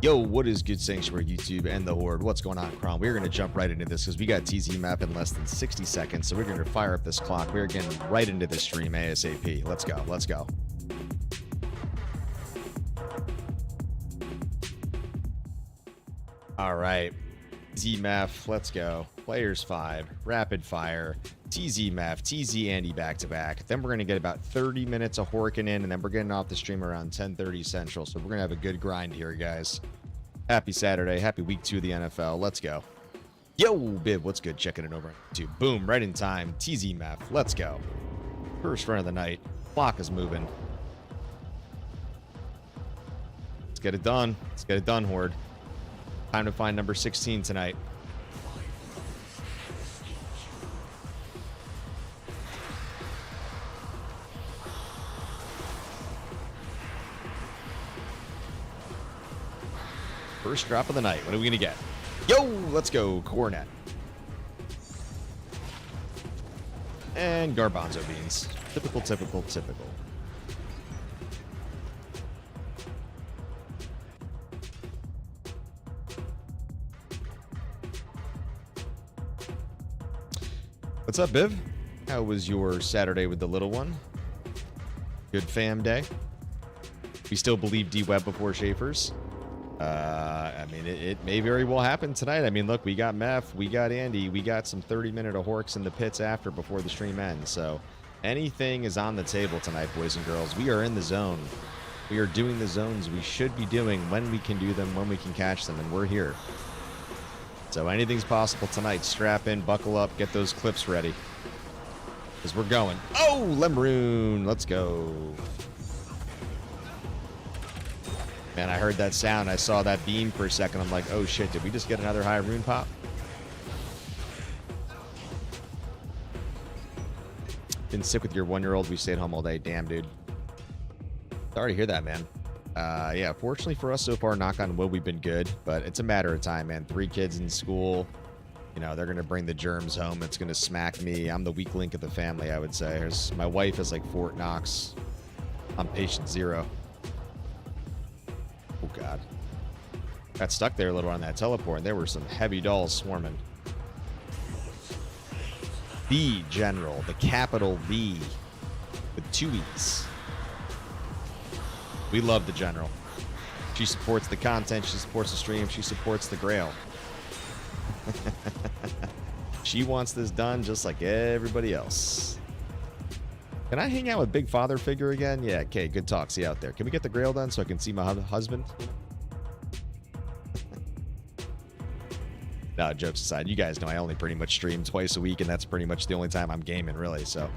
Yo, what is good, Sanctuary YouTube and the Horde? What's going on, Crom? We're going to jump right into this because we got TZ Meph in less than 60 seconds, so we're going to fire up this clock. We're getting right into the stream ASAP. Let's go. Let's go. All right. TZ Meph, let's go. Players 5, rapid fire. TZ Meph, TZ Andy back-to-back. Then we're going to get about 30 minutes of Horkin in, and then we're getting off the stream around 10:30 Central. So we're going to have a good grind here, guys. Happy Saturday. Happy week 2 of the NFL. Let's go. Yo, Bib, what's good? Checking it over on YouTube. Boom, right in time. TZ Meph, let's go. First run of the night. Clock is moving. Let's get it done. Let's get it done, Horde. Time to find number 16 tonight. First drop of the night. What are we going to get? Yo, let's go. Cornet. And garbanzo beans. Typical, typical, typical. What's up, Biv? How was your Saturday with the little one? Good fam day? We still believe D-Web before Schaefer's? I mean, it may very well happen tonight. I mean, look, we got Meph, we got Andy, we got some 30-minute Horks in the pits after before the stream ends. So anything is on the table tonight, boys and girls. We are in the zone. We are doing the zones we should be doing when we can do them, when we can catch them, and we're here. So anything's possible tonight. Strap in, buckle up, get those clips ready. Because we're going. Oh, Lemroon, let's go. Man, I heard that sound. I saw that beam for a second. I'm like, oh shit, did we just get another high rune pop? Been sick with your 1-year-old. We stayed home all day. Damn, dude. Sorry to hear that, man. Yeah, fortunately for us so far, knock on wood, we've been good. But it's a matter of time, man. 3 kids in school. You know, they're going to bring the germs home. It's going to smack me. I'm the weak link of the family, I would say. My wife is like Fort Knox. I'm patient 0. Oh, God. Got stuck there a little on that teleport, and there were some heavy dolls swarming. The General, the capital V, with 2 E's. We love the General. She supports the content, she supports the stream, she supports the Grail. She wants this done just like everybody else. Can I hang out with Big Father figure again? Yeah, okay, good talk. See you out there. Can we get the Grail done so I can see my husband? No, jokes aside, you guys know I only pretty much stream twice a week, and that's pretty much the only time I'm gaming, really, so.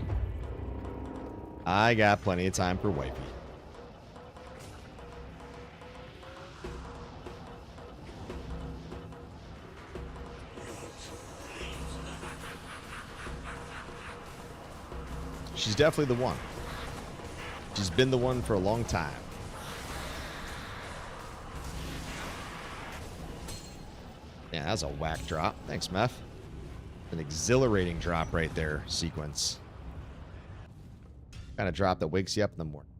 I got plenty of time for wifey. She's definitely the one. She's been the one for a long time. Yeah, that's a whack drop. Thanks, Meph. An exhilarating drop right there, sequence. Kind of drop that wakes you up in the morning.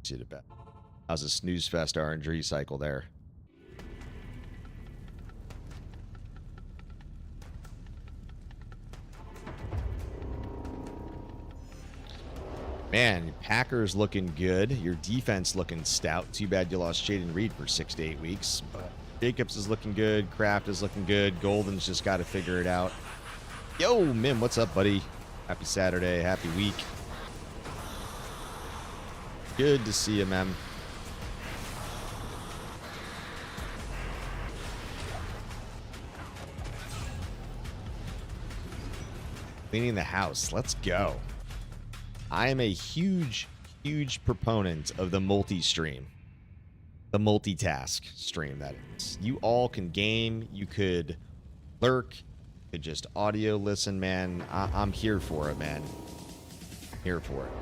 See the bet. That was a snooze fest RNG cycle there. Man, Packers looking good. Your defense looking stout. Too bad you lost Jaden Reed for 6 to 8 weeks. But Jacobs is looking good. Kraft is looking good. Golden's just got to figure it out. Yo, Mim, what's up, buddy? Happy Saturday. Happy week. Good to see you, Mem. Cleaning the house. Let's go. I am a huge, huge proponent of the multi-stream. The multitask stream, that is. You all can game. You could lurk. You could just audio listen, man. I'm here for it, man. Here for it.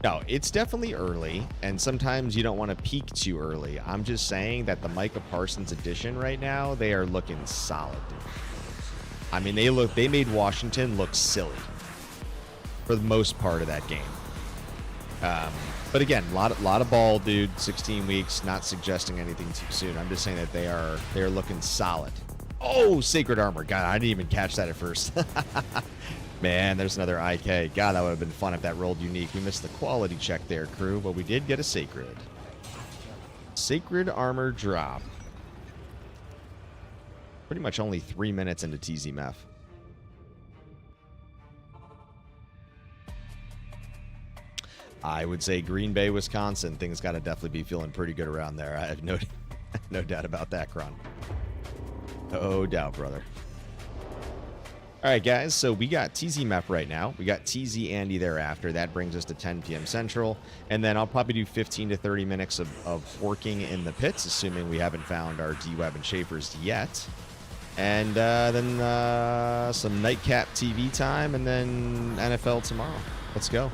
No, it's definitely early, and sometimes you don't want to peak too early. I'm just saying that the Micah Parsons edition right now, they are looking solid, dude. I mean, they made Washington look silly for the most part of that game. But again, lot of ball, dude. 16 weeks. Not suggesting anything too soon. I'm just saying that they are looking solid. Oh, sacred armor. God, I didn't even catch that at first. Man, there's another IK. God, that would have been fun if that rolled unique. We missed the quality check there, crew, but we did get a sacred. Sacred armor drop. Pretty much only 3 minutes into TZ Meph. I would say Green Bay, Wisconsin. Things got to definitely be feeling pretty good around there. I have no doubt about that, Kron. No doubt, brother. All right, guys. So we got TZ Meph right now. We got TZ Andy thereafter. That brings us to 10 p.m. Central. And then I'll probably do 15 to 30 minutes of working in the pits, assuming we haven't found our D-Web and Schaefer's yet. And then some nightcap TV time, and then NFL tomorrow. Let's go.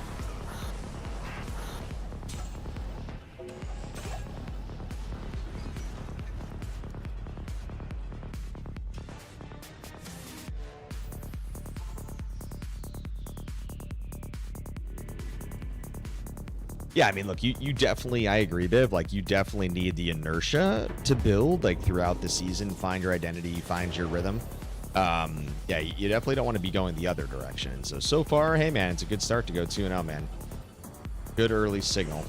Yeah, I mean, look, you definitely, I agree, Biv, like, you definitely need the inertia to build, like, throughout the season, find your identity, find your rhythm. Yeah, you definitely don't want to be going the other direction. So far, hey, man, it's a good start to go 2-0, man. Good early signal.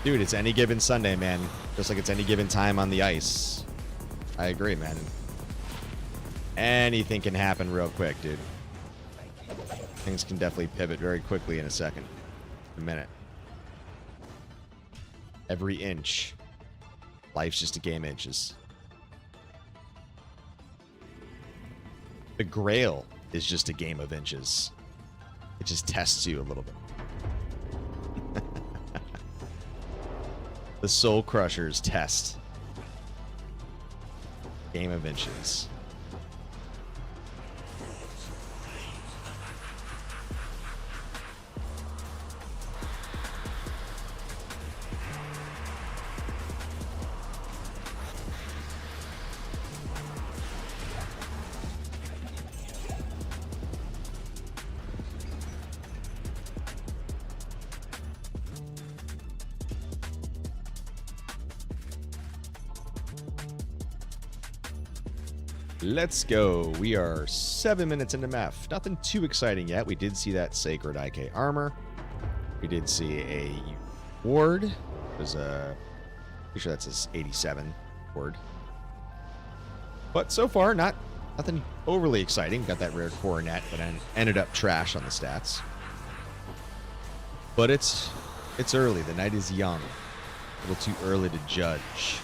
Dude, it's any given Sunday, man. Just like it's any given time on the ice. I agree, man. Anything can happen real quick, dude. Things can definitely pivot very quickly in a second. A minute. Every inch. Life's just a game of inches. The Grail is just a game of inches. It just tests you a little bit. The Soul Crushers test. Game of inches. Let's go. We are 7 minutes into Meph. Nothing too exciting yet. We did see that Sacred IK armor. We did see a HORDE. It was pretty sure that's his 87 HORDE. But so far, nothing overly exciting. Got that rare coronet, but ended up trash on the stats. But it's early. The night is young. A little too early to judge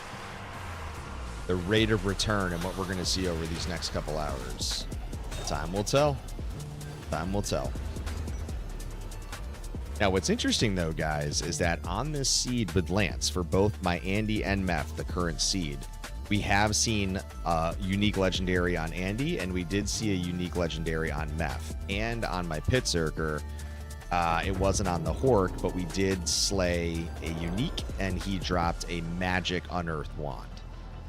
the rate of return and what we're going to see over these next couple hours. Time will tell. Time will tell. Now, what's interesting, though, guys, is that on this seed with Lance, for both my Andy and Meph, the current seed, we have seen a unique legendary on Andy, and we did see a unique legendary on Meph. And on my Pitzerker, it wasn't on the Hork, but we did slay a unique, and he dropped a magic unearthed wand.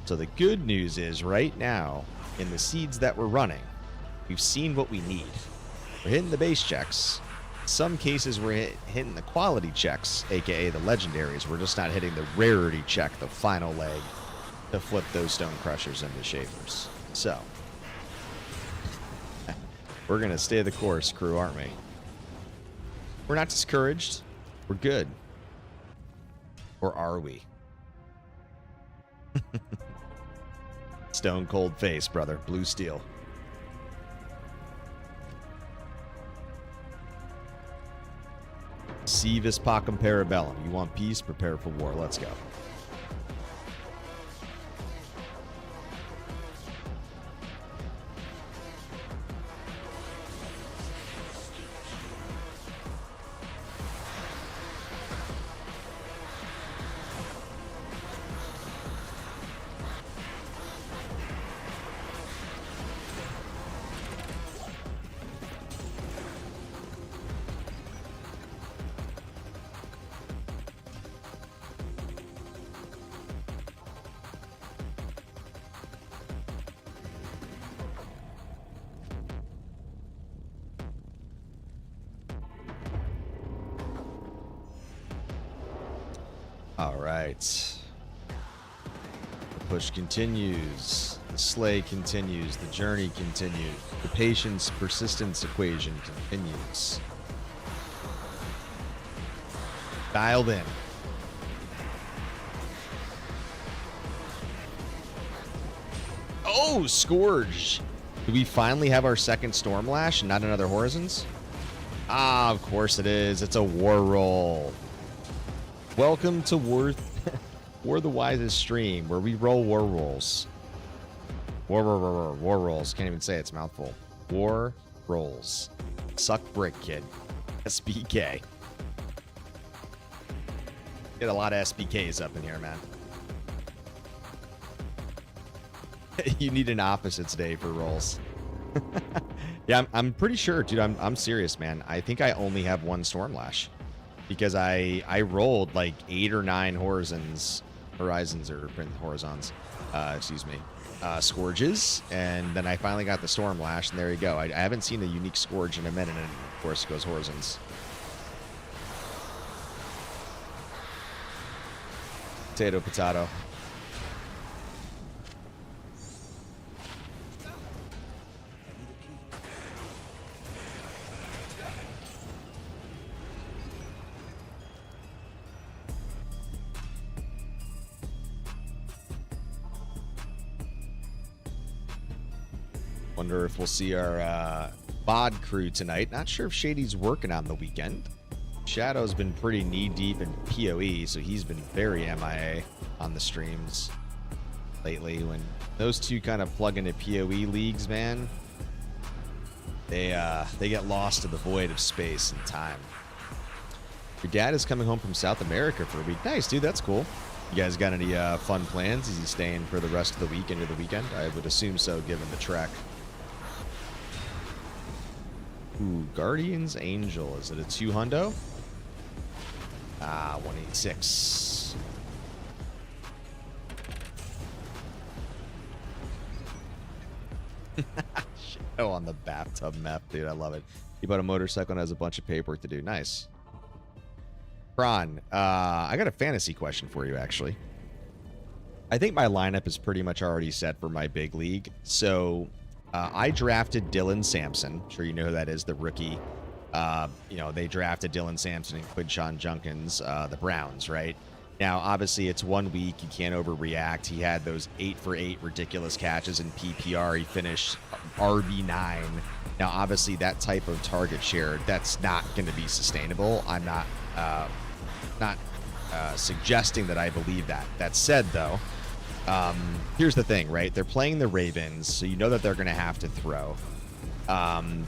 So the good news is right now, in the seeds that we're running, we've seen what we need. We're hitting the base checks. In some cases, we're hitting the quality checks, aka the legendaries. We're just not hitting the rarity check, the final leg, to flip those Stone Crushers into Schaefers. So, we're going to stay the course, crew, aren't we? We're not discouraged. We're good. Or are we? Stone cold face, brother. Blue steel. Si vis pacem parabellum. You want peace? Prepare for war. Let's go. All right. The push continues. The slay continues. The journey continues. The patience persistence equation continues. Dialed in. Oh, Scourge. Do we finally have our second Stormlash and not another Horizons? Ah, of course it is. It's a war roll. Welcome to warthewise stream, where we roll war rolls. War rolls. Can't even say it. It's a mouthful. War rolls. Suck brick, kid. SBK. Get a lot of SBKs up in here, man. You need an opposites day for rolls. Yeah, I'm pretty sure, dude. I'm serious, man. I think I only have one Stormlash because I rolled like 8 or 9 horizons, excuse me, Scourges, and then I finally got the Stormlash, and there you go. I haven't seen a unique Scourge in a minute, and of course it goes horizons. Potato. Wonder if we'll see our bod crew tonight. Not sure if Shady's working on the weekend. Shadow's been pretty knee-deep in PoE, so he's been very MIA on the streams lately. When those two kind of plug into PoE leagues, man, they get lost in the void of space and time. Your dad is coming home from South America for a week. Nice, dude. That's cool. You guys got any fun plans? Is he staying for the rest of the week into the weekend? I would assume so, given the trek. Ooh, Guardian's Angel. Is it a 2-hundo? 186. Shadow on the bathtub map, dude. I love it. He bought a motorcycle and has a bunch of paperwork to do. Nice. Kron, I got a fantasy question for you, actually. I think my lineup is pretty much already set for my big league. So I drafted Dylan Sampson. I'm sure you know who that is, the rookie. You know, they drafted Dylan Sampson and Quinshon Junkins, the Browns, right? Now, obviously, it's 1 week. You can't overreact. He had those 8-for-8 ridiculous catches in PPR. He finished RB9. Now, obviously, that type of target share, that's not going to be sustainable. I'm not suggesting that I believe that. That said, though, here's the thing, right? They're playing the Ravens, so you know that they're going to have to throw.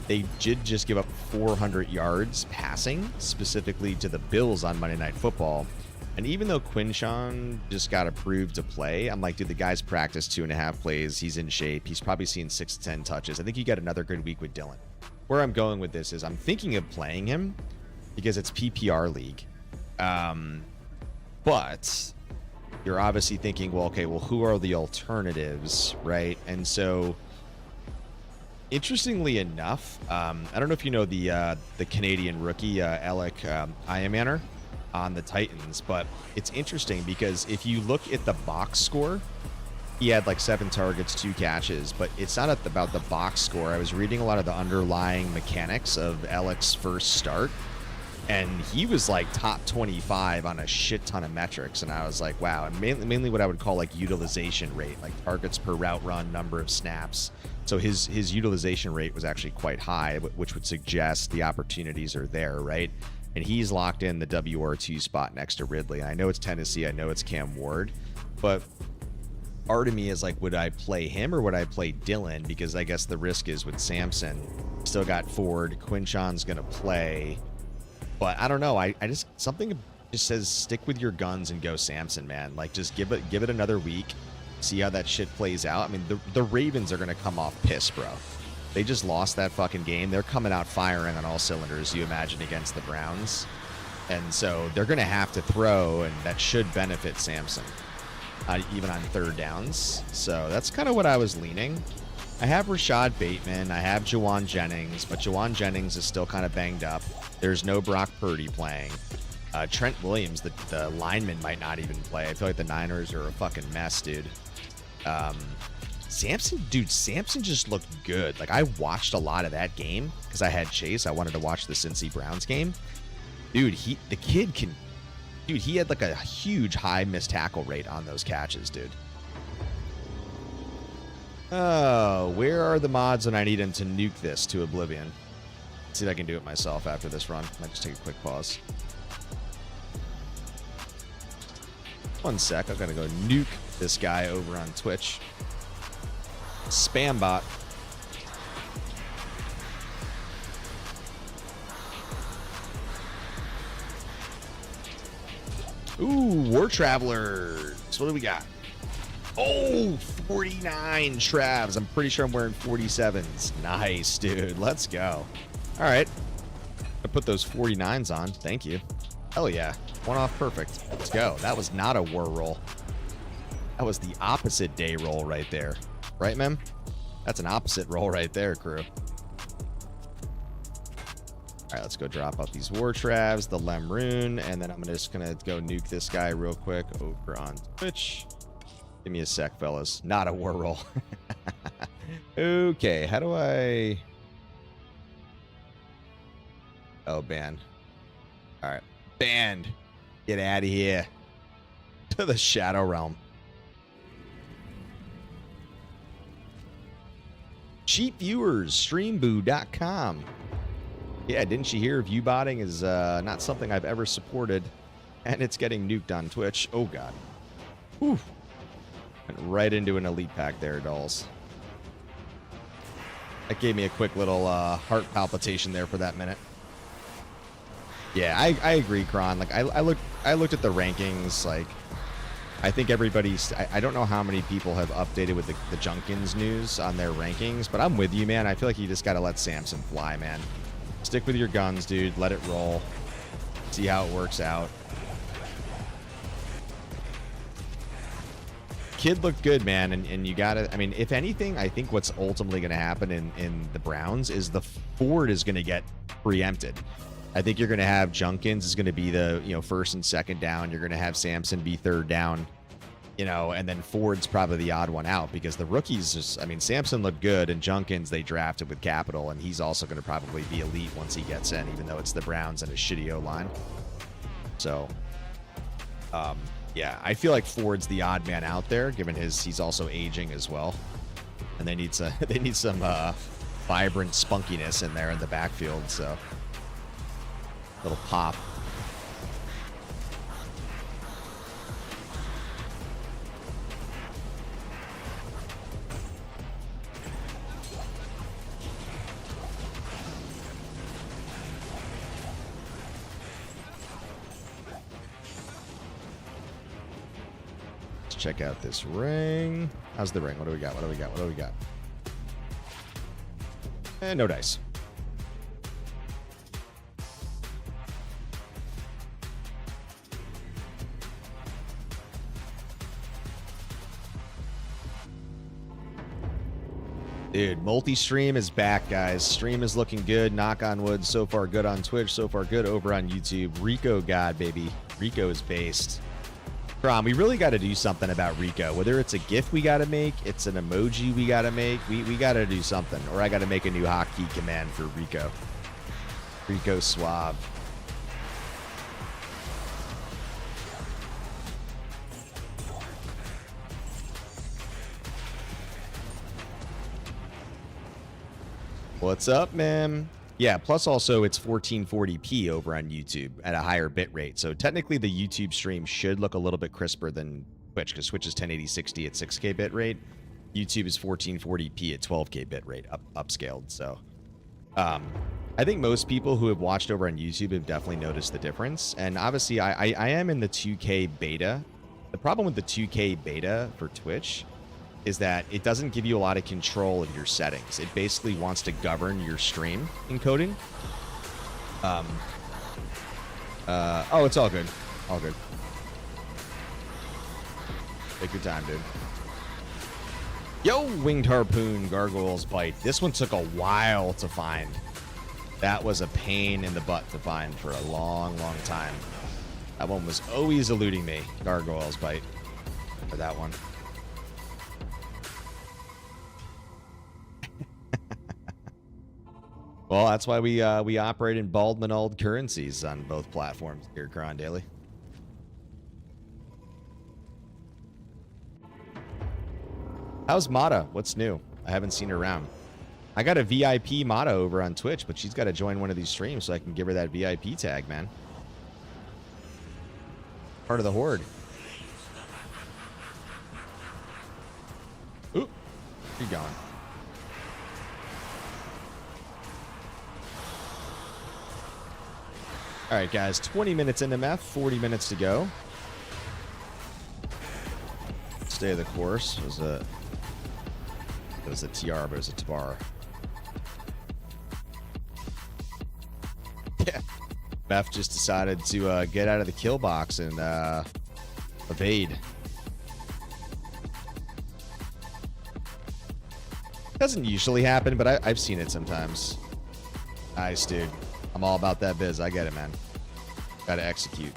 They did just give up 400 yards passing, specifically to the Bills on Monday Night Football. And even though Quinshon just got approved to play, I'm like, dude, the guy's practiced 2.5 plays. He's in shape. He's probably seen 6 to 10 touches. I think you got another good week with Dylan. Where I'm going with this is I'm thinking of playing him because it's PPR league. But you're obviously thinking, well, okay, well, who are the alternatives, right? And so, interestingly enough, I don't know if you know the Canadian rookie, Alec Iamaner on the Titans, but it's interesting because if you look at the box score, he had like 7 targets, 2 catches, but it's not about the box score. I was reading a lot of the underlying mechanics of Alec's first start, and he was like top 25 on a shit ton of metrics, and I was like, wow. And mainly what I would call like utilization rate, like targets per route run, number of snaps. So his utilization rate was actually quite high, which would suggest the opportunities are there, right? And he's locked in the WR2 spot next to Ridley. I know it's Tennessee, I know it's Cam Ward, but part of me is like, would I play him or would I play Dylan? Because I guess the risk is with Sampson, still got Ford, Quinshon's gonna play, but I don't know. I just, something just says stick with your guns and go Sampson, man. Like, just give it another week, see how that shit plays out. I mean, the Ravens are gonna come off piss, bro. They just lost that fucking game. They're coming out firing on all cylinders, you imagine, against the Browns. And so they're going to have to throw, and that should benefit Sampson, even on 3rd downs. So that's kind of what I was leaning. I have Rashad Bateman. I have Jawan Jennings, but Jawan Jennings is still kind of banged up. There's no Brock Purdy playing. Trent Williams, the lineman, might not even play. I feel like the Niners are a fucking mess, dude. Samson just looked good. Like, I watched a lot of that game because I had Chase. I wanted to watch the Cincy Browns game. Dude, he had like a huge high missed tackle rate on those catches, dude. Oh, where are the mods when I need them to nuke this to oblivion? Let's see if I can do it myself after this run. Might just take a quick pause. One sec, I'm gonna go nuke this guy over on Twitch. Spam bot. Ooh, War Travelers. What do we got? Oh, 49 Travs. I'm pretty sure I'm wearing 47s. Nice, dude. Let's go. All right. I put those 49s on. Thank you. Hell yeah. One off perfect. Let's go. That was not a war roll. That was the opposite day roll right there. Right, Mem? That's an opposite roll right there, crew. All right, let's go drop out these War Travs, the Lemrune, and then I'm just going to go nuke this guy real quick over on Twitch. Give me a sec, fellas. Not a war roll. Okay, how do I... Oh, ban. All right. Banned. Get out of here. To the Shadow Realm. Cheap viewers, streamboo.com. Yeah, didn't you hear viewbotting is not something I've ever supported, and it's getting nuked on Twitch. Oh, God. Whew. Went right into an elite pack there, dolls. That gave me a quick little heart palpitation there for that minute. Yeah, I agree, Kron. Like, I looked at the rankings. Like, I think everybody's... I don't know how many people have updated with the Junkins news on their rankings, but I'm with you, man. I feel like you just got to let Samson fly, man. Stick with your guns, dude. Let it roll. See how it works out. Kid looked good, man, and you gotta... I mean, if anything, I think what's ultimately going to happen in the Browns is the Ford is going to get preempted. I think you're going to have Junkins is going to be the, first and second down. You're going to have Samson be third down, and then Ford's probably the odd one out because the rookies just... I mean, Samson looked good, and Junkins they drafted with capital, and he's also going to probably be elite once he gets in, even though it's the Browns and a shitty O-line. So, yeah, I feel like Ford's the odd man out there, given he's also aging as well, and they need some vibrant spunkiness in there in the backfield. So, little pop. Check out this ring. How's the ring? What do we got? What do we got? What do we got? And no dice. Dude, multi-stream is back, guys. Stream is looking good. Knock on wood. So far good on Twitch. So far good over on YouTube. Rico God, baby. Rico is based. We really got to do something about Rico. Whether it's a GIF we got to make, it's an emoji we got to make, we got to do something. Or I got to make a new hotkey command for Rico. Rico Suave. What's up, man? Yeah, plus also it's 1440p over on YouTube at a higher bit rate. So technically the YouTube stream should look a little bit crisper than Twitch, because Twitch is 1080-60 at 6K bit rate. YouTube is 1440p at 12K bit rate, upscaled. So I think most people who have watched over on YouTube have definitely noticed the difference. And obviously I am in the 2K beta. The problem with the 2K beta for Twitch is that it doesn't give you a lot of control of your settings. It basically wants to govern your stream encoding. Oh, it's all good. All good. Take your time, dude. Yo, Winged Harpoon, Gargoyle's Bite. This one took a while to find. That was a pain in the butt to find for a long, long time. That one was always eluding me. Gargoyles bite for that one. Well, that's why we operate in bald currencies on both platforms here, Cron Daily. How's Mata? What's new? I haven't seen her around. I got a VIP Mata over on Twitch, but she's got to join one of these streams so I can give her that VIP tag, man. Part of the Horde. Ooh, keep going. All right, guys, 20 minutes into Meph, 40 minutes to go. Stay the course. It was a TR, but it was a Tabar. Yeah. Meph just decided to get out of the kill box and evade. Doesn't usually happen, but I've seen it sometimes. Nice, dude. I'm all about that biz. I get it, man. Gotta execute.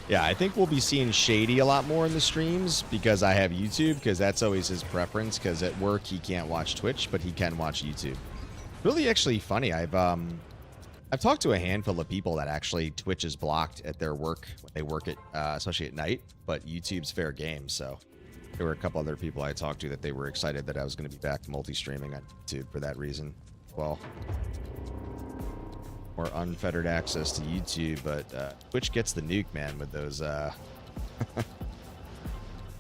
Yeah, I think we'll be seeing Shady a lot more in the streams because I have YouTube, because that's always his preference, because at work he can't watch Twitch, but he can watch YouTube. Really actually funny. I've talked to a handful of people that actually Twitch is blocked at their work when they work at, especially at night, but YouTube's fair game. So there were a couple other people I talked to that they were excited that I was going to be back multi-streaming on YouTube for that reason. Well, more unfettered access to YouTube, but Twitch gets the nuke, man, with those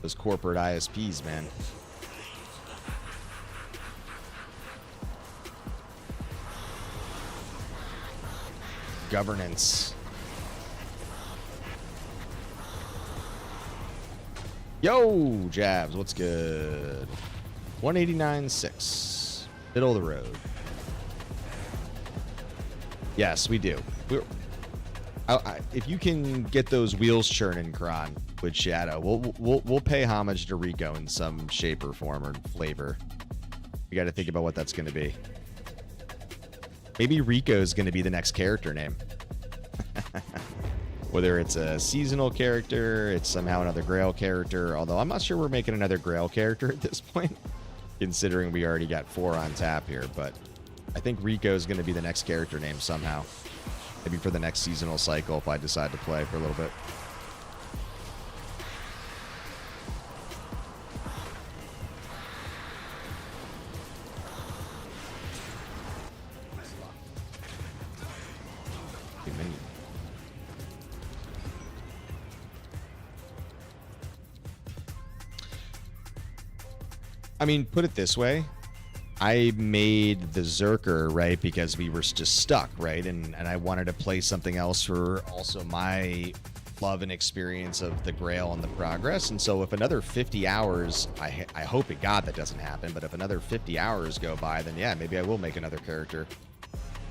those corporate ISPs, man. Governance. Yo, Jabs, what's good? 189.6. Middle of the road. Yes, we do. If you can get those wheels churning, Kron, with Shadow, we'll pay homage to Rico in some shape or form or flavor. We got to think about what that's going to be. Maybe Rico's going to be the next character name. Whether it's a seasonal character, it's somehow another Grail character, although I'm not sure we're making another Grail character at this point, considering we already got 4 on tap here, but I think Rico's going to be the next character name somehow. Maybe for the next seasonal cycle if I decide to play for a little bit. I mean, put it this way. I made the Zerker, right, because we were just stuck, right? And I wanted to play something else for also my love and experience of the Grail and the progress. And so if another 50 hours, I hope to God that doesn't happen, but if another 50 hours go by, then yeah, maybe I will make another character.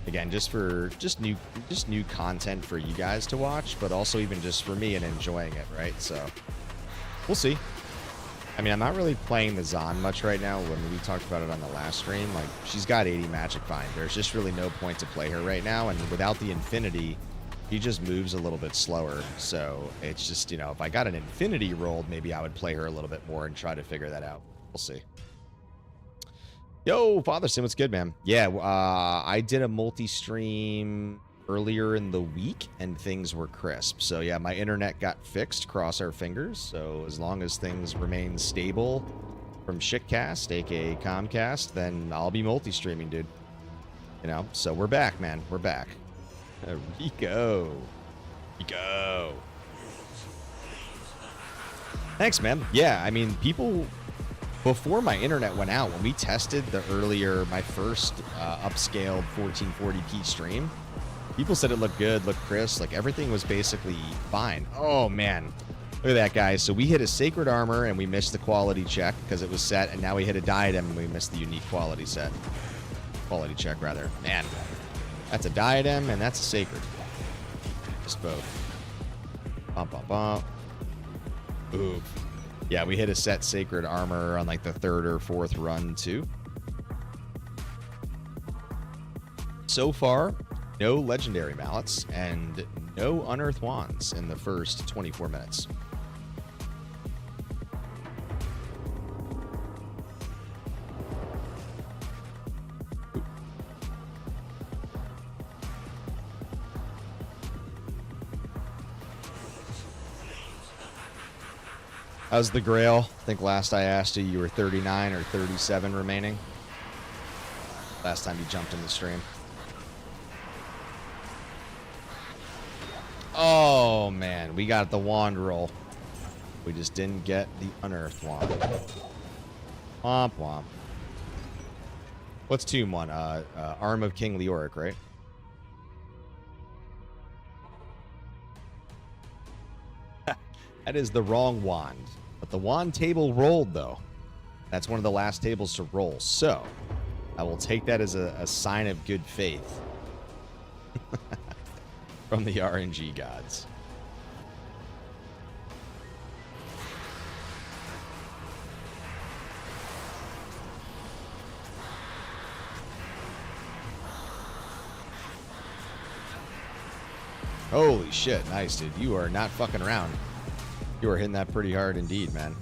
Again, just new content for you guys to watch, but also even just for me and enjoying it, right? So we'll see. I mean, I'm not really playing the Zon much right now. When we talked about it on the last stream, like, she's got 80 magic find. There's just really no point to play her right now. And without the infinity, she just moves a little bit slower. So it's just, you know, if I got an infinity rolled, maybe I would play her a little bit more and try to figure that out. We'll see. Yo, Fatherson, what's good, man? Yeah, I did a multi-stream earlier in the week and things were crisp. So yeah, my internet got fixed, cross our fingers. So as long as things remain stable from Shitcast, aka Comcast, then I'll be multi-streaming, dude. You know, so we're back, man. We're back. Rico. Thanks, man. Yeah, I mean, people, before my internet went out, when we tested my first upscaled 1440p stream, people said it looked good, looked crisp, like everything was basically fine. Oh man, look at that, guys. So we hit a sacred armor and we missed the quality check because it was set, and now we hit a diadem and we missed the unique quality check rather. Man, that's a diadem and that's a sacred. Just both. Bump, bump, bump. Ooh. Yeah, we hit a set sacred armor on like the 3rd or 4th run too. So far, no legendary mallets and no unearthed wands in the first 24 minutes. How's the Grail? I think last I asked you were 39 or 37 remaining. Last time you jumped in the stream. Oh, man. We got the wand roll. We just didn't get the unearthed wand. Womp womp. What's Tomb 1? Arm of King Leoric, right? That is the wrong wand. But the wand table rolled, though. That's one of the last tables to roll. So, I will take that as a sign of good faith. From the RNG gods. Holy shit. Nice, dude. You are not fucking around. You are hitting that pretty hard indeed, man.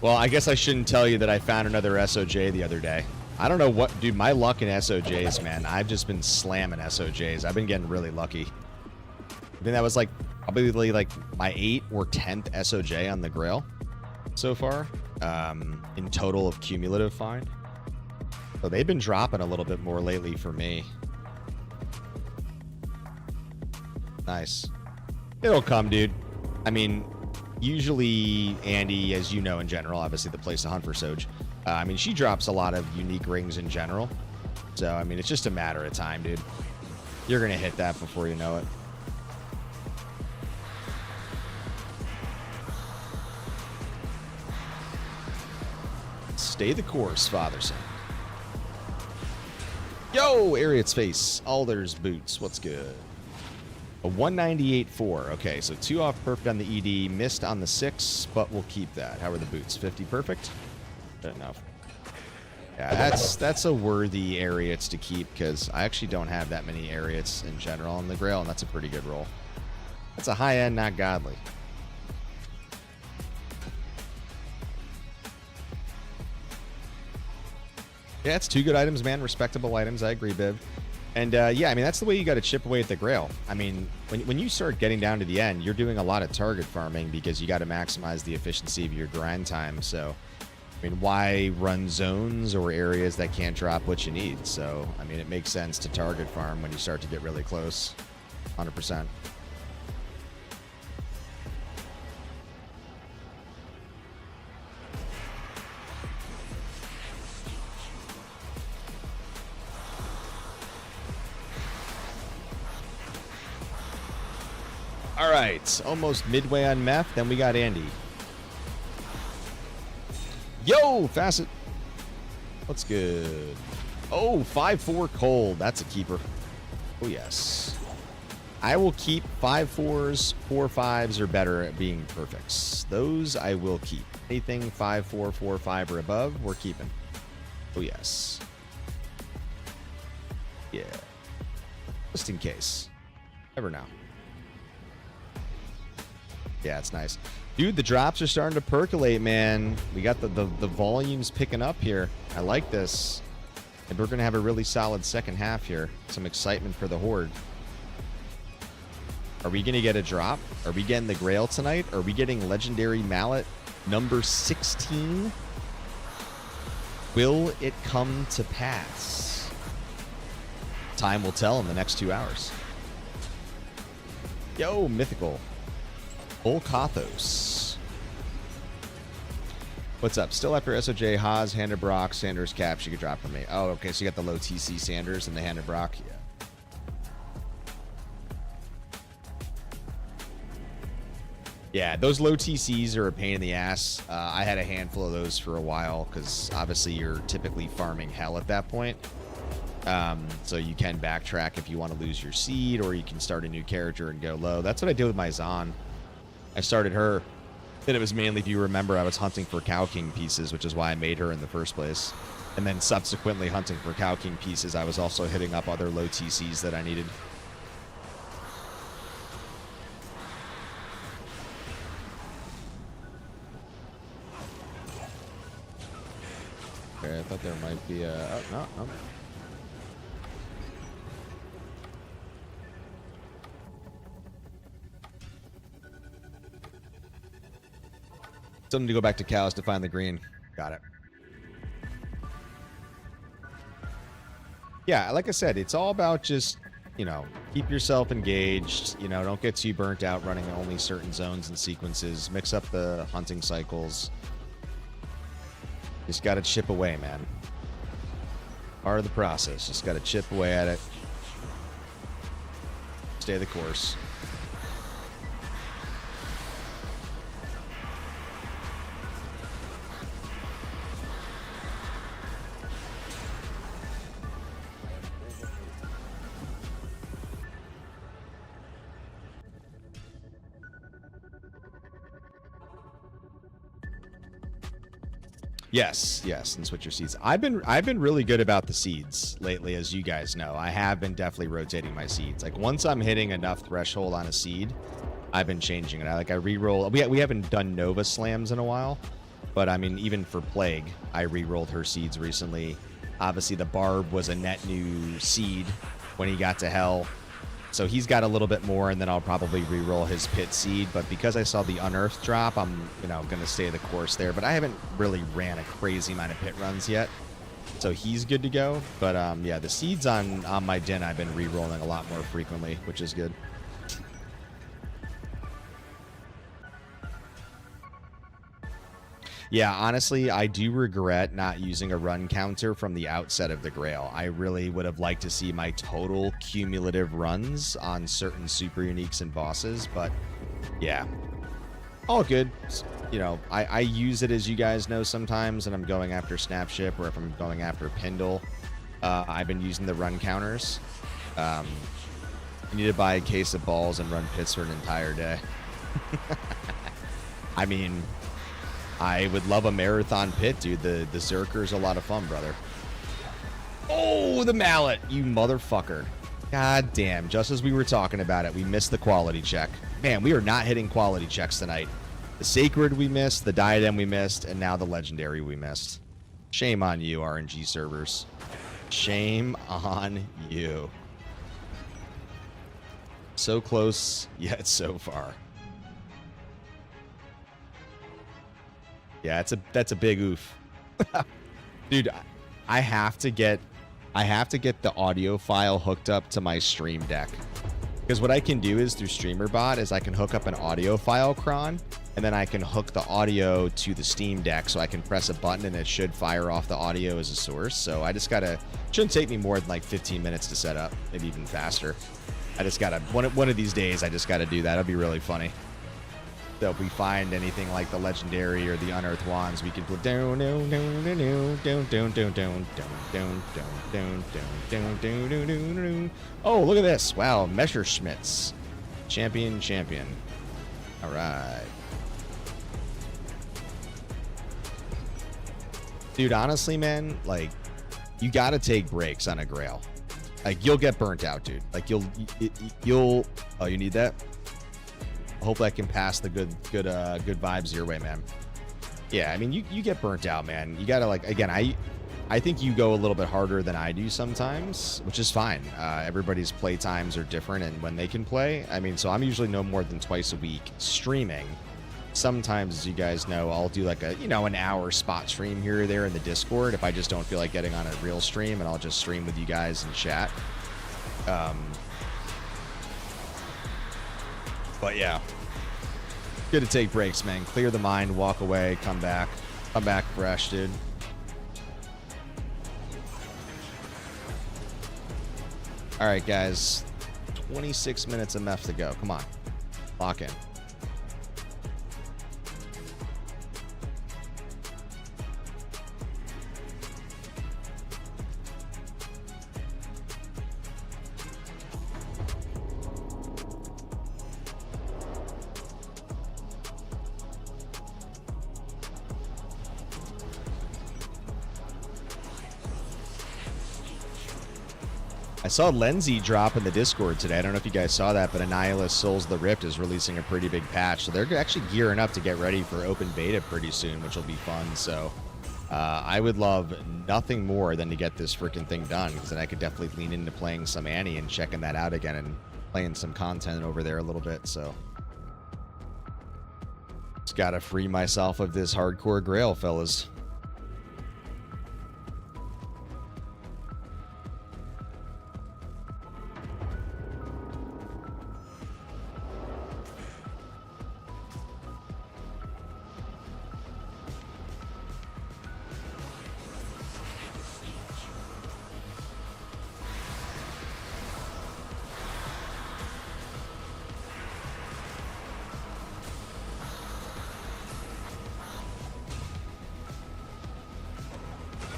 Well, I guess I shouldn't tell you that I found another SOJ the other day. I don't know what, dude, my luck in SOJs, man. I've just been slamming SOJs. I've been getting really lucky. I think that was like probably like my 8th or 10th SOJ on the Grail so far, in total of cumulative find. So they've been dropping a little bit more lately for me. Nice. It'll come, dude. I mean, usually Andy, as you know in general, obviously the place to hunt for Soj. I mean, she drops a lot of unique rings in general. So, I mean, it's just a matter of time, dude. You're going to hit that before you know it. Stay the course, Fatherson. Yo, Ariat's face. Alder's boots. What's good? A 198.4. Okay, so 2 off perfect on the ED. Missed on the 6, but we'll keep that. How are the boots? 50 perfect? Good enough. Yeah, that's a worthy Ariats to keep because I actually don't have that many Ariats in general on the Grail, and that's a pretty good roll. That's a high end, not godly. Yeah, it's 2 good items, man. Respectable items. I agree, Biv. And yeah, I mean, that's the way you got to chip away at the Grail. I mean, when you start getting down to the end, you're doing a lot of target farming because you got to maximize the efficiency of your grind time. So, I mean, why run zones or areas that can't drop what you need? So, I mean, it makes sense to target farm when you start to get really close. 100%. All right, almost midway on Meph. Then we got Andy. Yo, Facet. What's good? Oh, 5-4 cold. That's a keeper. Oh, yes. I will keep 5-4s, 4-5s or better at being perfects. Those I will keep. Anything 5-4, 4-5 or above, we're keeping. Oh, yes. Yeah. Just in case. Never know. Yeah, it's nice. Dude, the drops are starting to percolate, man. We got the volumes picking up here. I like this. And we're going to have a really solid second half here. Some excitement for the Horde. Are we going to get a drop? Are we getting the Grail tonight? Are we getting Legendary Mallet number 16? Will it come to pass? Time will tell in the next 2 hours. Yo, Mythical. Volkathos. What's up? Still after SOJ, Haas, Hander Brock, Sanders, Caps, you could drop for me. Oh, okay, so you got the low TC Sanders and the Hander Brock? Yeah. Yeah, those low TCs are a pain in the ass. I had a handful of those for a while because obviously you're typically farming hell at that point. So you can backtrack if you want to lose your seed, or you can start a new character and go low. That's what I did with my Zon. I started her, and it was mainly, if you remember, I was hunting for Cow King pieces, which is why I made her in the first place. And then subsequently hunting for Cow King pieces, I was also hitting up other low TCs that I needed. Okay, I thought there might be a... Oh, no, no. Something to go back to cows to find the green. Got it. Yeah, like I said, it's all about just, you know, keep yourself engaged. You know, don't get too burnt out running only certain zones and sequences. Mix up the hunting cycles. Just got to chip away, man. Part of the process. Just got to chip away at it. Stay the course. Yes, yes, and switch your seeds. I've been really good about the seeds lately, as you guys know. I have been definitely rotating my seeds. Like once I'm hitting enough threshold on a seed, I've been changing it. I re-roll. We haven't done Nova Slams in a while, but I mean even for Plague, I re-rolled her seeds recently. Obviously the Barb was a net new seed when he got to Hell. So he's got a little bit more, and then I'll probably re-roll his Pit seed. But because I saw the Unearthed drop, I'm, you know, going to stay the course there. But I haven't really ran a crazy amount of Pit runs yet. So he's good to go. But, yeah, the seeds on my Din I've been re-rolling a lot more frequently, which is good. Yeah, honestly, I do regret not using a run counter from the outset of the Grail. I really would have liked to see my total cumulative runs on certain super uniques and bosses, but yeah, all good. You know, I use it, as you guys know, sometimes, and I'm going after Snapship, or if I'm going after Pindle. I've been using the run counters. I need to buy a case of balls and run pits for an entire day. I mean, I would love a marathon pit, dude. The Zerker's a lot of fun, brother. Oh, the mallet, you motherfucker. God damn, just as we were talking about it, we missed the quality check. Man, we are not hitting quality checks tonight. The Sacred we missed, the Diadem we missed, and now the Legendary we missed. Shame on you, RNG servers. Shame on you. So close, yet so far. Yeah, that's a big oof. Dude, I have to get the audio file hooked up to my Stream Deck. Because what I can do is through StreamerBot is I can hook up an audio file cron, and then I can hook the audio to the Steam Deck, so I can press a button and it should fire off the audio as a source. So I just gotta, shouldn't take me more than like 15 minutes to set up, maybe even faster. I just gotta, one of these days I just gotta do that. It'll be really funny. So if we find anything like the Legendary or the Unearthed Wands, we could down. Oh, look at this. Wow, Messerschmitts. Champion. All right. Dude, honestly, man, like, you got to take breaks on a Grail. Like, you'll get burnt out, dude. Like, you'll oh, you need that? Hopefully I can pass the good vibes your way, man. Yeah, I mean, you get burnt out, man. You gotta, like, again, I think you go a little bit harder than I do sometimes, which is fine. Everybody's play times are different, and when they can play, I mean, so I'm usually no more than twice a week streaming. Sometimes, as you guys know, I'll do like a, you know, an hour spot stream here or there in the Discord if I just don't feel like getting on a real stream, and I'll just stream with you guys and chat. But yeah, good to take breaks, man. Clear the mind, walk away, come back fresh, dude. All right, guys, 26 minutes of Meph to go. Come on, lock in. I saw Lenzy drop in the Discord today. I don't know if you guys saw that, but Annihilus Souls the Rift is releasing a pretty big patch. So they're actually gearing up to get ready for open beta pretty soon, which will be fun. So I would love nothing more than to get this freaking thing done, because then I could definitely lean into playing some Annie and checking that out again and playing some content over there a little bit. So just got to free myself of this hardcore grail, fellas.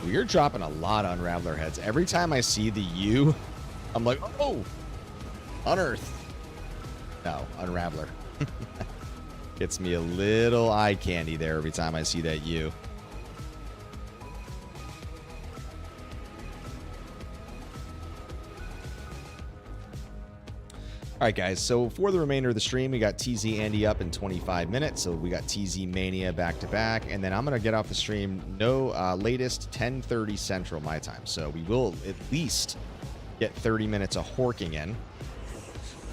You're dropping a lot on Unraveler heads. Every time I see the U, I'm like, oh, Unearth. No, Unraveler. Gets me a little eye candy there every time I see that U. All right, guys, so for the remainder of the stream, we got TZ Andy up in 25 minutes. So we got TZ Mania back to back. And then I'm going to get off the stream latest 10:30 Central my time. So we will at least get 30 minutes of horking in.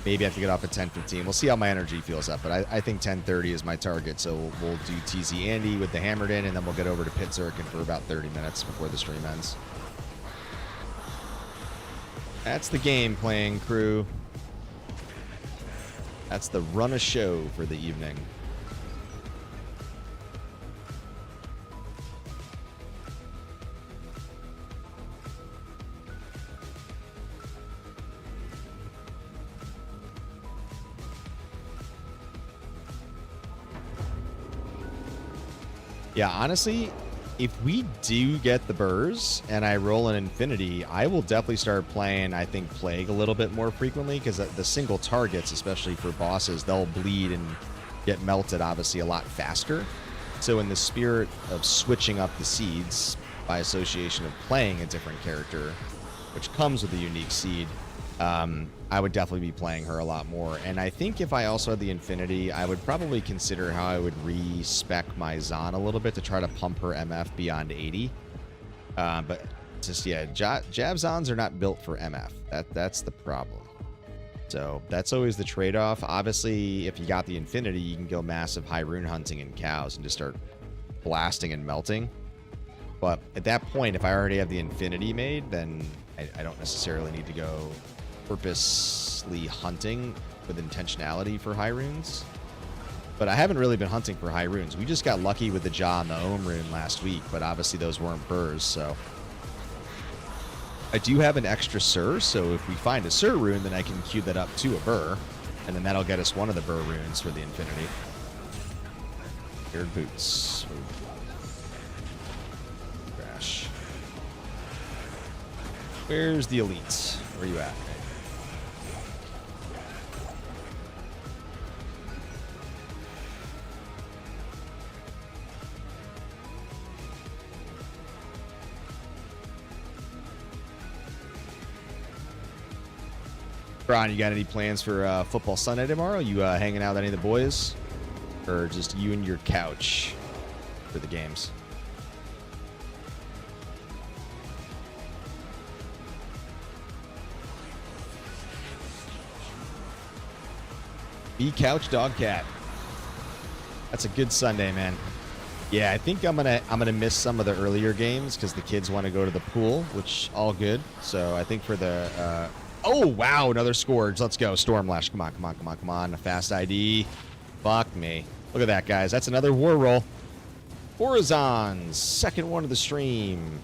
Maybe I have to get off at 10:15. We'll see how my energy feels up. But I think 10:30 is my target. So we'll do TZ Andy with the Hammered In, and then we'll get over to Pit Zirkin for about 30 minutes before the stream ends. That's the game playing, crew. That's the run a show for the evening. Yeah, honestly, if we do get the burrs and I roll an Infinity, I will definitely start playing, I think, Plague a little bit more frequently, because the single targets, especially for bosses, they'll bleed and get melted, obviously, a lot faster. So in the spirit of switching up the seeds, by association of playing a different character, which comes with a unique seed, I would definitely be playing her a lot more. And I think if I also had the Infinity, I would probably consider how I would respec my Zon a little bit to try to pump her MF beyond 80. But just, yeah, Jab Zons are not built for MF. That's the problem. So that's always the trade-off. Obviously, if you got the Infinity, you can go massive high rune hunting in cows and just start blasting and melting. But at that point, if I already have the Infinity made, then I don't necessarily need to go purposely hunting with intentionality for high runes. But I haven't really been hunting for high runes. We just got lucky with the Jaw and the Ohm rune last week, but obviously those weren't burrs, so I do have an extra Sur, so if we find a Sur rune, then I can queue that up to a burr, and then that'll get us one of the burr runes for the Infinity. Aired boots. Crash. Where's the elite? Where are you at? Ron, you got any plans for football Sunday tomorrow? You hanging out with any of the boys? Or just you and your couch for the games? Be couch dog cat. That's a good Sunday, man. Yeah, I think I'm gonna miss some of the earlier games because the kids want to go to the pool, which all good. So I think for the oh wow, another Scourge. Let's go. Stormlash. Come on, come on, come on, come on. A fast ID. Fuck me. Look at that, guys. That's another war roll. Horizons. Second one of the stream.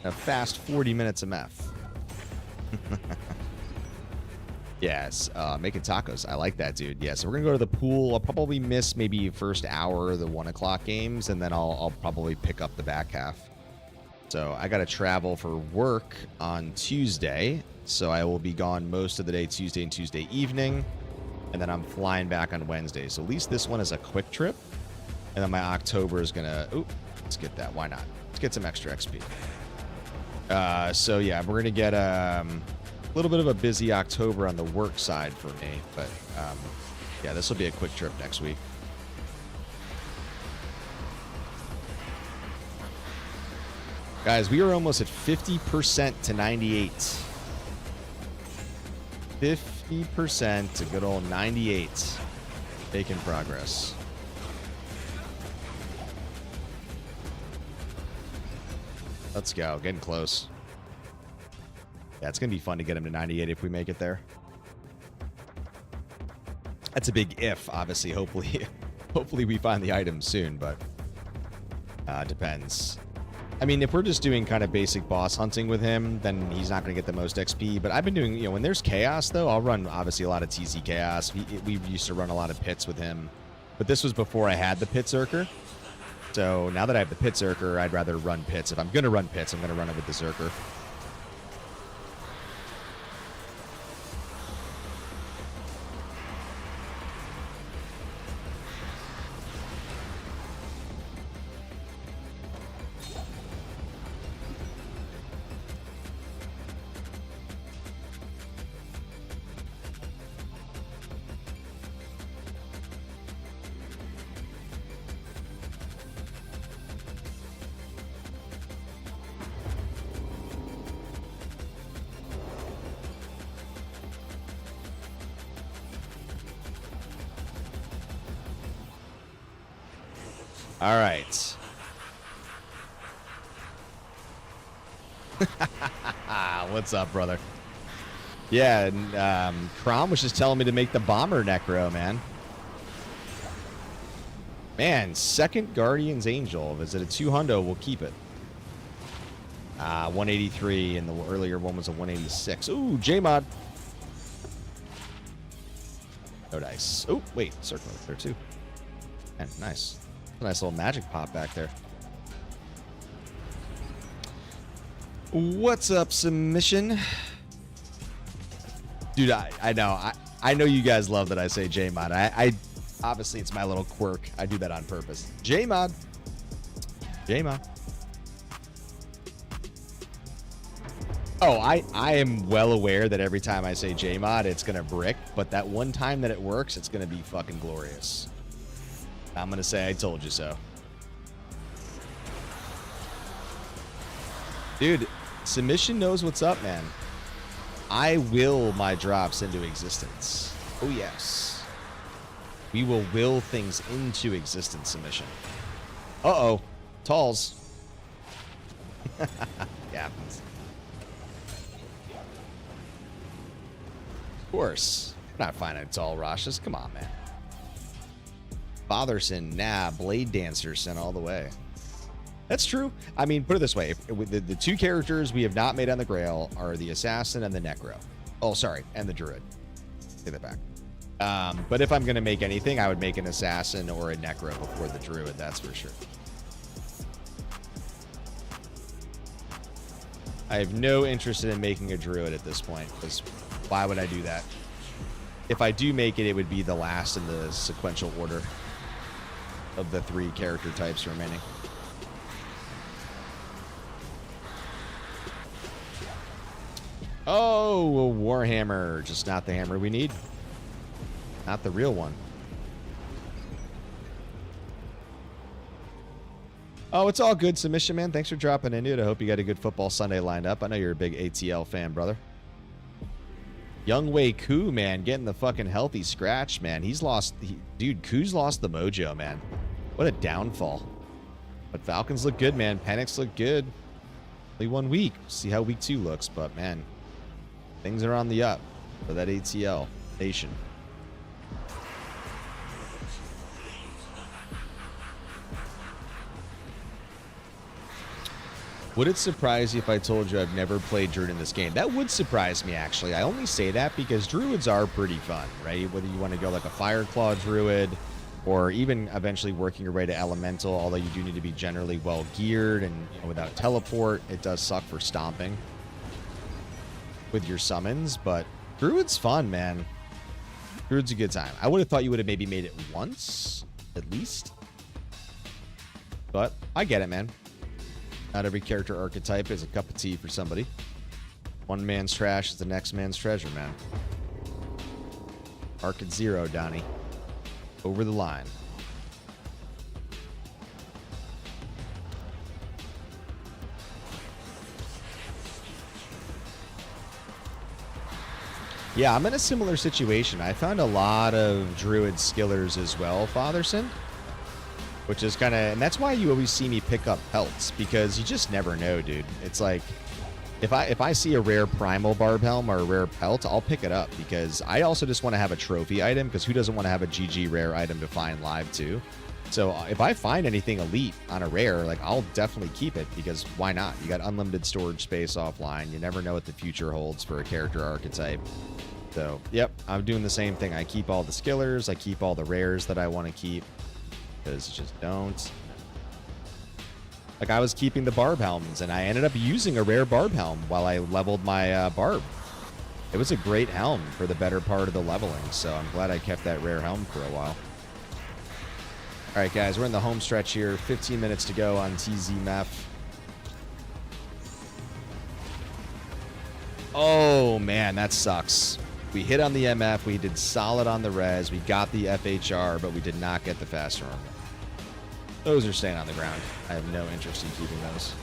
A fast 40 minutes of meth. Yes, making tacos. I like that, dude. Yeah, so we're gonna go to the pool. I'll probably miss maybe first hour of the 1 o'clock games, and then I'll probably pick up the back half. So I gotta travel for work on Tuesday, so I will be gone most of the day Tuesday and Tuesday evening, and then I'm flying back on Wednesday. So at least this one is a quick trip, and then my October is gonna. Ooh, let's get that. Why not? Let's get some extra XP. So yeah, we're gonna get A little bit of a busy October on the work side for me, but yeah, this will be a quick trip next week. Guys, we are almost at 50% to 98. 50% to good old 98. Making progress. Let's go. Getting close. Yeah, it's going to be fun to get him to 98 if we make it there. That's a big if, obviously. Hopefully we find the item soon, but depends. I mean, if we're just doing kind of basic boss hunting with him, then he's not going to get the most XP. But I've been doing, you know, when there's chaos, though, I'll run, obviously, a lot of TC chaos. We used to run a lot of pits with him. But this was before I had the pit zerker. So now that I have the pit zerker, I'd rather run pits. If I'm going to run pits, I'm going to run it with the zerker. All right. What's up, brother? Yeah, and Crom was just telling me to make the bomber necro, man. Man, second Guardian's Angel. Is it a 200? We'll keep it. 183, and the earlier one was a 186. Ooh, J-Mod. No dice. Oh, wait, circle there too. Man, nice. Nice little magic pop back there. What's up, submission? Dude, I know. I know you guys love that I say J-Mod. I obviously, it's my little quirk. I do that on purpose. J-Mod. J-Mod. Oh, I am well aware that every time I say J-Mod, it's going to brick. But that one time that it works, it's going to be fucking glorious. I'm going to say I told you so. Dude, submission knows what's up, man. I will my drops into existence. Oh, yes. We will things into existence, submission. Uh-oh. Talls. Yeah. Of course. We're not finding tall Rashes. Come on, man. Fatherson, nah, Blade Dancer sent all the way. That's true. I mean, put it this way. The two characters we have not made on the Grail are the Assassin and the Necro. Oh, sorry, and the Druid. Take that back. But if I'm going to make anything, I would make an Assassin or a Necro before the Druid, that's for sure. I have no interest in making a Druid at this point, because why would I do that? If I do make it, it would be the last in the sequential order of the three character types remaining. Oh, a Warhammer. Just not the hammer we need. Not the real one. Oh, it's all good, submission, man. Thanks for dropping into it. I hope you got a good football Sunday lined up. I know you're a big ATL fan, brother. Young Wei Koo, man, getting the fucking healthy scratch, man. He's lost... dude, Koo's lost the mojo, man. What a downfall. But Falcons look good, man. Panics look good. Only 1 week. See how week 2 looks, but, man, things are on the up for that ATL nation. Would it surprise you if I told you I've never played Druid in this game? That would surprise me, actually. I only say that because Druids are pretty fun, right? Whether you want to go like a Fireclaw Druid or even eventually working your way to Elemental, although you do need to be generally well geared and, you know, without teleport, it does suck for stomping with your summons, but Druid's fun, man. Druid's a good time. I would have thought you would have maybe made it once, at least. But I get it, man. Not every character archetype is a cup of tea for somebody. One man's trash is the next man's treasure, man. Arc at 0, Donnie. Over the line. Yeah, I'm in a similar situation. I found a lot of druid skillers as well, Fatherson. Which is kind of... And that's why you always see me pick up pelts. Because you just never know, dude. It's like... If I see a rare primal barb helm or a rare pelt, I'll pick it up. Because I also just want to have a trophy item. Because who doesn't want to have a GG rare item to find live, too? So if I find anything elite on a rare, like, I'll definitely keep it. Because why not? You got unlimited storage space offline. You never know what the future holds for a character archetype. So, yep, I'm doing the same thing. I keep all the skillers. I keep all the rares that I want to keep. Because you just don't. Like, I was keeping the barb helms, and I ended up using a rare barb helm while I leveled my barb. It was a great helm for the better part of the leveling, so I'm glad I kept that rare helm for a while. All right, guys, we're in the home stretch here. 15 minutes to go on TZ Meph. Oh, man, that sucks. We hit on the MF, we did solid on the res, we got the FHR, but we did not get the faster armor. Those are staying on the ground. I have no interest in keeping those.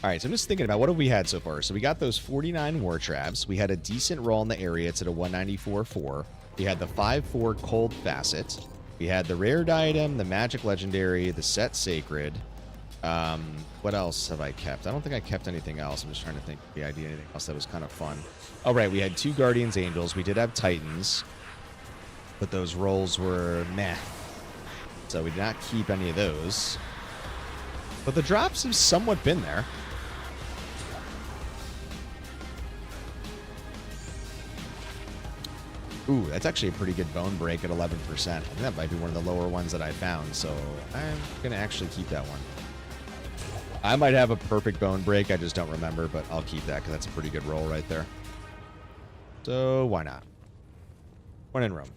All right, so I'm just thinking about what have we had so far. So we got those 49 war traps. We had a decent roll in the area to the 194.4. We had the 5/4 cold facet. We had the rare diadem, the magic legendary, the set sacred. What else have I kept? I don't think I kept anything else. I'm just trying to think the idea anything else that was kind of fun. Oh, right, we had 2 guardians angels. We did have titans, but those rolls were meh. So we did not keep any of those. But the drops have somewhat been there. Ooh, that's actually a pretty good bone break at 11%. I think that might be one of the lower ones that I found, so I'm going to actually keep that one. I might have a perfect bone break, I just don't remember, but I'll keep that because that's a pretty good roll right there. So why not? One in Rome.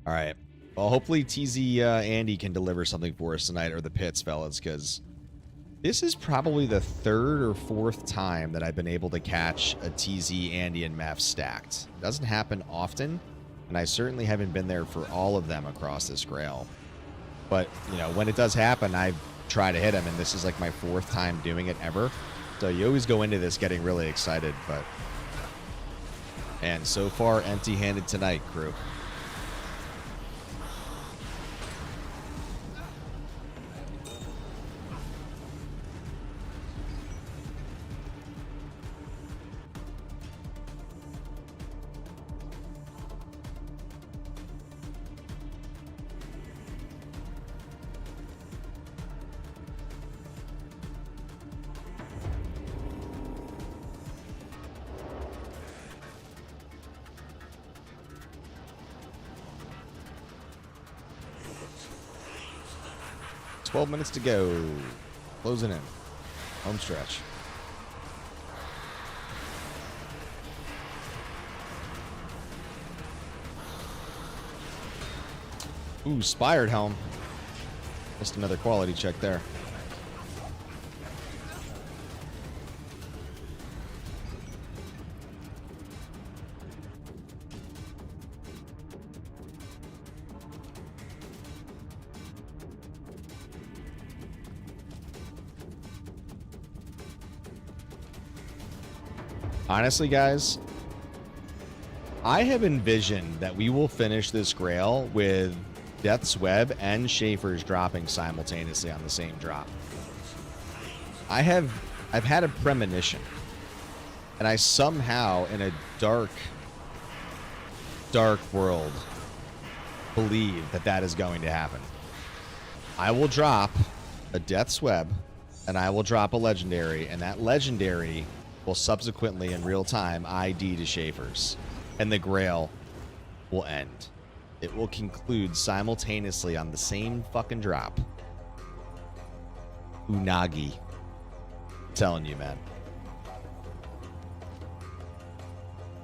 All right. Well, hopefully TZ Andy can deliver something for us tonight, or the pits, fellas, because this is probably the 3rd or 4th time that I've been able to catch a TZ Andy and Meph stacked. It doesn't happen often, and I certainly haven't been there for all of them across this grail. But, you know, when it does happen, I try to hit them, and this is like my 4th time doing it ever. So you always go into this getting really excited, but... And so far, empty-handed tonight, crew. Minutes to go. Closing in. Home stretch. Ooh, Spired Helm. Just another quality check there. Honestly, guys, I have envisioned that we will finish this grail with Death's Web and Schaefer's dropping simultaneously on the same drop. I've had a premonition, and I somehow, in a dark world, believe that that is going to happen. I will drop a Death's Web, and I will drop a legendary, and that legendary will subsequently, in real time, ID to Schaefer's, and the grail will end. It will conclude simultaneously on the same fucking drop. Unagi. I'm telling you, man.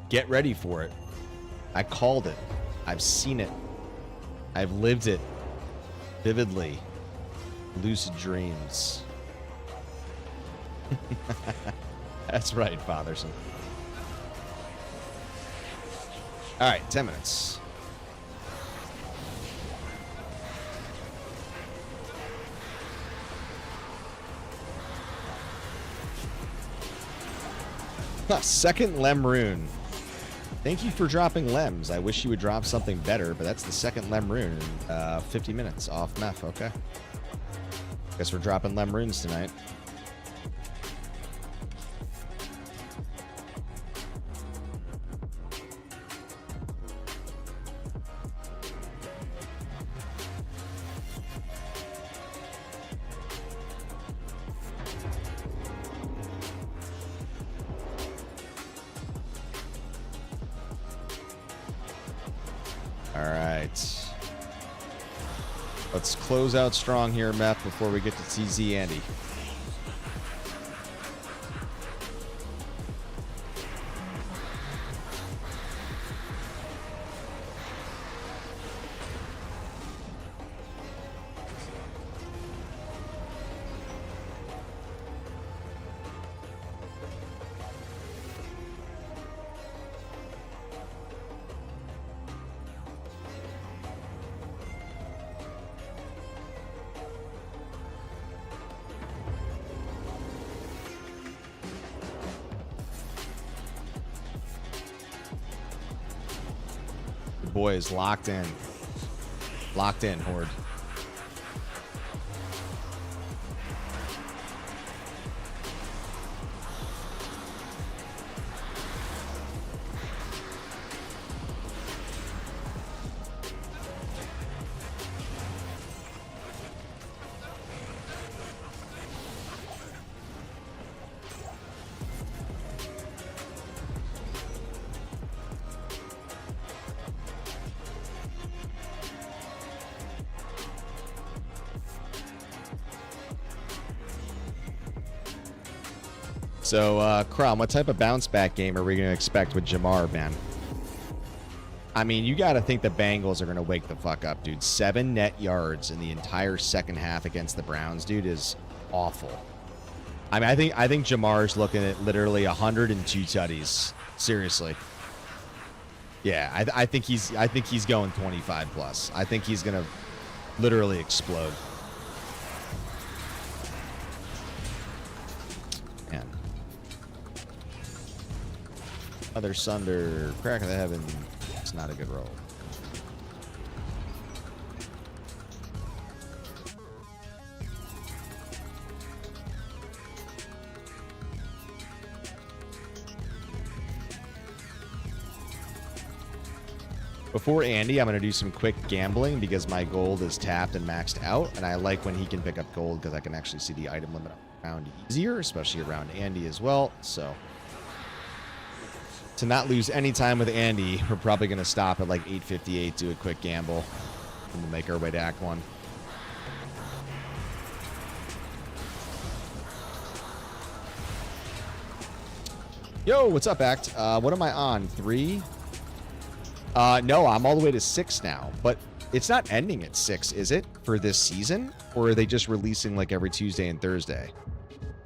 Get ready for it. I called it. I've seen it. I've lived it vividly. Lucid dreams. That's right, Fatherson. All right, 10 minutes. Huh, second Lem rune. Thank you for dropping Lems. I wish you would drop something better, but that's the second Lem rune in 50 minutes off Meph. Okay. Guess we're dropping Lem runes tonight. Let's close out strong here, Meph, before we get to TZ Andy. Boys, locked in. Locked in, Horde. So, Crom, what type of bounce back game are we going to expect with Jamar, man? I mean, you got to think the Bengals are going to wake the fuck up, dude. 7 net yards in the entire second half against the Browns, dude, is awful. I mean, I think Jamar's looking at literally 102 tutties. Seriously. Yeah, I think he's going 25 plus. I think he's going to literally explode. Man. Mother Sunder, crack of the heaven. It's not a good roll. Before Andy, I'm going to do some quick gambling because my gold is tapped and maxed out, and I like when he can pick up gold because I can actually see the item limit around easier, especially around Andy as well. So to not lose any time with Andy, we're probably going to stop at like 8:58, do a quick gamble, and we'll make our way to Act 1. Yo, what's up, Act? What am I on? 3? No, I'm all the way to 6 now, but it's not ending at 6, is it, for this season? Or are they just releasing like every Tuesday and Thursday?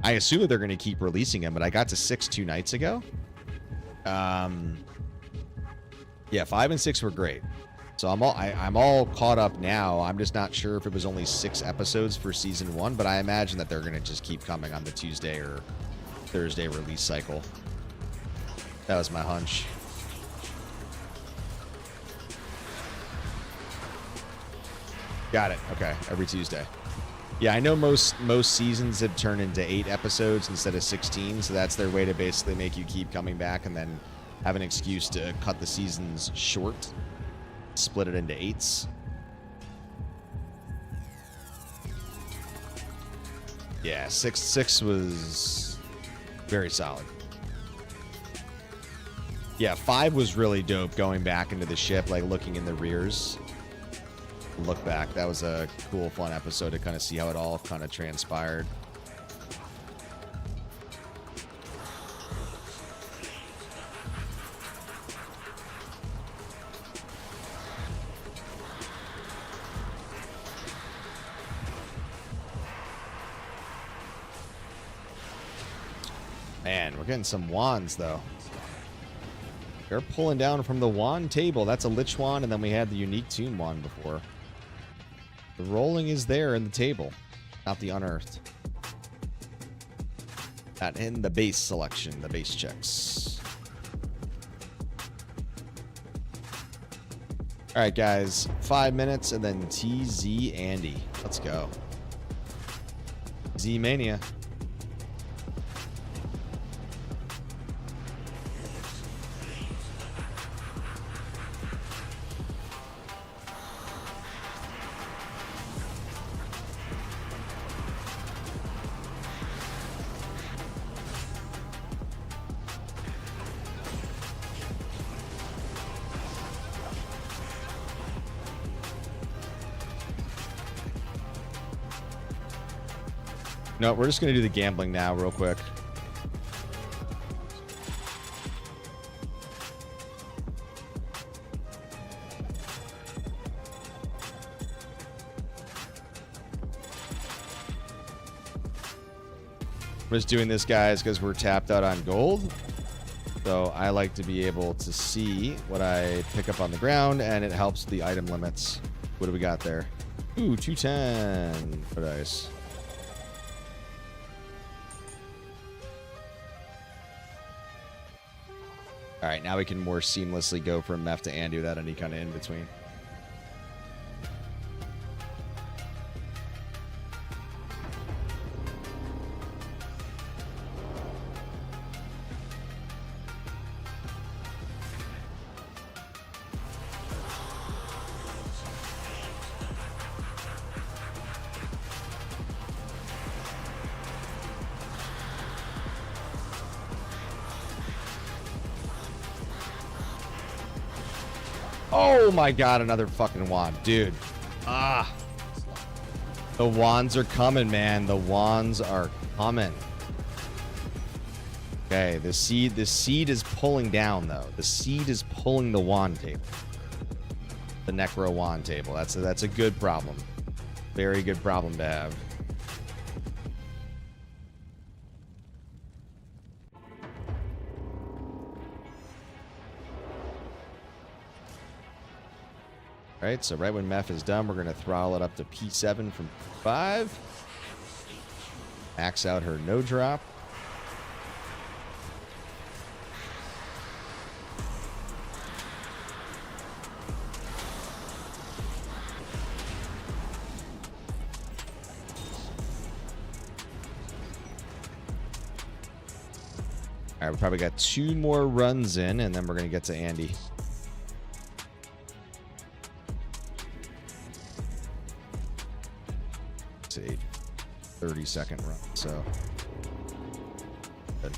I assume that they're going to keep releasing them, but I got to 6 2 nights ago. Yeah, 5 and 6 were great. So I'm all caught up now. I'm just not sure if it was only 6 episodes for season 1, but I imagine that they're going to just keep coming on the Tuesday or Thursday release cycle. That was my hunch. Got it. Okay, every Tuesday. Yeah, I know most seasons have turned into 8 episodes instead of 16, so that's their way to basically make you keep coming back and then have an excuse to cut the seasons short, split it into 8s. Yeah, 6 was very solid. Yeah, 5 was really dope, going back into the ship, like looking in the rears. Look back. That was a cool, fun episode to kind of see how it all kind of transpired. Man, we're getting some wands, though. They're pulling down from the wand table. That's a Lich wand, and then we had the unique tomb wand before. The rolling is there in the table, not the unearthed. Not in the base selection, the base checks. All right, guys. 5 minutes, and then TZ Andy. Let's go. Z-Mania. No, we're just going to do the gambling now real quick. I'm just doing this, guys, because we're tapped out on gold. So I like to be able to see what I pick up on the ground, and it helps the item limits. What do we got there? Ooh, 210 for dice. All right, now we can more seamlessly go from Meph to Andy without any kind of in-between. Oh my god, another fucking wand. Dude. Ah. The wands are coming, man. The wands are coming. Okay, the seed is pulling down, though. The seed is pulling the wand table. The Necro wand table. That's a good problem. Very good problem to have. Right, so right when Meph is done, we're going to throttle it up to P7 from 5. Max out her no drop. All right, we probably got 2 more runs in, and then we're going to get to Andy. It's a 30-second run, so good.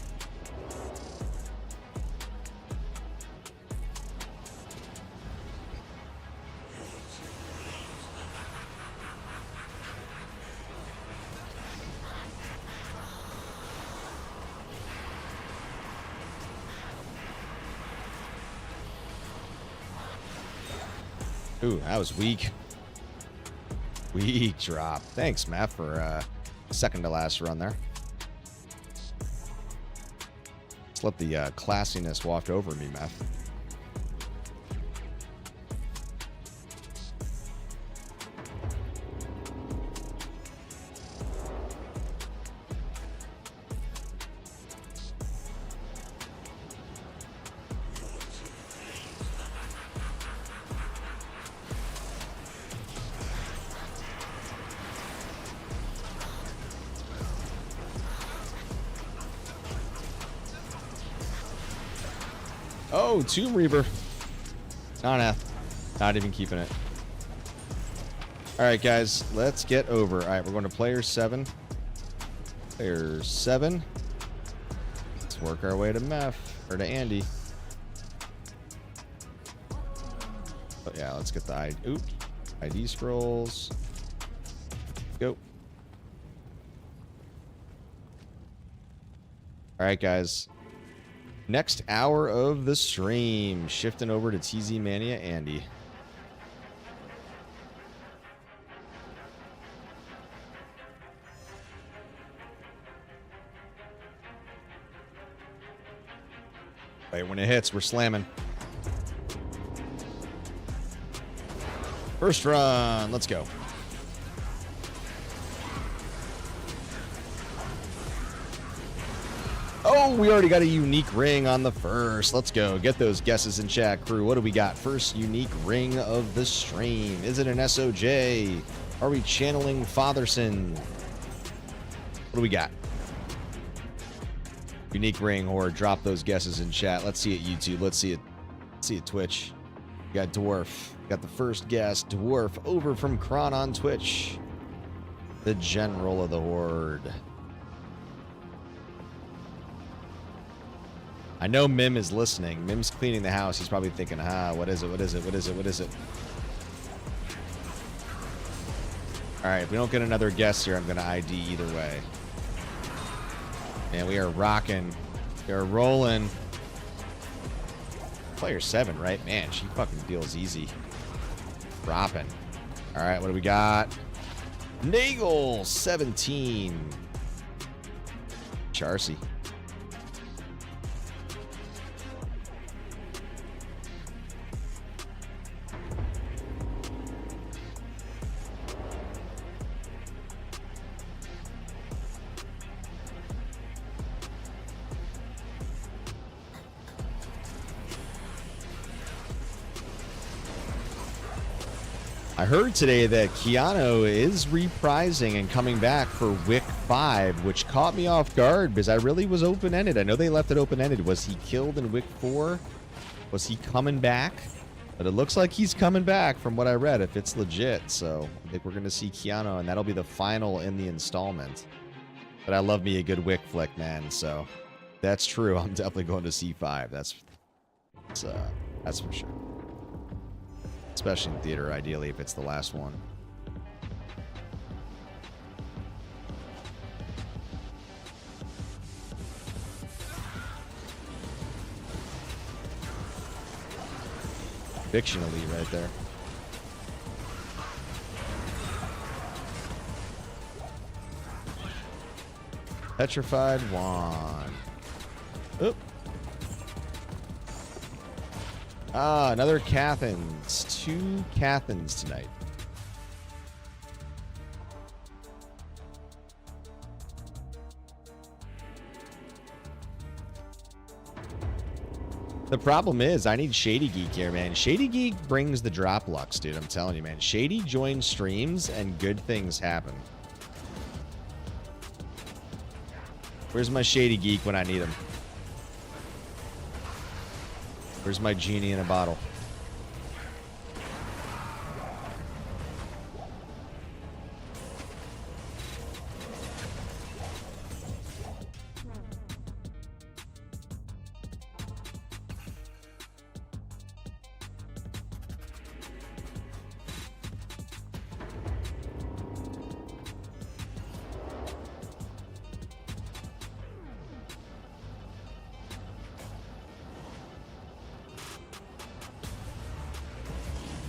Ooh, that was weak. Weak drop. Thanks, Meph, for second to last run there. Let's let the classiness waft over me, Meph. Oh, Tomb Reaver. Not even keeping it. All right, guys, let's get over. All right, we're going to player 7. Player 7. Let's work our way to Meph, or to Andy. Oh, yeah, let's get the ID scrolls. Go. All right, guys. Next hour of the stream, shifting over to TZ Mania Andy. Wait, when it hits, we're slamming. First run. Let's go. Oh, we already got a unique ring on the first. Let's go. Get those guesses in chat, crew. What do we got? First unique ring of the stream. Is it an SOJ? Are we channeling Fatherson? What do we got? Unique ring, Horde. Drop those guesses in chat. Let's see it YouTube. Let's see it. See it Twitch. We got Dwarf. Got the first guess. Dwarf over from Kron on Twitch. The general of the Horde. I know Mim is listening. Mim's cleaning the house. He's probably thinking, what is it? What is it? What is it? What is it? All right, if we don't get another guess here, I'm going to ID either way. Man, we are rocking. We are rolling. Player 7, right? Man, she fucking deals easy. Dropping. All right, what do we got? Nagel, 17. Charcy. I heard today that Keanu is reprising and coming back for Wick 5, which caught me off guard because I really was open-ended. I know they left it open-ended. Was he killed in Wick 4? Was he coming back? But it looks like he's coming back from what I read, if it's legit. So I think we're going to see Keanu, and that'll be the final in the installment. But I love me a good Wick flick, man. So that's true. I'm definitely going to C5. That's for sure. Especially in theater, ideally, if it's the last one. Fictionally right there. Petrified Wand. Oop. Ah, another Cathans. 2 Cathans tonight. The problem is, I need Shady Geek here, man. Shady Geek brings the drop lux, dude. I'm telling you, man. Shady joins streams and good things happen. Where's my Shady Geek when I need him? Where's my genie in a bottle?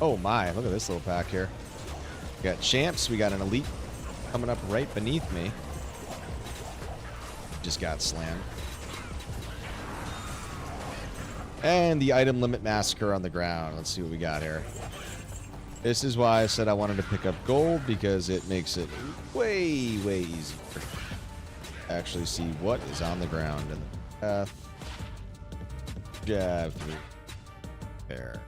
Oh my, look at this little pack here. We got champs, we got an elite coming up right beneath me. Just got slammed. And the item limit massacre on the ground. Let's see what we got here. This is why I said I wanted to pick up gold, because it makes it way, way easier to actually see what is on the ground in the path. Jab through there.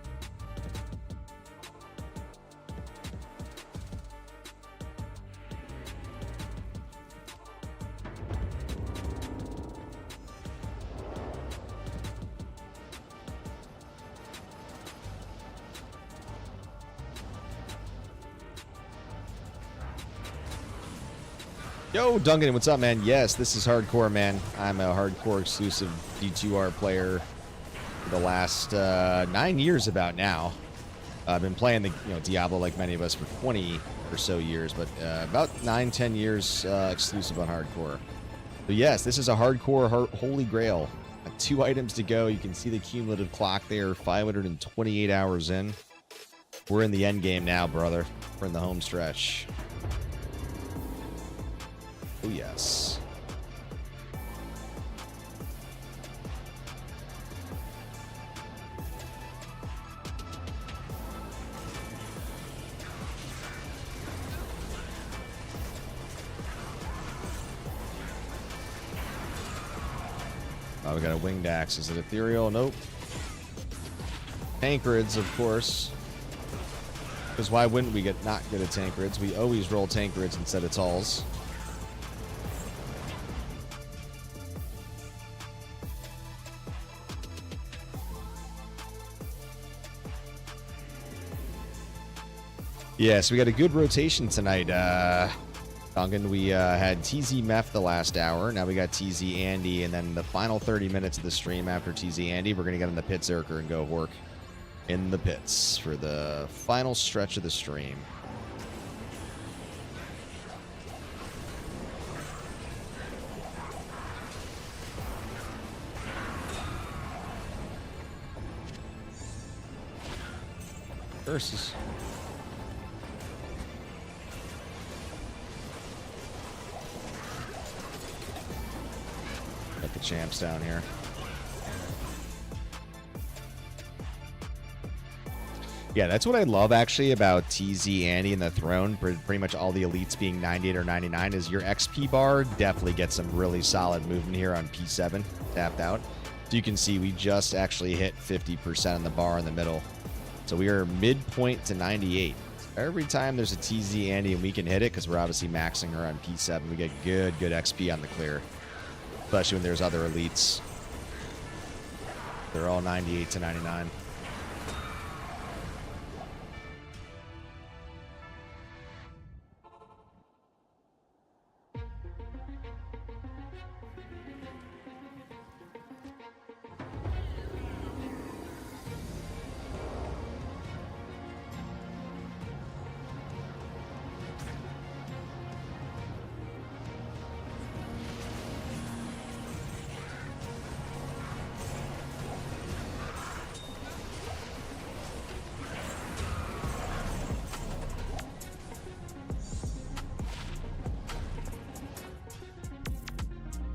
Yo, Duncan, what's up, man? Yes, this is hardcore, man. I'm a hardcore exclusive D2R player for the last 9 years about now. I've been playing the Diablo like many of us for 20 or so years, but about 9-10 years exclusive on hardcore. But yes, this is a hardcore holy grail. 2 items to go. You can see the cumulative clock there, 528 hours in. We're in the end game now, brother. We're in the home stretch. Oh, yes. We got a winged axe. Is it ethereal? Nope. Tankreds, of course. Because why wouldn't we not get a Tankreds? We always roll Tankreds instead of Talls. Yeah, so we got a good rotation tonight. Duncan, we had TZ Meph the last hour. Now we got TZ Andy, and then the final 30 minutes of the stream after TZ Andy, we're going to get in the pit Zerker and go work in the pits for the final stretch of the stream. Versus. Got the champs down here. Yeah, that's what I love actually about TZ Andy and the throne. Pretty much all the elites being 98 or 99 is your XP bar definitely gets some really solid movement here on P7 tapped out. So you can see we just actually hit 50% on the bar in the middle. So we are midpoint to 98. Every time there's a TZ Andy and we can hit it, because we're obviously maxing her on P7, we get good XP on the clear. Especially when there's other elites. They're all 98 to 99.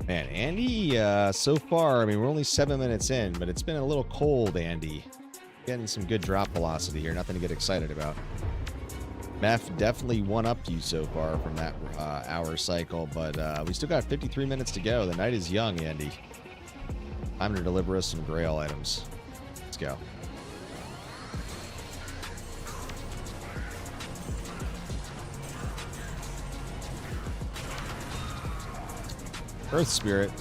Man, Andy, so far, I mean, we're only 7 minutes in, but it's been a little cold, Andy. Getting some good drop velocity here. Nothing to get excited about. Meph definitely one-upped you so far from that hour cycle, but we still got 53 minutes to go. The night is young, Andy. Time to deliver us some Grail items. Let's go. Earth Spirit.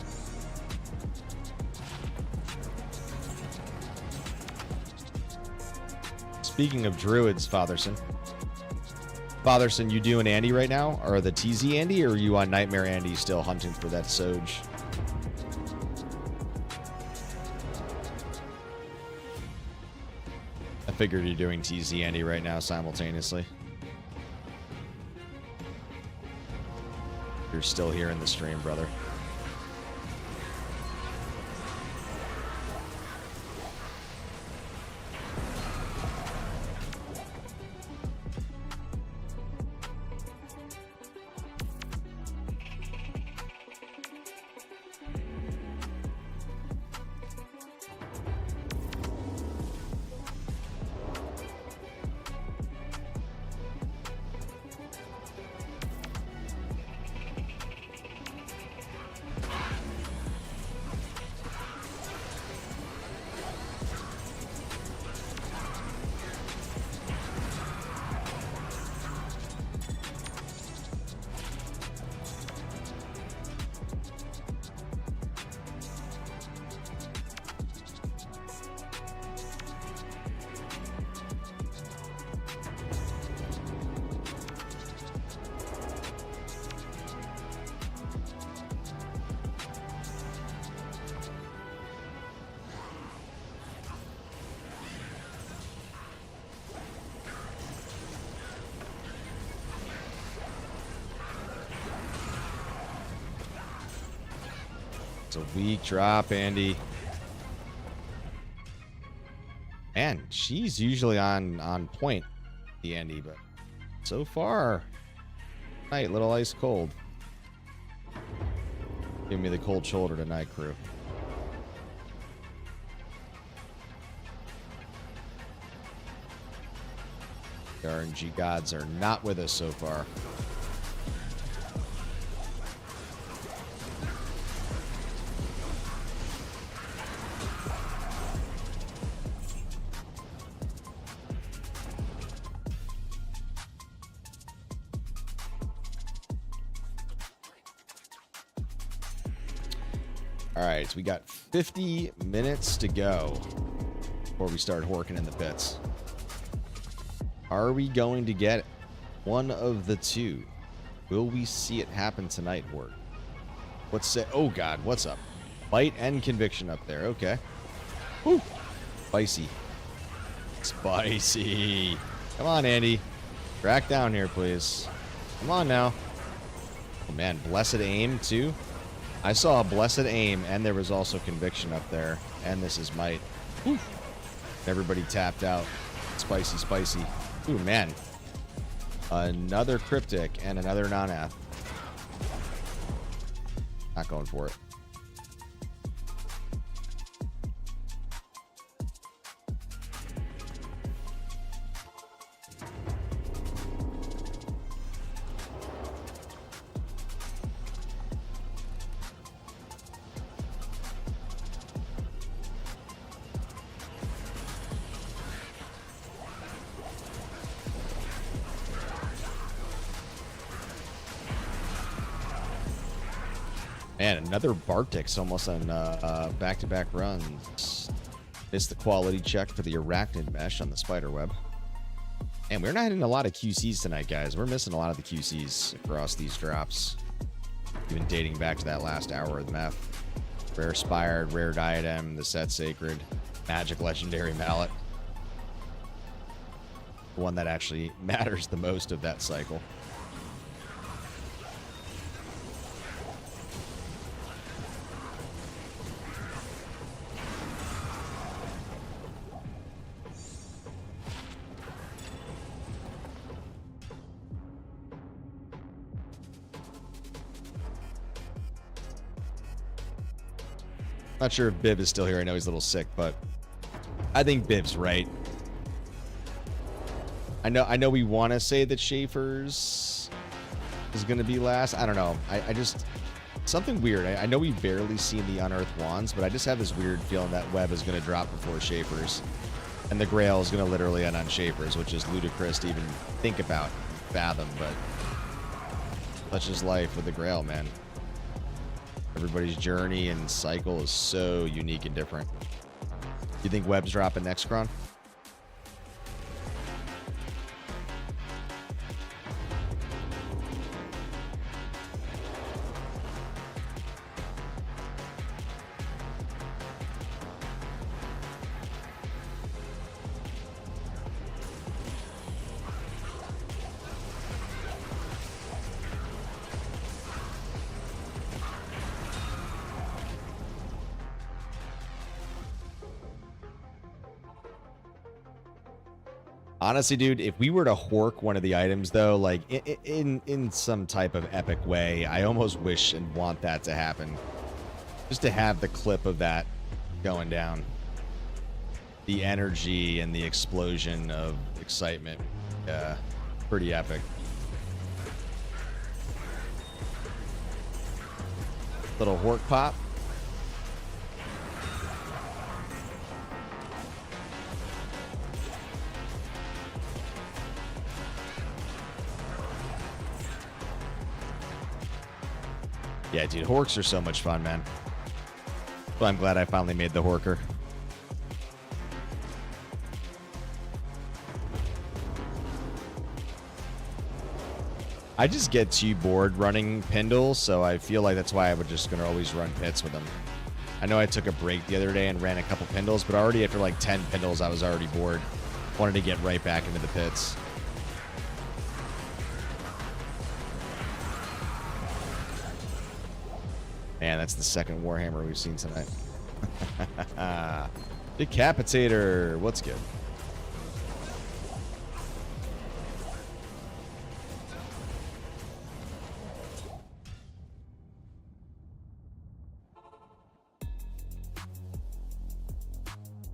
Speaking of druids, Fatherson. Fatherson, you doing Andy right now? Or the TZ Andy? Or are you on Nightmare Andy still hunting for that Soj? I figured you're doing TZ Andy right now simultaneously. You're still here in the stream, brother. It's a weak drop, Andy. Man, she's usually on point, the Andy, but so far, night, little ice cold. Give me the cold shoulder tonight, crew. The RNG gods are not with us so far. All right, so we got 50 minutes to go before we start horking in the pits. Are we going to get one of the two? Will we see it happen tonight, Horde? What's it? Oh, God, what's up? Bite and conviction up there. Okay. Woo. Spicy. Spicy. Come on, Andy. Crack down here, please. Come on now. Oh, man, blessed aim, too. I saw a blessed aim, and there was also conviction up there. And this is might. Woo. Everybody tapped out. Spicy, spicy. Ooh, man. Another cryptic and another non-ath. Not going for it. Man, another Bartic's almost on back-to-back runs. Missed the quality check for the arachnid mesh on the spider web. And we're not hitting a lot of QCs tonight, guys. We're missing a lot of the QCs across these drops. Even dating back to that last hour of the Meph. Rare Spired, Rare Diadem, the Set Sacred, Magic Legendary Mallet. The one that actually matters the most of that cycle. Not sure if Biv is still here. I know he's a little sick, but I think Biv's right. I know we want to say that Schaefer's is going to be last. I don't know. I just... Something weird. I know we've barely seen the Unearthed Wands, but I just have this weird feeling that Web is going to drop before Schaefer's. And the Grail is going to literally end on Schaefer's, which is ludicrous to even think about, fathom, but... Such is life with the Grail, man. Everybody's journey and cycle is so unique and different. You think Web's dropping next, Kron? Honestly, dude, if we were to hork one of the items, though, like, in some type of epic way, I almost wish and want that to happen. Just to have the clip of that going down. The energy and the explosion of excitement. Pretty epic. Little hork pop. Yeah, dude, horks are so much fun, man. Well, I'm glad I finally made the horker. I just get too bored running Pindle, so I feel like that's why I would just gonna always run pits with them. I know I took a break the other day and ran a couple Pindles, but already after like 10 Pindles, I was already bored. Wanted to get right back into the pits. Man, that's the second Warhammer we've seen tonight. Decapitator. What's good?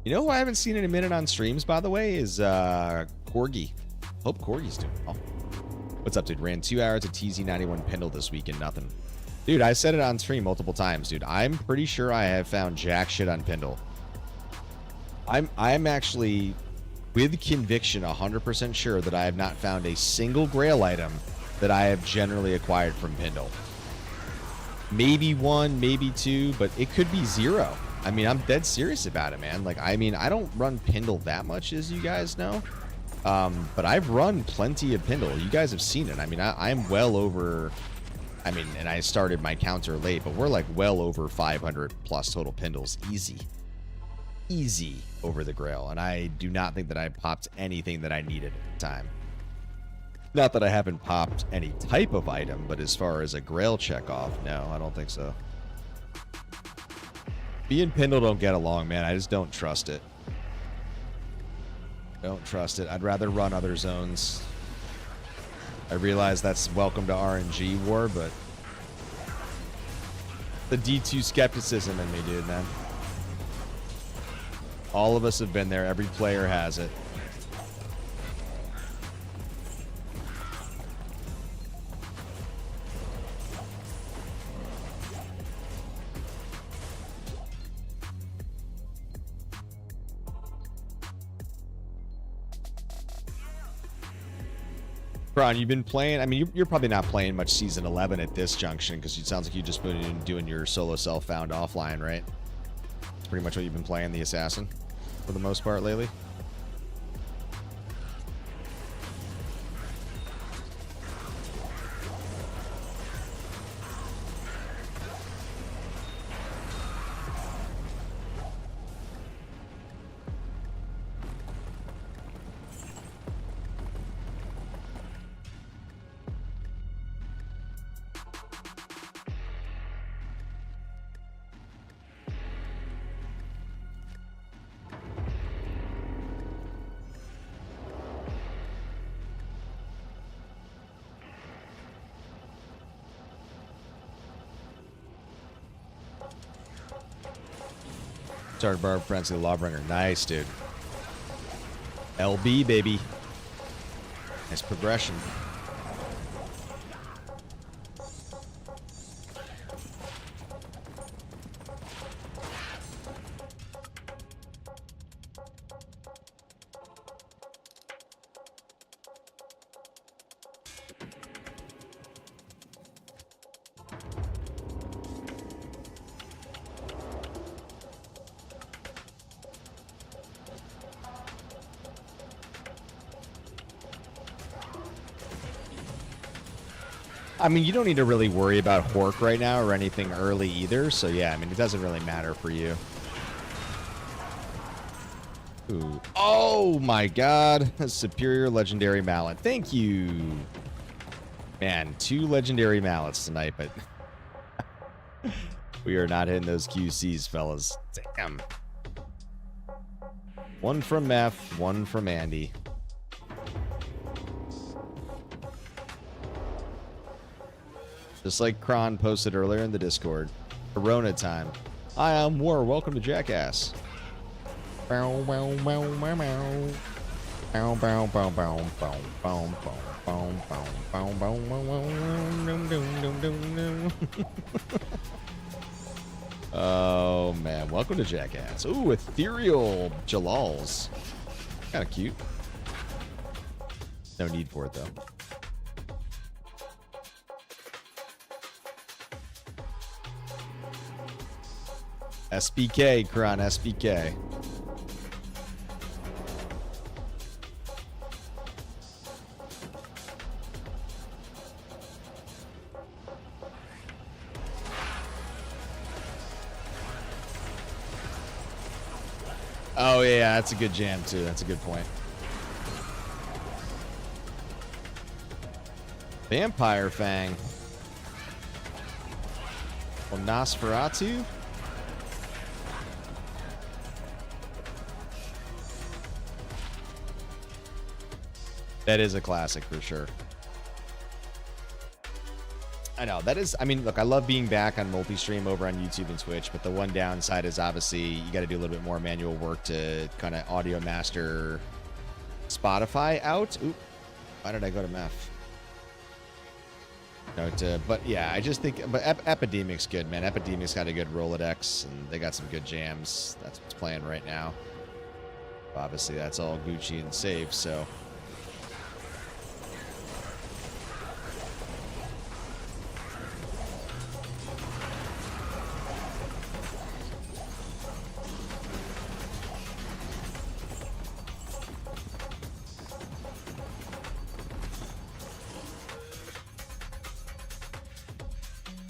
You know who I haven't seen in a minute on streams, by the way, is Corgi. Hope Corgi's doing well. What's up, dude? Ran 2 hours of TZ91 Pendle this week and nothing. Dude, I said it on stream multiple times, dude. I'm pretty sure I have found jack shit on Pendle. I'm actually, with conviction, 100% sure that I have not found a single Grail item that I have generally acquired from Pendle. Maybe 1, maybe 2, but it could be 0. I mean, I'm dead serious about it, man. Like, I mean, I don't run Pindle that much, as you guys know. But I've run plenty of Pindle. You guys have seen it. I mean, I'm well over... I mean, and I started my counter late, but we're like well over 500 plus total Pindles. Easy. Easy over the Grail. And I do not think that I popped anything that I needed at the time. Not that I haven't popped any type of item, but as far as a Grail checkoff, no, I don't think so. Me and Pindle don't get along, man. I just don't trust it. Don't trust it. I'd rather run other zones. I realize that's welcome to RNG war, but the D2 skepticism in me, dude, man. All of us have been there. Every player has it. Ron, you've been playing, I mean, you're probably not playing much Season 11 at this junction, because it sounds like you've just been doing your solo self-found offline, right? That's pretty much what you've been playing, the Assassin, for the most part lately. Started Barb Frenzy, the Lawbringer. Nice, dude. LB, baby. Nice progression. I mean, you don't need to really worry about Hork right now or anything early either. So, yeah, I mean, it doesn't really matter for you. Ooh. Oh, my God. A superior legendary mallet. Thank you. Man, 2 legendary mallets tonight, but we are not hitting those QCs, fellas. Damn. 1 from Meph, 1 from Andy. Just like Kron posted earlier in the Discord. Corona time. Hi, I'm War. Welcome to Jackass. Bow, bow, bow, bow, bow. Bow, bow, bow, bow, bow, bow, bow, bow, bow, bow, bow, bow. Oh, man. Welcome to Jackass. Ooh, ethereal Jalals. Kind of cute. No need for it, though. SBK, Kron, SBK. Oh, yeah, that's a good jam, too. That's a good point. Vampire Fang. Well, Nosferatu? That is a classic for sure. I know, that is, I mean, look, I love being back on multi-stream over on YouTube and Twitch, but the one downside is obviously you got to do a little bit more manual work to kind of audio master Spotify out. Oop, why did I go to Meph? No, but yeah, I just think, but Epidemic's good, man. Epidemic's got a good Rolodex, and they got some good jams. That's what's playing right now. Obviously, that's all Gucci and safe, so.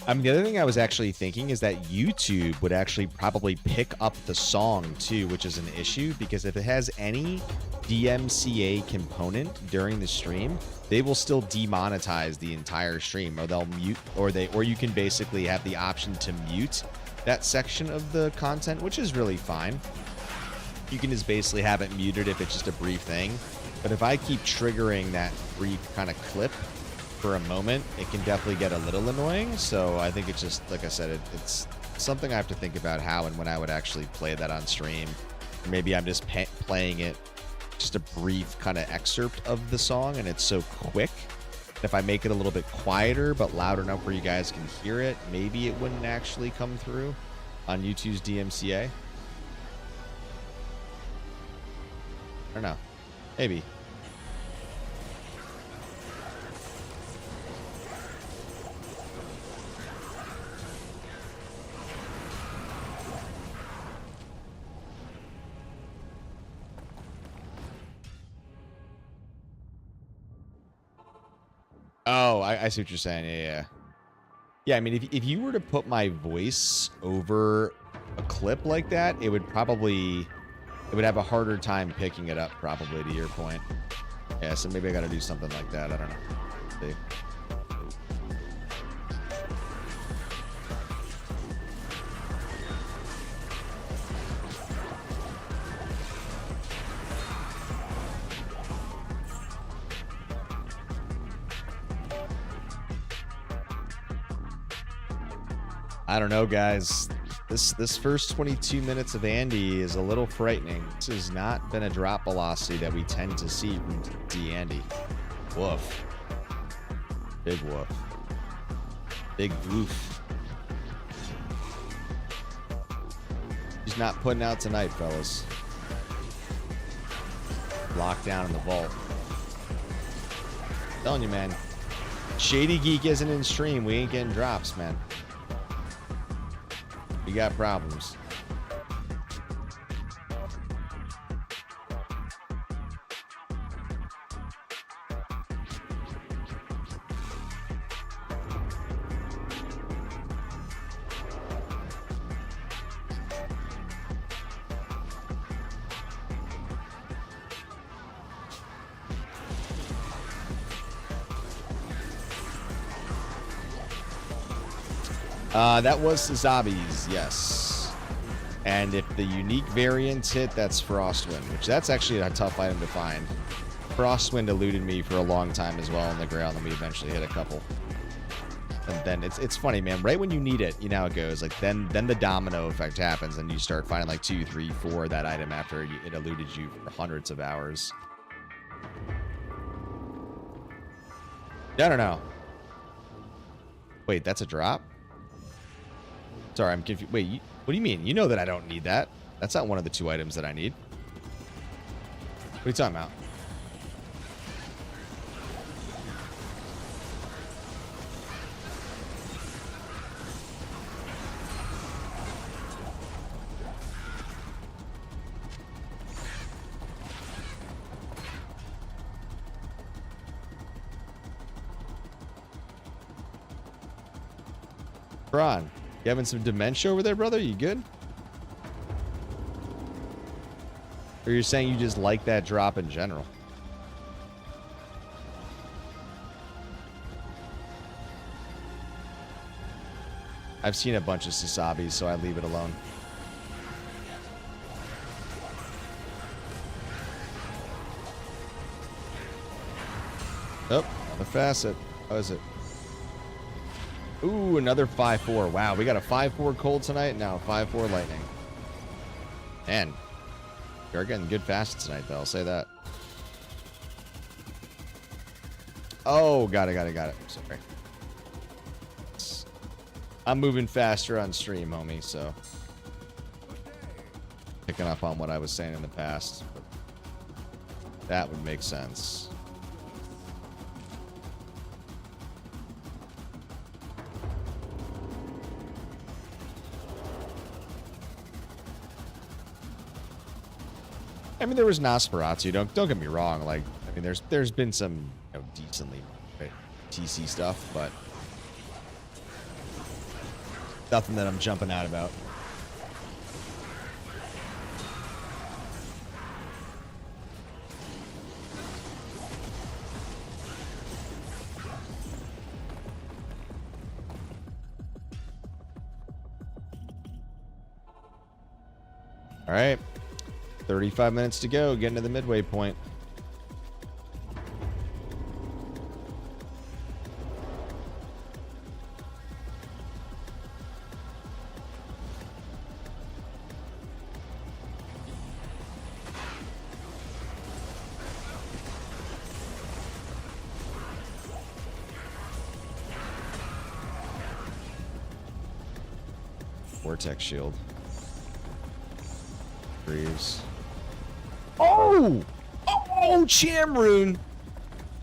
I mean, the other thing I was actually thinking is that YouTube would actually probably pick up the song too, which is an issue because if it has any DMCA component during the stream, they will still demonetize the entire stream, or they'll mute, or you can basically have the option to mute that section of the content, which is really fine. You can just basically have it muted if it's just a brief thing. But if I keep triggering that brief kind of clip for a moment, it can definitely get a little annoying. So I think it's just, like I said, it's something I have to think about how and when I would actually play that on stream. Or maybe I'm just playing it, just a brief kind of excerpt of the song, and it's so quick. If I make it a little bit quieter but loud enough where you guys can hear it, maybe it wouldn't actually come through on YouTube's DMCA. I don't know. Maybe. Oh, I see what you're saying. Yeah. Yeah, I mean, if you were to put my voice over a clip like that, it would have a harder time picking it up, probably, to your point. Yeah, so maybe I got to do something like that. I don't know. See. I don't know, guys. This first 22 minutes of Andy is a little frightening. This has not been a drop velocity that we tend to see from D Andy. Woof. Big woof. Big woof. He's not putting out tonight, fellas. Locked down in the vault. I'm telling you, man. Shady Geek isn't in stream. We ain't getting drops, man. We got problems. That was the zombies, yes. And if the unique variants hit, that's Frostwind, which that's actually a tough item to find. Frostwind eluded me for a long time as well on the ground, and we eventually hit a couple. And then it's funny, man. Right when you need it, you know how it goes. Like then the domino effect happens, and you start finding like 2, 3, 4 that item after it eluded you for hundreds of hours. I don't know. Wait, that's a drop? Sorry, I'm confused. Wait, what do you mean? You know that I don't need that. That's not one of the 2 items that I need. What are you talking about? Ron, you having some dementia over there, brother? You good? Or you're saying you just like that drop in general? I've seen a bunch of Sasabis, so I leave it alone. Oh, another facet. How is it? Ooh, another 5-4. Wow, we got a 5-4 cold tonight. Now 5-4 lightning. Man, you're getting good facets tonight, though. I'll say that. Oh, got it. Sorry. I'm moving faster on stream, homie, so picking up on what I was saying in the past. That would make sense. I mean, there was Nosferatu. Don't get me wrong. Like, I mean, there's been some decently TC stuff, but Nothing that I'm jumping out about. All right, 35 minutes to go, getting to the midway point. Vortex shield. Breeze. Oh! Oh, Chamrune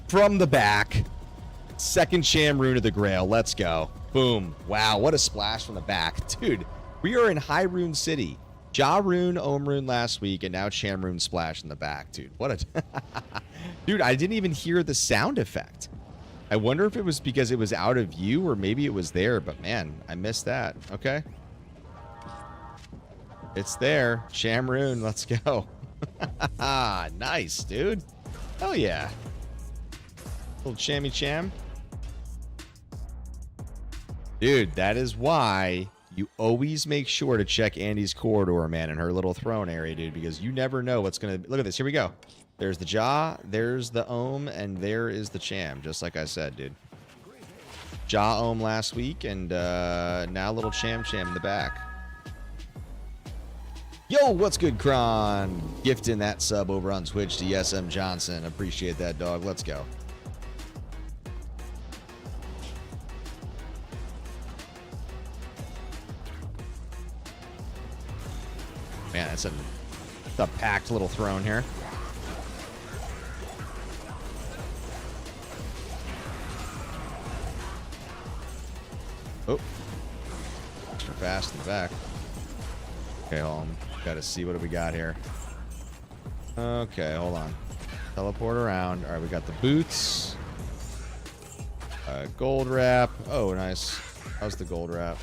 from the back. Second Chamrune of the Grail. Let's go. Boom. Wow, what a splash from the back. Dude, we are in Hyrule City. Ja-Rune, Omrune last week, and now Chamrune splash in the back, dude. What a... Dude, I didn't even hear the sound effect. I wonder if it was because it was out of view or maybe it was there, but man, I missed that. Okay. It's there. Chamrune, let's go. Nice, dude. Hell yeah. Little chammy cham. Dude, that is why you always make sure to check Andy's corridor, man, in her little throne area, dude, because you never know what's going to... Look at this. Here we go. There's the Ja, there's the Ohm, and there is the Cham, just like I said, dude. Ja Ohm last week, and now little Cham in the back. Yo, what's good, Kron? Gifting that sub over on Twitch to SM Johnson. Appreciate that, dog. Let's go. Man, it's a packed little throne here. Oh. Extra fast in the back. Okay, hold on. Gotta see what do we got here. Okay, hold on. Teleport around. All right, we got the boots. Gold wrap. Oh, nice. How's the gold wrap?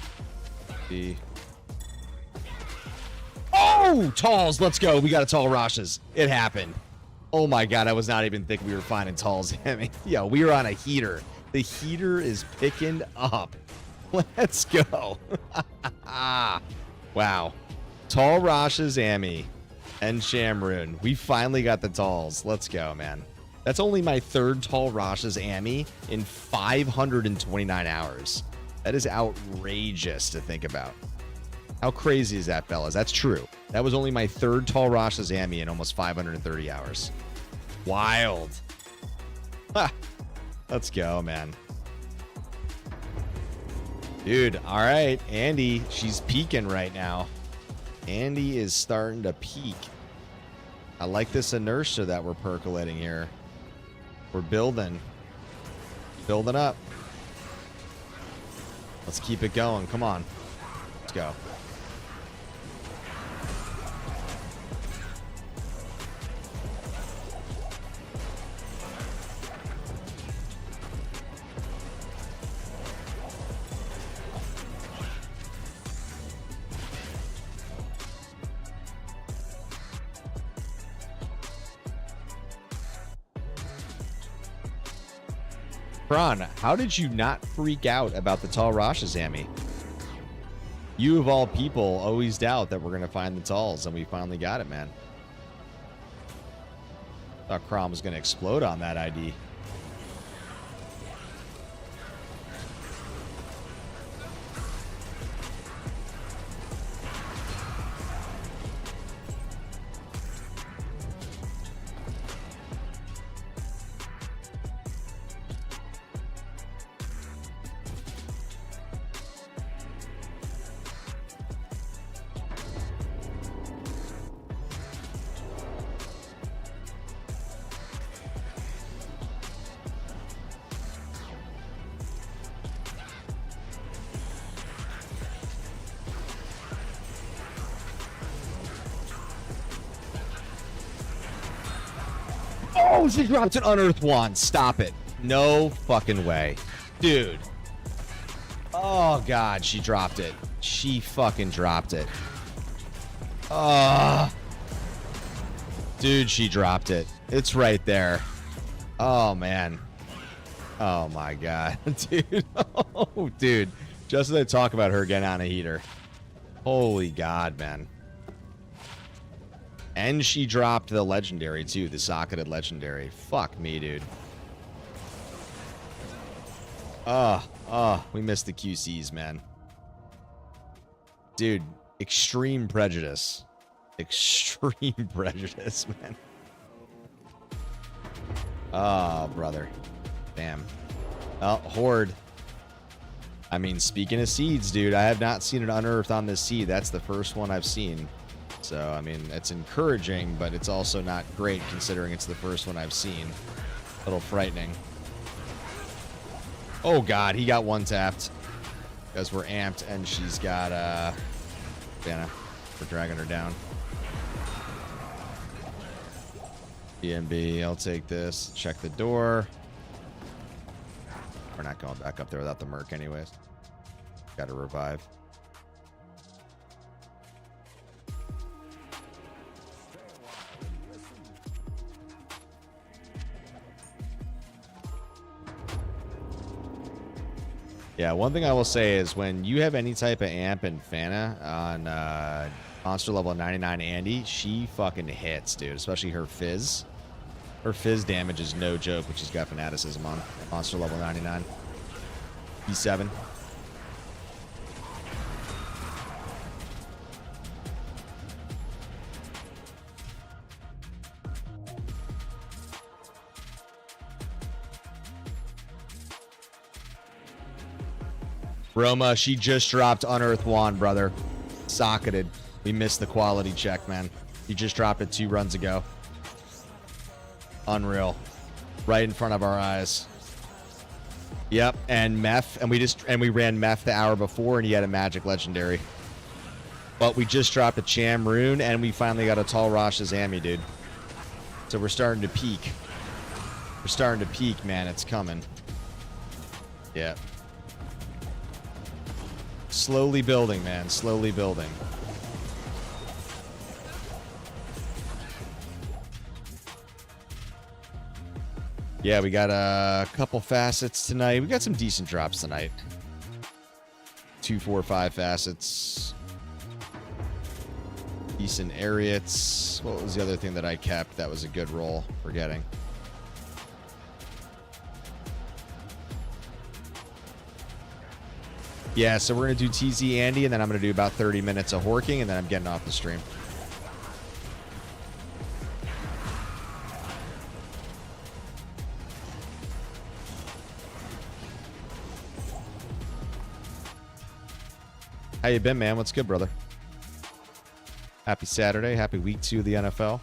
Oh, talls. Let's go. We got a tall Rashes. It happened. Oh my God, I was not even thinking we were finding talls. I mean, yo, we were on a heater. The heater is picking up. Let's go. Wow. Tall Rashes, Amy, and Chamrune. We finally got the talls. Let's go, man. That's only my third Tall Rashes Amy in 529 hours. That is outrageous to think about. How crazy is that, fellas? That's true. That was only my third Tall Rashes Amy in almost 530 hours. Wild. Ha. Let's go, man. Dude, all right. Andy, she's peaking right now. Andy is starting to peak. I like this inertia that we're percolating here. We're building. Building up. Let's keep it going. Come on. Let's go. Kron, how did you not freak out about the Tall Rashes, Amy? You, of all people, always doubt that we're going to find the Talls, and we finally got it, man. Thought Kron was going to explode on that ID. Oh, she dropped an Unearthed Wand. Stop it. No fucking way. Dude. Oh, God, she dropped it. She fucking dropped it. Oh. Dude, she dropped it. It's right there. Oh, man. Oh, my God. Dude. Oh, dude. Just as I talk about her getting on a heater. Holy God, man. And she dropped the legendary, too. The socketed legendary. Fuck me, dude. We missed the QCs, man. Dude, extreme prejudice. Extreme prejudice, man. Oh, brother. Damn. Oh, Horde. I mean, speaking of seeds, dude, I have not seen it unearthed on this seed. That's the first one I've seen. So, I mean, it's encouraging, but it's also not great considering it's the first one I've seen. A little frightening. Oh, God, he got one tapped. Because we're amped, and she's got, Vanna. We're dragging her down. BNB, I'll take this. Check the door. We're not going back up there without the Merc anyways. Got to revive. Yeah, one thing I will say is when you have any type of amp and Fana on monster level 99 Andy, she fucking hits, dude. Especially her fizz. Her fizz damage is no joke, which she's got fanaticism on. Monster level 99. E7. Roma, she just dropped Unearthed Wand, brother. Socketed. We missed the quality check, man. He just dropped it 2 runs ago. Unreal. Right in front of our eyes. Yep, and Meph, and we ran Meph the hour before, and he had a magic legendary. But we just dropped a Cham rune, and we finally got a Tall Rosh Azami, dude. So we're starting to peak. We're starting to peak, man. It's coming. Yeah. Slowly building, man. Slowly building. Yeah, we got a couple facets tonight. We got some decent drops tonight. 2, 4, 5 facets. Decent Ariats. What was the other thing that I kept that was a good roll? Forgetting. Yeah, so we're going to do TZ Andy, and then I'm going to do about 30 minutes of Horking, and then I'm getting off the stream. How you been, man? What's good, brother? Happy Saturday. Happy week 2 of the NFL.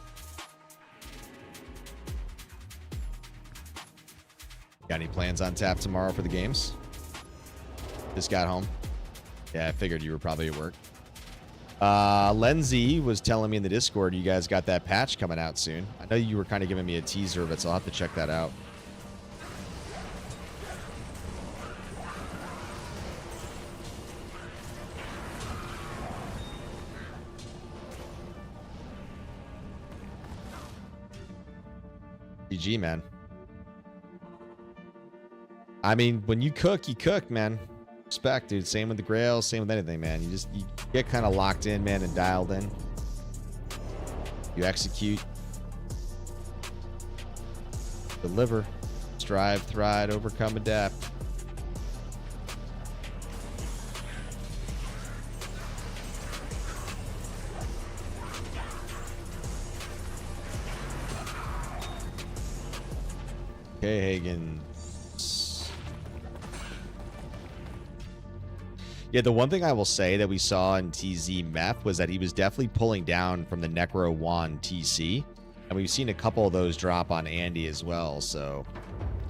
Got any plans on tap tomorrow for the games? Just got home. Yeah, I figured you were probably at work. Lenzy was telling me in the Discord you guys got that patch coming out soon. I know you were kind of giving me a teaser of it, so I'll have to check that out. GG, man. I mean, when you cook, man. Respect, dude. Same with the Grail, same with anything, man. You get kind of locked in, man, and dialed in. You execute. Deliver. Strive, thrive, overcome, adapt. Okay, Hagen. Yeah, the one thing I will say that we saw in TZ Meph was that he was definitely pulling down from the Necro Wand TC. And we've seen a couple of those drop on Andy as well. So,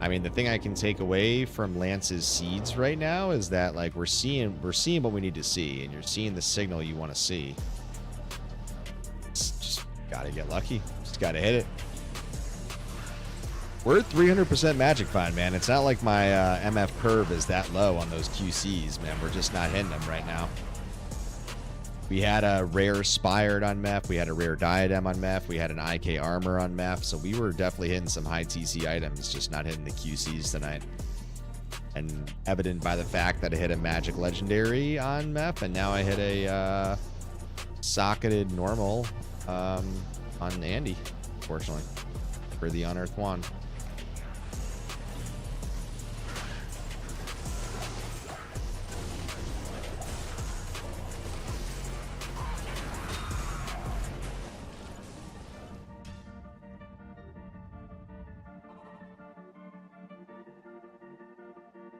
I mean, the thing I can take away from Lance's seeds right now is that, like, we're seeing what we need to see. And you're seeing the signal you want to see. Just gotta get lucky. Just gotta hit it. We're at 300% magic find, man. It's not like my MF curve is that low on those QCs, man. We're just not hitting them right now. We had a rare Spired on Meph. We had a rare Diadem on Meph. We had an IK Armor on Meph. So we were definitely hitting some high TC items, just not hitting the QCs tonight. And evident by the fact that I hit a Magic Legendary on Meph, and now I hit a socketed normal on Andy, fortunately, for the Unearthed Wand.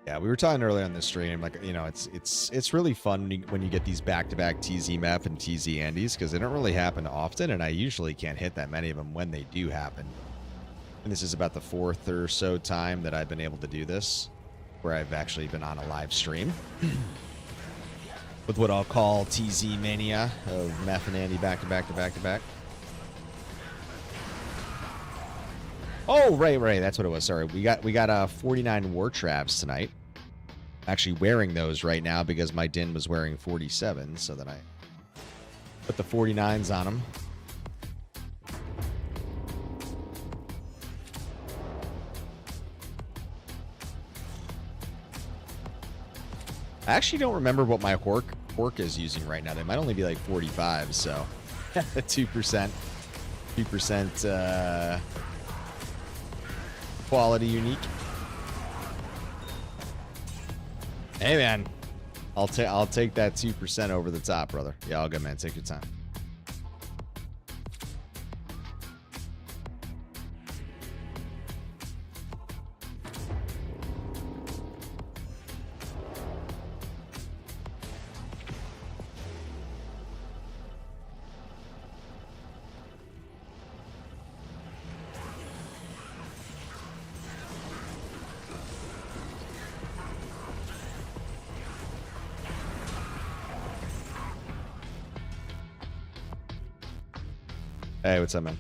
Yeah, we were talking earlier on the stream, like, you know, it's really fun when you get these back-to-back TZ Meph and TZ Andys, because they don't really happen often, and I usually can't hit that many of them when they do happen. And this is about the 4th or so time that I've been able to do this, where I've actually been on a live stream with what I'll call TZ Mania of Meph and Andy back-to-back to back-to-back. Oh, right, that's what it was. Sorry, we got 49 War Traps tonight. Actually wearing those right now because my Din was wearing 47, so then I put the 49s on him. I actually don't remember what my Hork is using right now. They might only be like 45, so 2%, 2%. Quality unique. Hey man, I'll take that 2% over the top, brother. Yeah, all good, man. Take your time. Hey, what's up, man?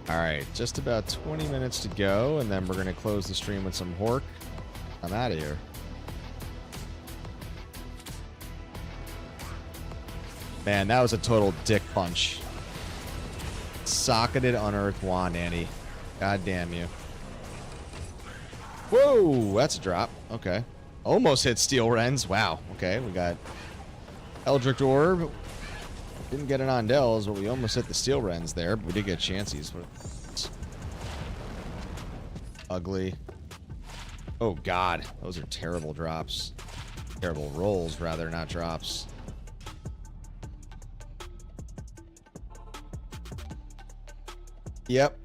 All right, just about 20 minutes to go, and then we're going to close the stream with some Hork. I'm out of here. Man, that was a total dick punch. Socketed Unearthed Wand, Andy. God damn you. Whoa, that's a drop. Okay. Almost hit Steel Rens. Wow. Okay, we got Eldritch Orb. Didn't get it on Dells, but we almost hit the Steel Rens there. But we did get Chanceys. Ugly. Oh, God. Those are terrible drops. Terrible rolls, rather, not drops. Yep.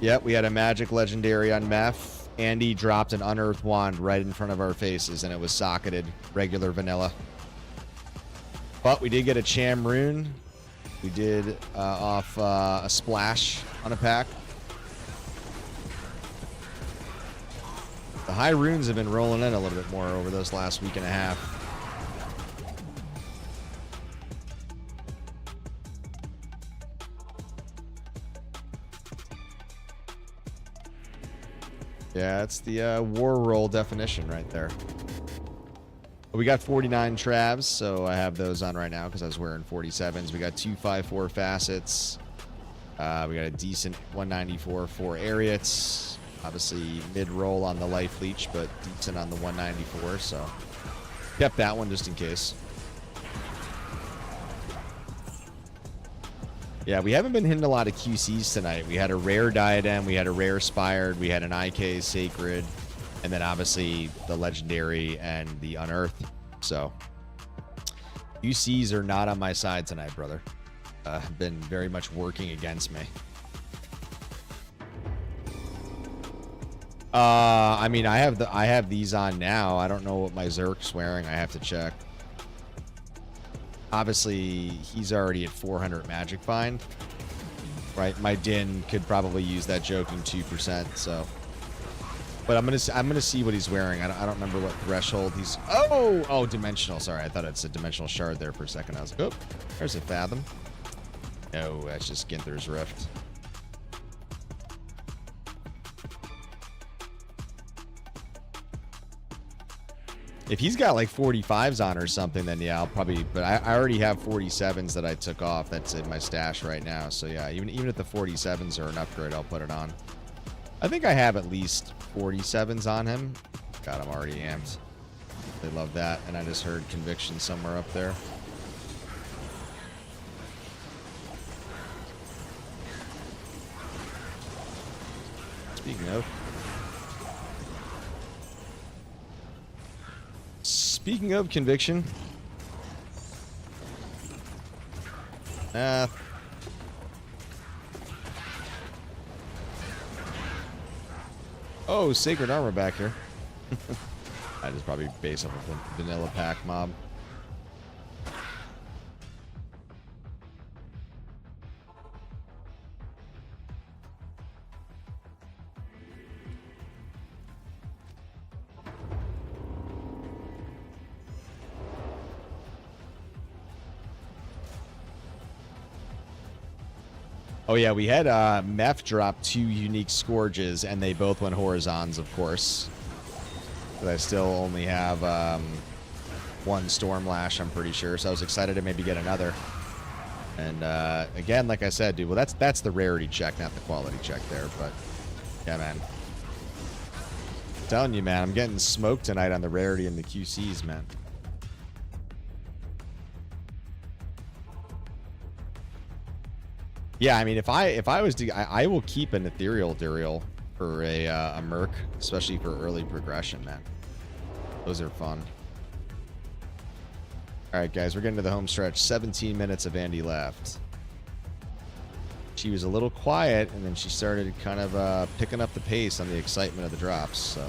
Yep, we had a Magic Legendary on Meph. Andy dropped an Unearthed Wand right in front of our faces, and it was socketed, regular vanilla. But we did get a Cham Rune. We did off a Splash on a pack. The high runes have been rolling in a little bit more over this last week and a half. Yeah, it's the war roll definition right there. We got 49 Travs, so I have those on right now because I was wearing 47s. We got 254 Facets. We got a decent 194 for Ariats. Obviously, mid-roll on the life leech, but decent on the 194, so kept that one just in case. Yeah, we haven't been hitting a lot of QCs tonight. We had a rare diadem, we had a rare spired, we had an IK sacred, and then obviously the legendary and the unearthed. So QCs are not on my side tonight, brother. Have been very much working against me. I mean, I have these on now. I don't know what my Zerk's wearing. I have to check. Obviously, he's already at 400 magic find. Right? My Din could probably use that joking 2%, so. But I'm gonna see what he's wearing. I don't remember what threshold he's. Oh, dimensional. Sorry, I thought it said dimensional shard there for a second. I was like, oh, there's a fathom. No, that's just Ginther's Rift. If he's got like 45s on or something, then yeah, I'll probably. But I already have 47s that I took off. That's in my stash right now. So yeah, even if the 47s are an upgrade, I'll put it on. I think I have at least 47s on him. God, I'm already amped. They love that. And I just heard conviction somewhere up there. Speaking of conviction. Oh, sacred armor back here. I just probably base up with a vanilla pack mob. Oh yeah, we had Meph drop 2 unique Scourges, and they both went Horizons, of course. But I still only have 1 Stormlash, I'm pretty sure, so I was excited to maybe get another. And again, like I said, dude, well, that's the rarity check, not the quality check there, but yeah, man. I'm telling you, man, I'm getting smoked tonight on the rarity and the QCs, man. Yeah, I mean, if I was to, I will keep an ethereal Duriel for a Merc, especially for early progression, man. Those are fun. All right, guys, we're getting to the home stretch. 17 minutes of Andy left. She was a little quiet, and then she started kind of picking up the pace on the excitement of the drops. So.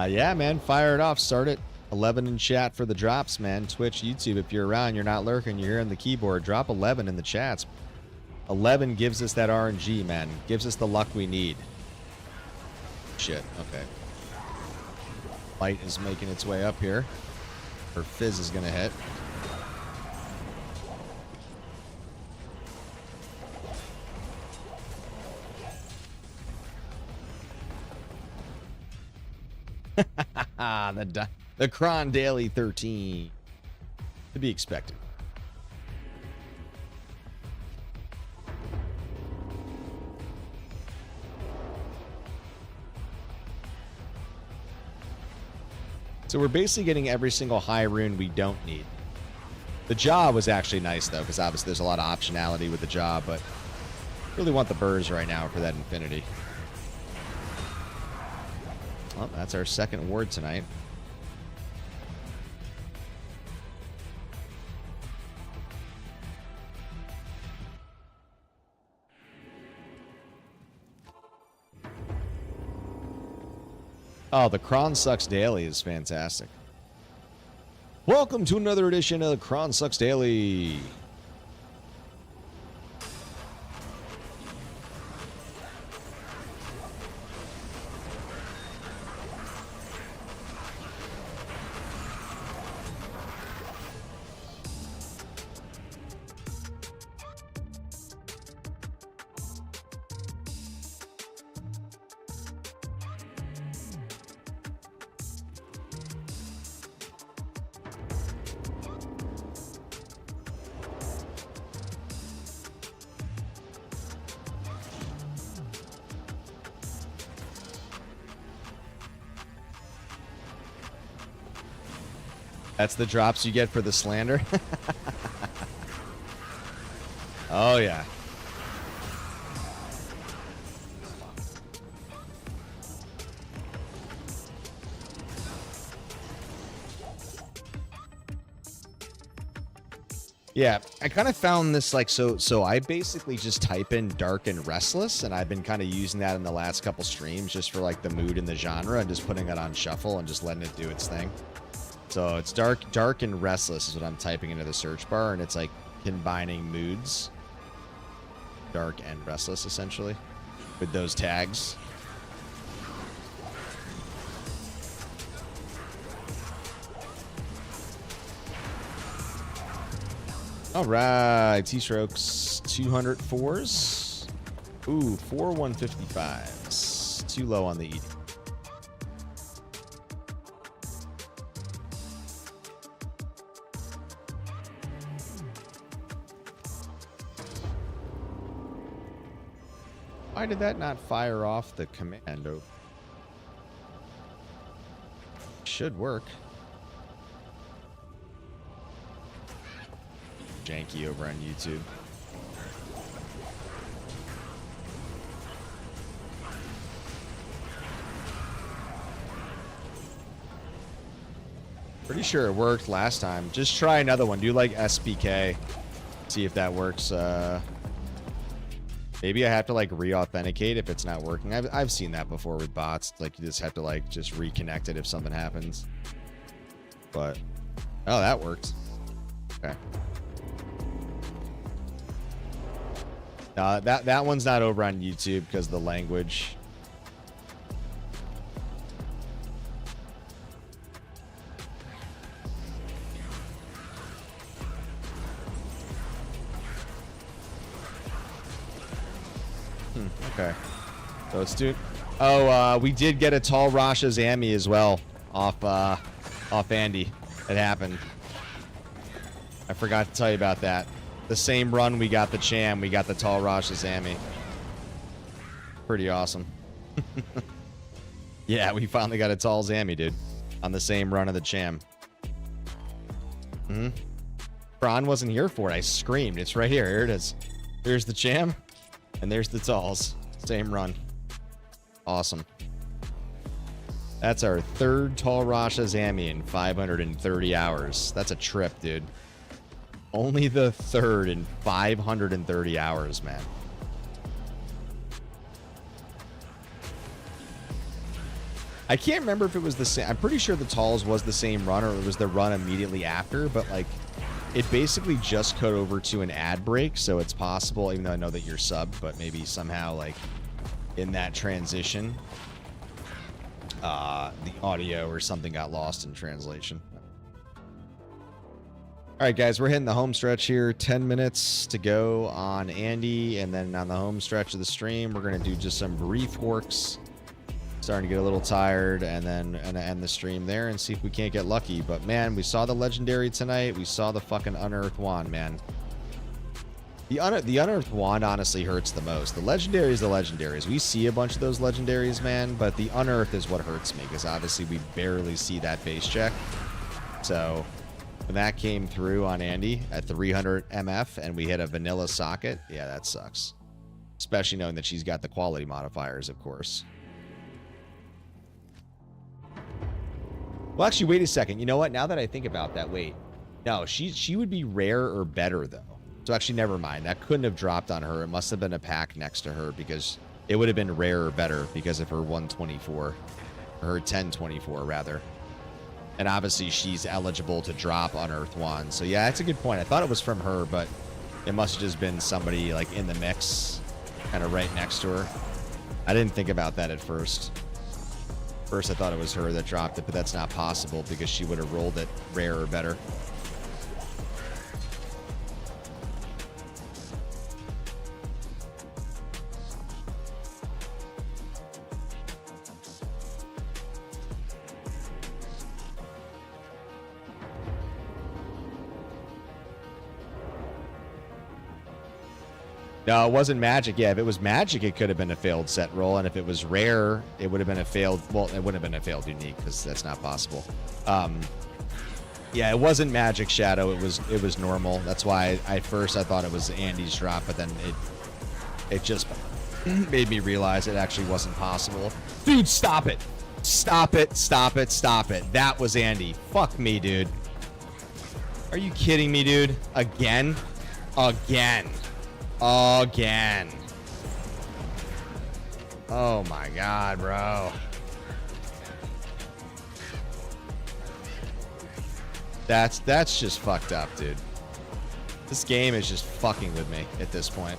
Yeah, man, fire it off. Start it. 11 in chat for the drops, man. Twitch, YouTube, if you're around, you're not lurking, you're hearing the keyboard, drop 11 in the chats. 11 gives us that RNG, man. Gives us the luck we need. Shit, okay. Light is making its way up here. Her fizz is going to hit. The Cron Daily 13. To be expected. So we're basically getting every single high rune we don't need. The job was actually nice, though, because obviously there's a lot of optionality with the job, but really want the burrs right now for that infinity. Well, that's our second ward tonight. Oh, the Cron Sucks Daily is fantastic. Welcome to another edition of the Cron Sucks Daily. That's the drops you get for the slander. Oh, yeah. Yeah, I kind of found this like, so I basically just type in dark and restless, and I've been kind of using that in the last couple streams just for like the mood and the genre and just putting it on shuffle and just letting it do its thing. So it's dark and restless is what I'm typing into the search bar, and it's like combining moods, dark and restless essentially, with those tags. All right, T-strokes, 204s. Ooh, 4 155s. Too low on the eating. Why did that not fire off the command? Oh, should work. Janky over on YouTube. Pretty sure it worked last time. Just try another one. Do like SBK. See if that works. Maybe I have to like re-authenticate if it's not working. I've seen that before with bots. Like you just have to like just reconnect it if something happens. But oh, that worked. Okay. That one's not over on YouTube because of the language. Okay. So let's do. Oh, we did get a tall Rasha Zami as well off Andy. It happened. I forgot to tell you about that. The same run we got the Cham, we got the tall Rasha Zami. Pretty awesome. Yeah, we finally got a tall Zami, dude. On the same run of the Cham. Bron wasn't here for it. I screamed. It's right here. Here it is. Here's the Cham. And there's the talls. Same run. Awesome. That's our third tall Rasha Zami in 530 hours. That's a trip, dude. Only the third in 530 hours, man. I can't remember if it was the same. I'm pretty sure the talls was the same run or it was the run immediately after, but like it basically just cut over to an ad break, so it's possible, even though I know that you're subbed, but maybe somehow like in that transition, the audio or something got lost in translation. All right, guys, we're hitting the home stretch here. 10 minutes to go on Andy, and then on the home stretch of the stream, we're going to do just some brief works. Starting to get a little tired, and then end the stream there and see if we can't get lucky. But, man, we saw the Legendary tonight. We saw the fucking Unearthed Wand, man. The Unearthed Wand honestly hurts the most. The Legendary is the Legendaries. We see a bunch of those Legendaries, man, but the Unearthed is what hurts me, because obviously we barely see that base check. So when that came through on Andy at 300 MF and we hit a vanilla socket, yeah, that sucks. Especially knowing that she's got the quality modifiers, of course. Well, actually, wait a second. You know what? Now that I think about that, wait. No, she would be rare or better, though. So actually, never mind. That couldn't have dropped on her. It must have been a pack next to her because it would have been rare or better because of her 124. Or her 1024, rather. And obviously, she's eligible to drop Unearthed Wand. So yeah, that's a good point. I thought it was from her, but it must have just been somebody like in the mix, kind of right next to her. I didn't think about that at first. First, I thought it was her that dropped it, but that's not possible because she would have rolled it rare or better. No, it wasn't magic. Yeah, if it was magic, it could have been a failed set roll. And if it was rare, it would have been a failed... Well, it wouldn't have been a failed unique because that's not possible. Yeah, it wasn't Magic Shadow. It was normal. That's why at first I thought it was Andy's drop, but then it just made me realize it actually wasn't possible. Dude, stop it. Stop it. Stop it. Stop it. That was Andy. Fuck me, dude. Are you kidding me, dude? Again? Again. Again. Oh my god, bro. That's just fucked up, dude. This game is just fucking with me at this point.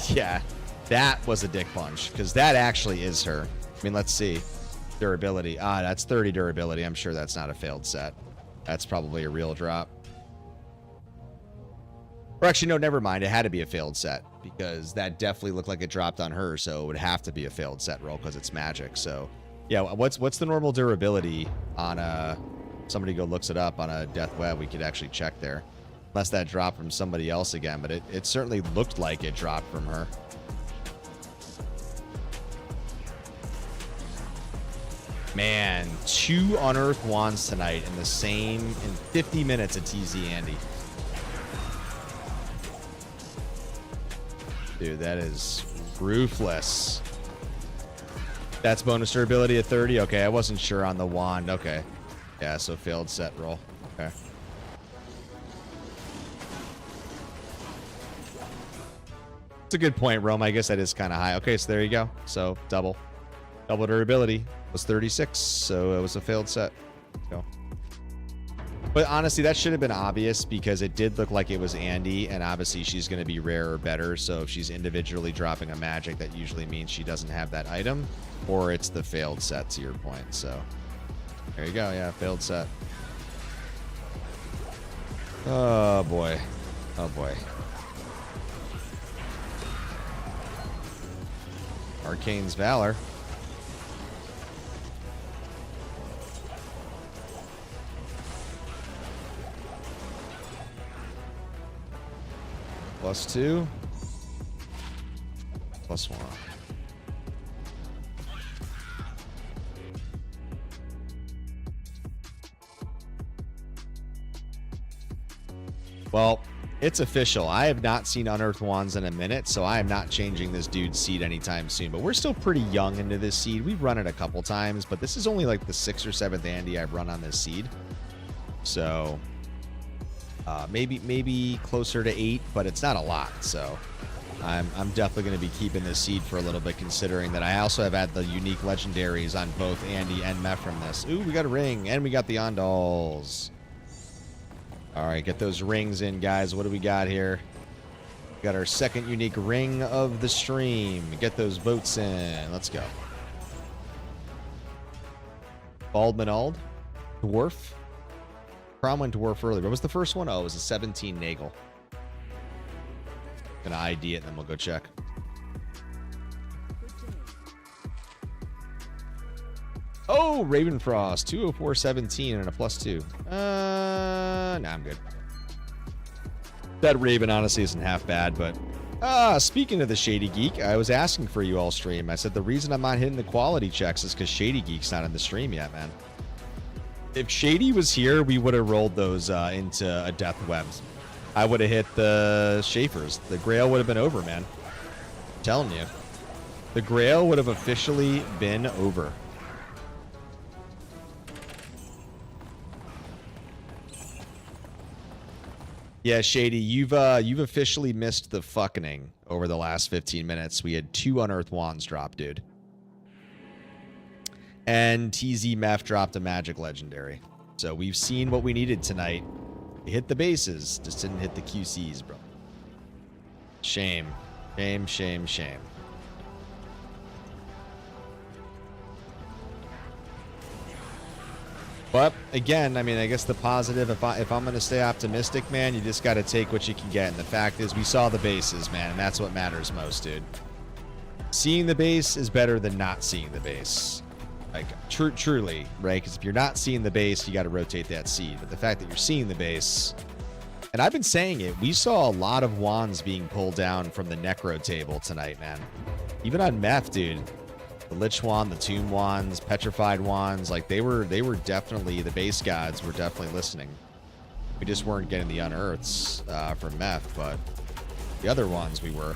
Yeah, that was a dick punch, because that actually is her. I mean, let's see. Durability. Ah, that's 30 durability. I'm sure that's not a failed set. That's probably a real drop. Or actually, no, never mind. It had to be a failed set, because that definitely looked like it dropped on her, so it would have to be a failed set roll, because it's magic. So, yeah, what's the normal durability on a... Somebody go looks it up on a Death Web. We could actually check there. Unless that dropped from somebody else again, but it certainly looked like it dropped from her. Man, 2 Unearthed Wands tonight in the same, in 50 minutes of TZ Andy. Dude, that is ruthless. That's bonus durability at 30? Okay, I wasn't sure on the wand. Okay. Yeah, so failed set roll. Okay. It's a good point, Rome. I guess that is kind of high. Okay, so there you go. So double durability was 36, so it was a failed set. Let's go. But honestly, that should have been obvious, because it did look like it was Andy, and obviously she's going to be rare or better. So if she's individually dropping a magic, that usually means she doesn't have that item, or it's the failed set, to your point. So there you go. Yeah, failed set. Oh boy. Oh boy. Arcane's Valor. +2. +1. Well, it's official. I have not seen Unearthed Wands in a minute, so I am not changing this dude's seed anytime soon. But we're still pretty young into this seed. We've run it a couple times, but this is only like the 6th or 7th Andy I've run on this seed. So maybe closer to 8, but it's not a lot. So I'm definitely going to be keeping this seed for a little bit, considering that I also have had the unique legendaries on both Andy and Meph from this. Ooh, we got a ring, and we got the Ondals. All right, get those rings in, guys. What do we got here? We got our second unique ring of the stream. Get those votes in. Let's go. Baldmanald. Dwarf. Prom went Dwarf earlier. What was the first one? Oh, it was a 17 Nagel. Gonna ID it, and then we'll go check. Oh, Ravenfrost, 204.17 and a +2. Nah, I'm good. That Raven honestly isn't half bad, but speaking of the Shady Geek, I was asking for you all stream. I said the reason I'm not hitting the quality checks is because Shady Geek's not in the stream yet, man. If Shady was here, we would have rolled those into a Death Webs. I would have hit the Schaefer's. The Grail would have been over, man. I'm telling you. The Grail would have officially been over. Yeah, Shady, you've officially missed the fucking over the last 15 minutes. We had 2 Unearthed Wands drop, dude. And TZ Meph dropped a Magic Legendary. So we've seen what we needed tonight. We hit the bases, just didn't hit the QCs, bro. Shame. Shame, shame, shame. But again, I mean, I guess the positive, if I'm going to stay optimistic, man, you just got to take what you can get. And the fact is, we saw the bases, man, and that's what matters most, dude. Seeing the base is better than not seeing the base. Like, truly, right? Because if you're not seeing the base, you got to rotate that seed. But the fact that you're seeing the base, and I've been saying it, we saw a lot of wands being pulled down from the Necro table tonight, man. Even on Meph, dude. The Lich Wand, the Tomb Wands, Petrified Wands, like they were definitely, the base gods were definitely listening. We just weren't getting the unearths from Meph, but the other ones we were.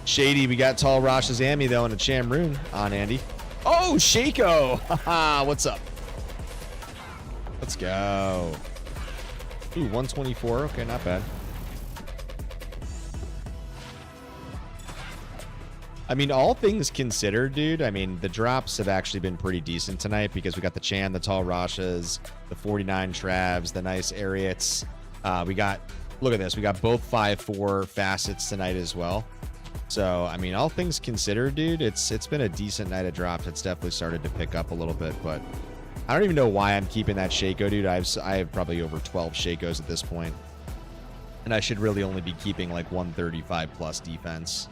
Shady, we got Tall Rosh's Ammy though and a Chamroon on Andy. Oh, Shaco! Haha, what's up? Let's go. Ooh, 124. Okay, not bad. I mean, all things considered, dude, I mean, the drops have actually been pretty decent tonight because we got the Chan, the Tall Roshas, the 49 Travs, the nice Ariats. We got, look at this, we got both 5/4 facets tonight as well. So, I mean, all things considered, dude, it's been a decent night of drops. It's definitely started to pick up a little bit, but I don't even know why I'm keeping that Shaco, dude. I have probably over 12 Shacos at this point. And I should really only be keeping like 135 plus defense.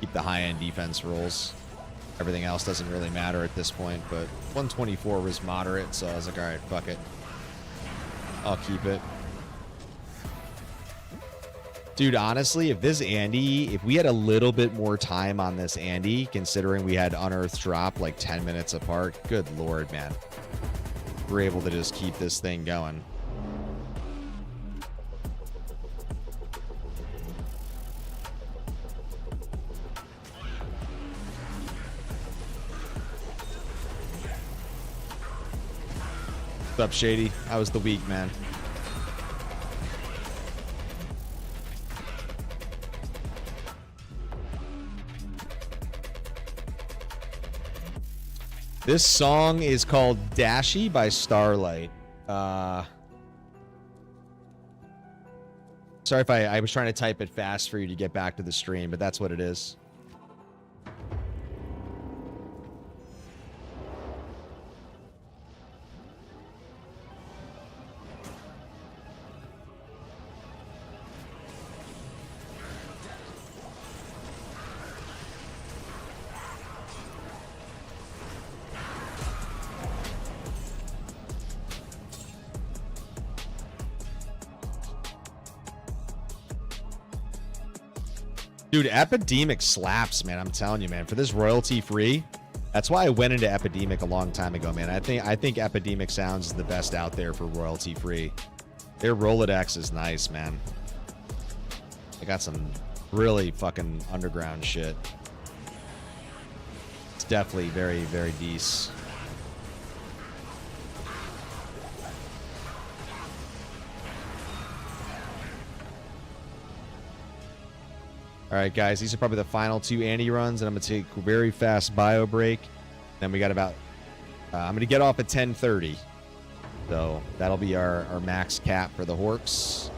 Keep the high-end defense rolls. Everything else doesn't really matter at this point, but 124 was moderate, so I was like, all right, fuck it. I'll keep it. Dude, honestly, if this Andy, if we had a little bit more time on this Andy, considering we had unearthed drop like 10 minutes apart, good lord, man. We're able to just keep this thing going. What's up, Shady? How was the week, man? This song is called Dashy by Starlight. Sorry if I was trying to type it fast for you to get back to the stream, but that's what it is. Dude, Epidemic slaps, man. I'm telling you, man. For this royalty free, that's why I went into Epidemic a long time ago, man. I think Epidemic Sounds is the best out there for royalty free. Their Rolodex is nice, man. They got some really fucking underground shit. It's definitely very, very decent. All right, guys, these are probably the final two Andy runs, and I'm going to take a very fast bio break. Then we got about, I'm going to get off at 10:30. So that'll be our max cap for the Horks.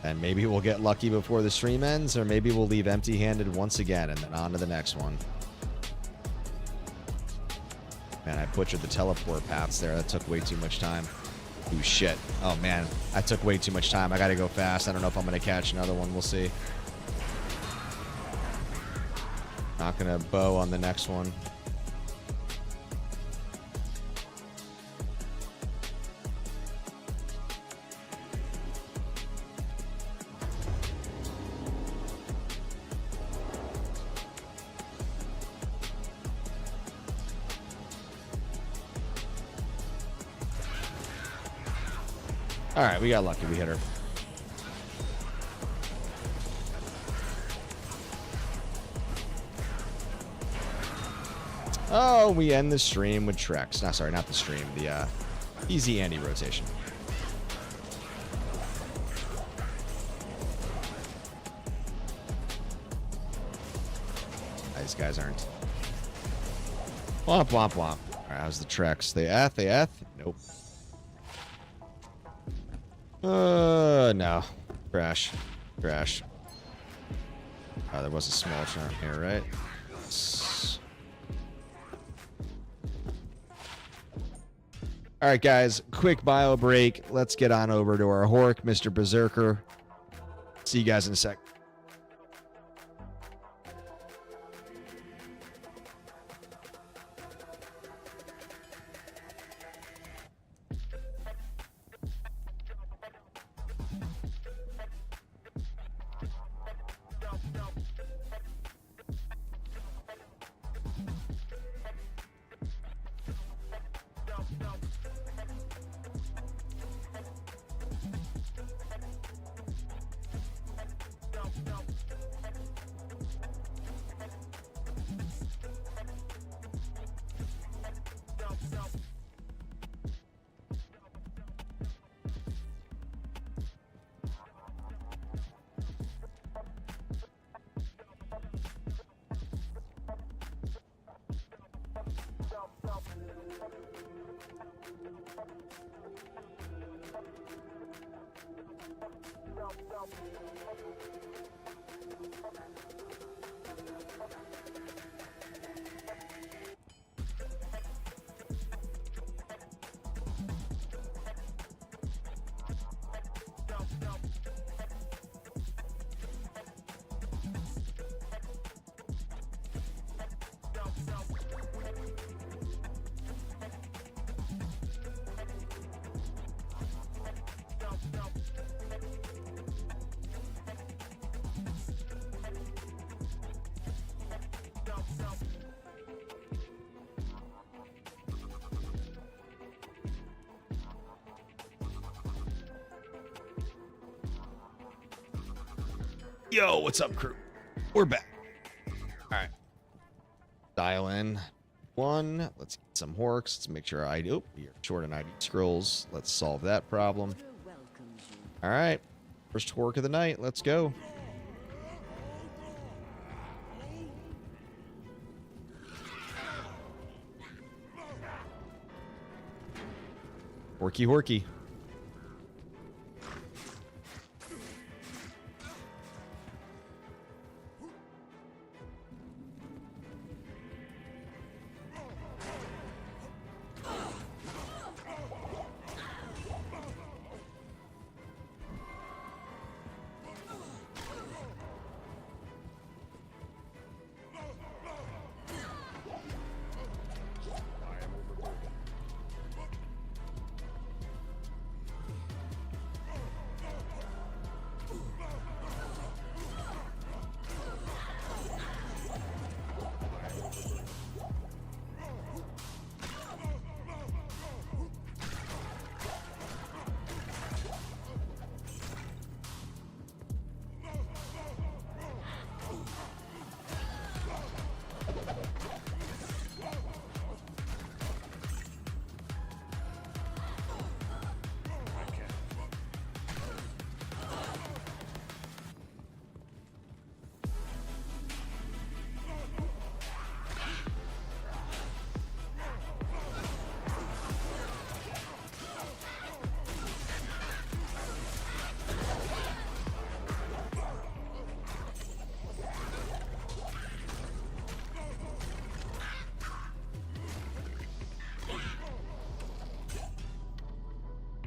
And maybe we'll get lucky before the stream ends, or maybe we'll leave empty-handed once again, and then on to the next one. Man, I butchered the teleport paths there. That took way too much time. Ooh, shit. Oh, man, I took way too much time. I got to go fast. I don't know if I'm going to catch another one. We'll see. Not gonna bow on the next one. All right, we got lucky. We hit her. Oh, we end the stream with Trex. No, sorry, not the stream. The easy Andy rotation. These guys aren't. Womp, womp, womp. All right, how's the Trex? They Eth? They Eth? Nope. No. Crash. Crash. Oh, there was a small charm here, right? All right, guys, quick bio break. Let's get on over to our Hork, Mr. Berserker. See you guys in a sec. Yo, what's up, crew? We're back. All right. Dial in one. Let's get some horks. Let's make sure you're short on ID scrolls. Let's solve that problem. All right. First hork of the night. Let's go. Horky, horky.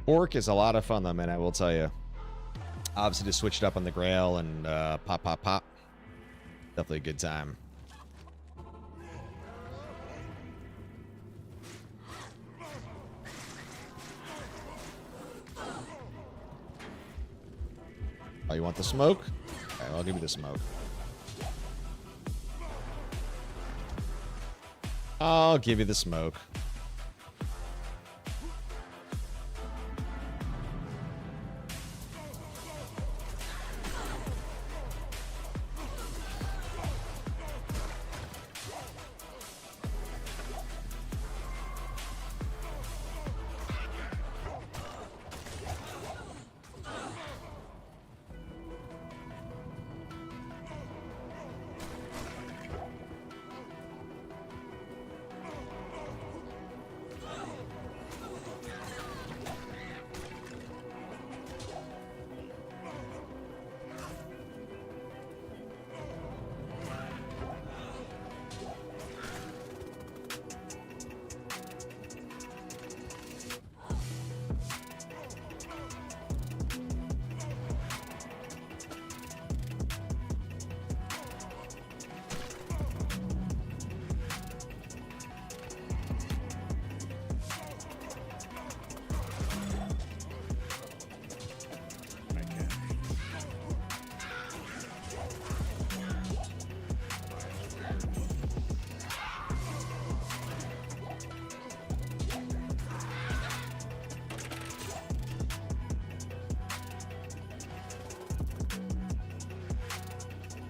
Orc is a lot of fun, though, man, I will tell you. Obviously, just switched up on the Grail and pop, pop, pop. Definitely a good time. Oh, you want the smoke? Okay, I'll give you the smoke. I'll give you the smoke.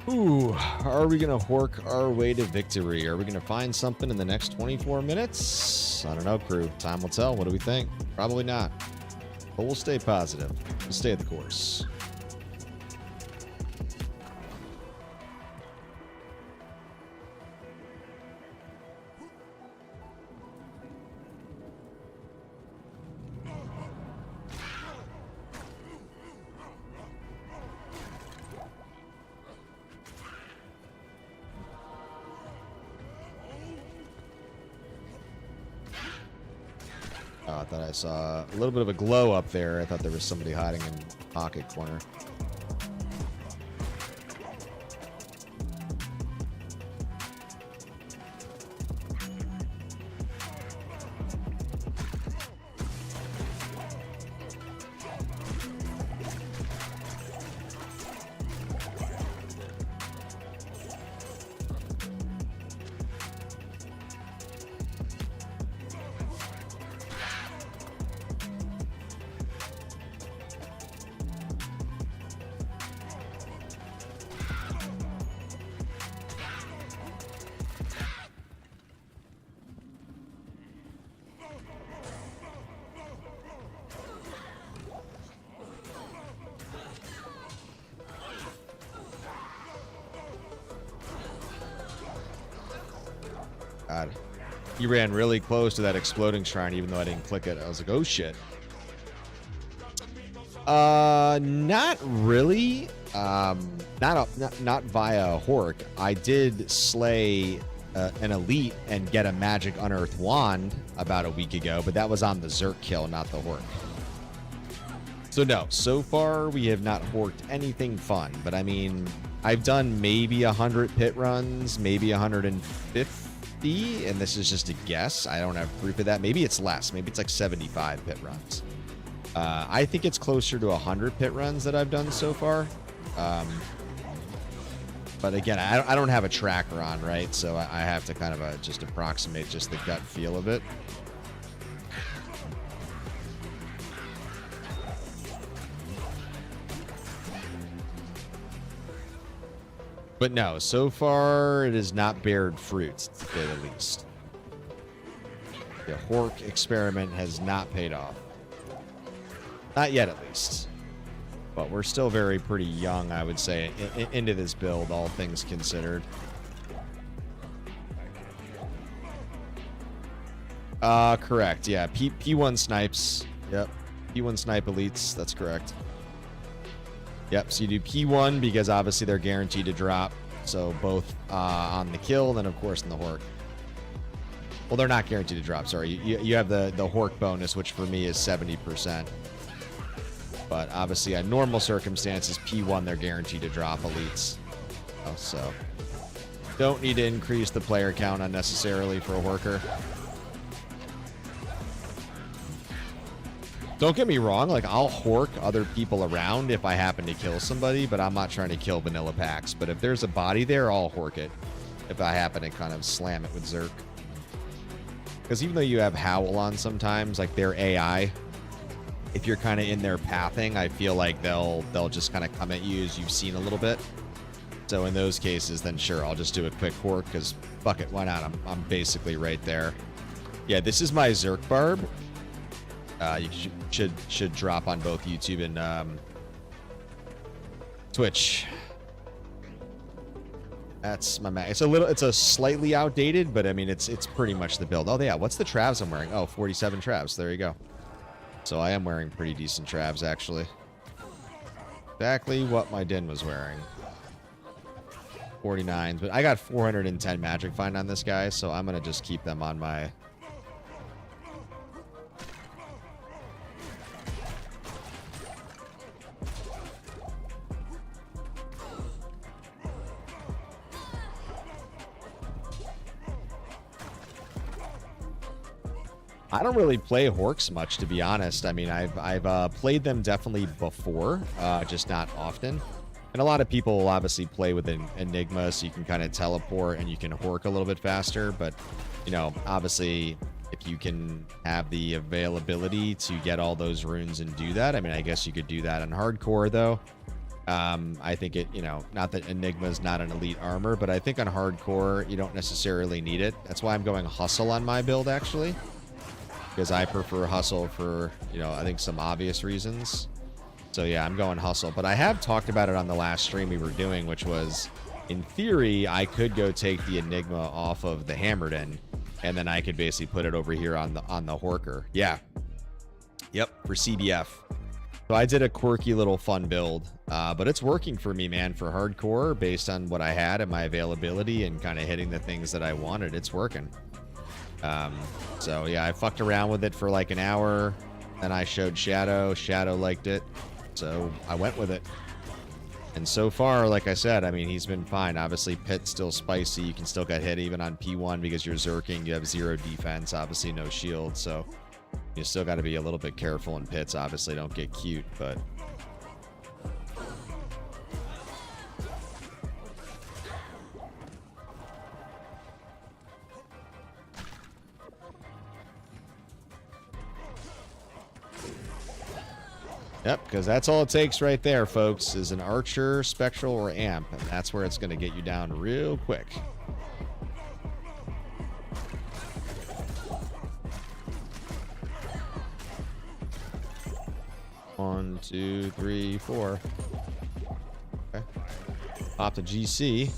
Ooh, are we going to hork our way to victory? Are we going to find something in the next 24 minutes? I don't know, crew. Time will tell. What do we think? Probably not. But we'll stay positive. We'll stay the course. thought I saw a little bit of a glow up there. I thought there was somebody hiding in the pocket corner. God. He ran really close to that exploding shrine, even though I didn't click it. I was like, oh shit. Not really. Not via Hork. I did slay an elite and get a magic unearthed wand about a week ago, but that was on the Zerk kill, not the Hork. So no, so far we have not horked anything fun, but I mean, I've done maybe 100 pit runs, maybe 150. And this is just a guess. I don't have proof of that. Maybe it's less. Maybe it's like 75 pit runs. I think it's closer to 100 pit runs that I've done so far. But again, I don't have a tracker on, right? So I have to kind of just approximate just the gut feel of it. But no, so far it has not bared fruit, to say the least. The Hork experiment has not paid off. Not yet, at least. But we're still pretty young, I would say, into this build, all things considered. Correct, yeah. P1 snipes. Yep. P1 snipe elites, that's correct. Yep, so you do P1 because obviously they're guaranteed to drop. So both on the kill, then of course in the Hork. Well, they're not guaranteed to drop, sorry. You have the Hork bonus, which for me is 70%. But obviously in normal circumstances, P1 they're guaranteed to drop elites. Oh, so don't need to increase the player count unnecessarily for a Horker. Don't get me wrong, like, I'll Hork other people around if I happen to kill somebody, but I'm not trying to kill vanilla packs. But if there's a body there, I'll Hork it if I happen to kind of slam it with Zerk. Because even though you have Howl on sometimes, like their AI, if you're kind of in their pathing, I feel like they'll just kind of come at you as you've seen a little bit. So in those cases, then sure, I'll just do a quick Hork because fuck it, why not? I'm basically right there. Yeah, this is my Zerk Barb. You should drop on both YouTube and Twitch. That's my mag. It's a slightly outdated, but I mean it's pretty much the build. Oh yeah, what's the Travs I'm wearing? Oh, 47 Travs. There you go. So I am wearing pretty decent Travs actually. Exactly what my Din was wearing. 49s, but I got 410 magic find on this guy, so I'm gonna just keep them on my. I don't really play Horks much, to be honest. I mean, I've played them definitely before, just not often. And a lot of people will obviously play with an Enigma, so you can kind of teleport and you can Hork a little bit faster. But, you know, obviously, if you can have the availability to get all those runes and do that, I mean, I guess you could do that on hardcore, though. I think it, you know, not that Enigma is not an elite armor, but I think on hardcore, you don't necessarily need it. That's why I'm going Hustle on my build, actually. Because I prefer Hustle for, you know, I think some obvious reasons. So yeah, I'm going Hustle. But I have talked about it on the last stream we were doing, which was, in theory, I could go take the Enigma off of the Hammerden, and then I could basically put it over here on the Horker. Yeah. Yep, for CBF. So I did a quirky little fun build, but it's working for me, man, for hardcore, based on what I had and my availability and kind of hitting the things that I wanted. It's working. So yeah, I fucked around with it for like an hour. Then I showed Shadow. Shadow liked it. So I went with it. And so far, like I said, I mean, he's been fine. Obviously, Pit's still spicy. You can still get hit even on P1 because you're Zerking. You have 0 defense, obviously no shield. So you still got to be a little bit careful in Pits. Obviously, don't get cute, but... Yep, because that's all it takes right there, folks, is an Archer, Spectral, or Amp, and that's where it's going to get you down real quick. One, two, three, four. Okay. Pop the GC.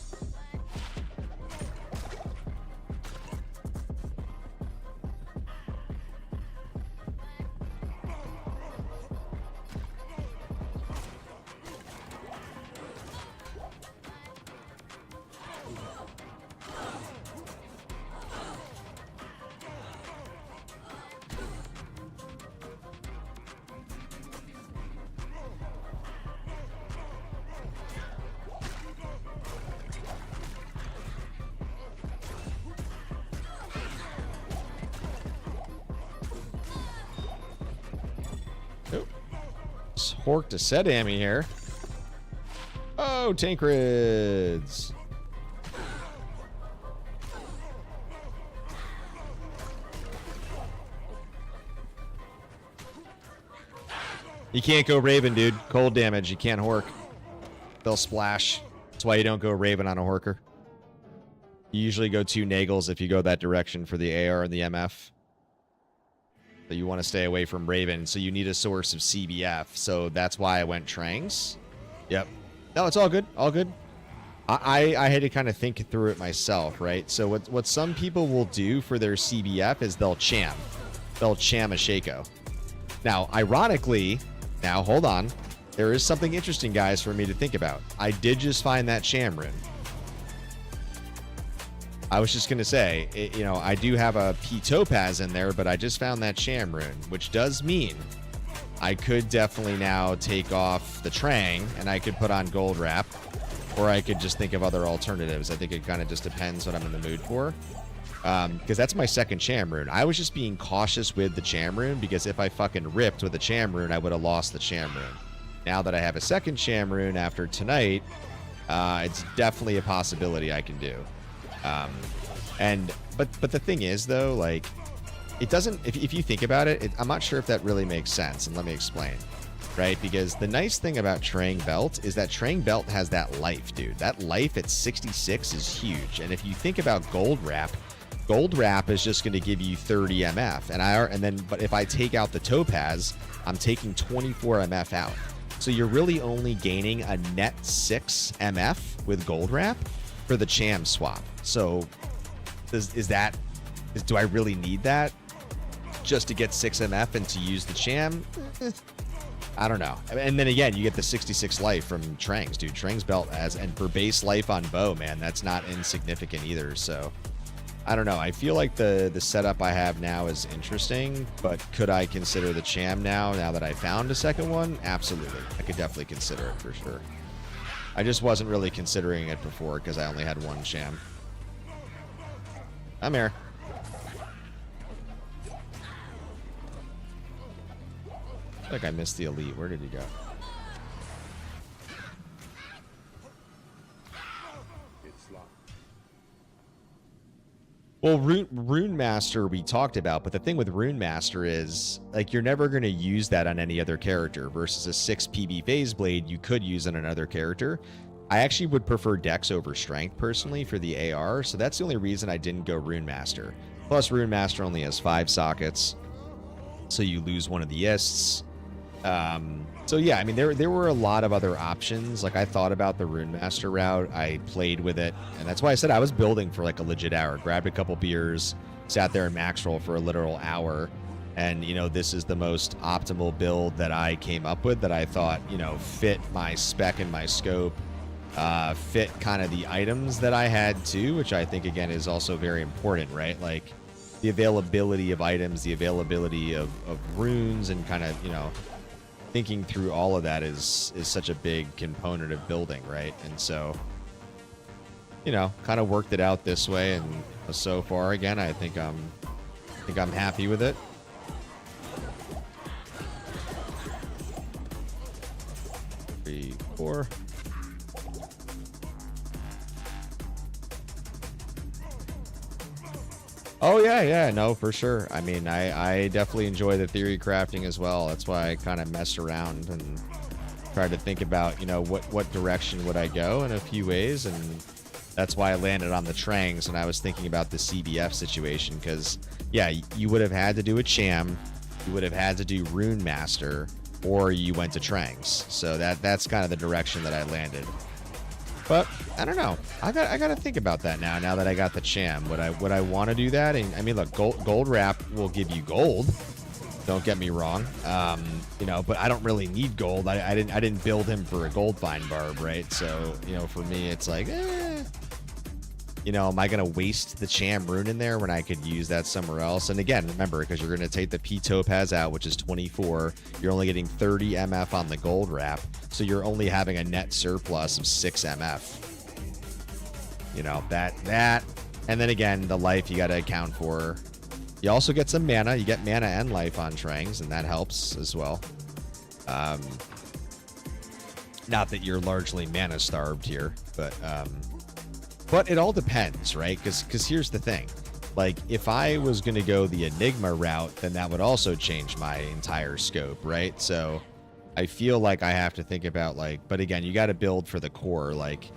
Hork to Sedami here. Oh, Tankreds. You can't go Raven, dude. Cold damage. You can't Hork. They'll splash. That's why you don't go Raven on a Horker. You usually go 2 Nagels if you go that direction for the AR and the MF. So you want to stay away from Raven, so you need a source of CBF. So that's why I went Trangs. Yep. No, it's all good. All good. I had to kind of think through it myself, right? So what some people will do for their CBF is they'll cham. They'll cham a Shaco. Now, ironically, now hold on. There is something interesting, guys, for me to think about. I did just find that cham rune. I was just going to say, you know, I do have a P Topaz in there, but I just found that Sham rune, which does mean I could definitely now take off the Trang and I could put on Gold Wrap, or I could just think of other alternatives. I think it kind of just depends what I'm in the mood for. Because that's my second Cham rune. I was just being cautious with the Cham rune because if I fucking ripped with the Cham rune, I would have lost the Cham rune. Now that I have a second Cham rune after tonight, it's definitely a possibility I can do. But the thing is though, like, it doesn't, if you think about it, I'm not sure if that really makes sense, and let me explain, right? Because the nice thing about Trang Belt is that Trang Belt has that life, dude. That life at 66 is huge. And if you think about Gold Wrap is just going to give you 30 MF, but if I take out the Topaz, I'm taking 24 MF out. So you're really only gaining a net 6 MF with Gold Wrap for the Cham swap. So do I really need that just to get 6 MF and to use the Cham? I don't know. And then again, you get the 66 life from Trangs, dude. Trangs belt and for base life on bow, man, that's not insignificant either. So I don't know. I feel like the setup I have now is interesting, but could I consider the Cham now that I found a second one? Absolutely. I could definitely consider it for sure. I just wasn't really considering it before because I only had one Cham. I'm here. I feel like I missed the elite. Where did he go? Well, Rune Master we talked about, but the thing with Rune Master is, like, you're never going to use that on any other character versus a 6 PB Phase Blade you could use on another character. I actually would prefer Dex over Strength, personally, for the AR, so that's the only reason I didn't go Rune Master. Plus, Rune Master only has 5 sockets, so you lose one of the Ists. So yeah, I mean, there were a lot of other options. Like, I thought about the Rune Master route. I played with it, and that's why I said I was building for, like, a legit hour. Grabbed a couple beers, sat there in max roll for a literal hour, and, you know, this is the most optimal build that I came up with that I thought, you know, fit my spec and my scope. Fit kind of the items that I had too, which I think again is also very important, right? Like, the availability of items, the availability of runes, and kind of, thinking through all of that is such a big component of building, right? And so, kind of worked it out this way, and so far, again, I think I'm happy with it. Three, four. Oh, yeah, no, for sure. I mean, I definitely enjoy the theory crafting as well. That's why I kind of messed around and tried to think about, what direction would I go in a few ways, and that's why I landed on the Trangs, and I was thinking about the CBF situation, because, yeah, you would have had to do a Cham, you would have had to do Rune Master, or you went to Trangs. So that's kind of the direction that I landed. But I don't know. I got to think about that now that I got the Cham. Would I want to do that? And I mean, look, gold wrap will give you gold. Don't get me wrong. But I don't really need gold. I didn't build him for a gold vine barb, right? So, for me, it's like, am I going to waste the Cham rune in there when I could use that somewhere else? And again, remember, because you're going to take the P Topaz out, which is 24, you're only getting 30 MF on the gold wrap. So you're only having a net surplus of 6 MF. That. And then again, the life you got to account for. You also get some mana. You get mana and life on Trangs, and that helps as well. Not that you're largely mana starved here, but it all depends, right? Because here's the thing. Like, if I was going to go the Enigma route, then that would also change my entire scope, right? So I feel like I have to think about, but again, you got to build for the core. Like,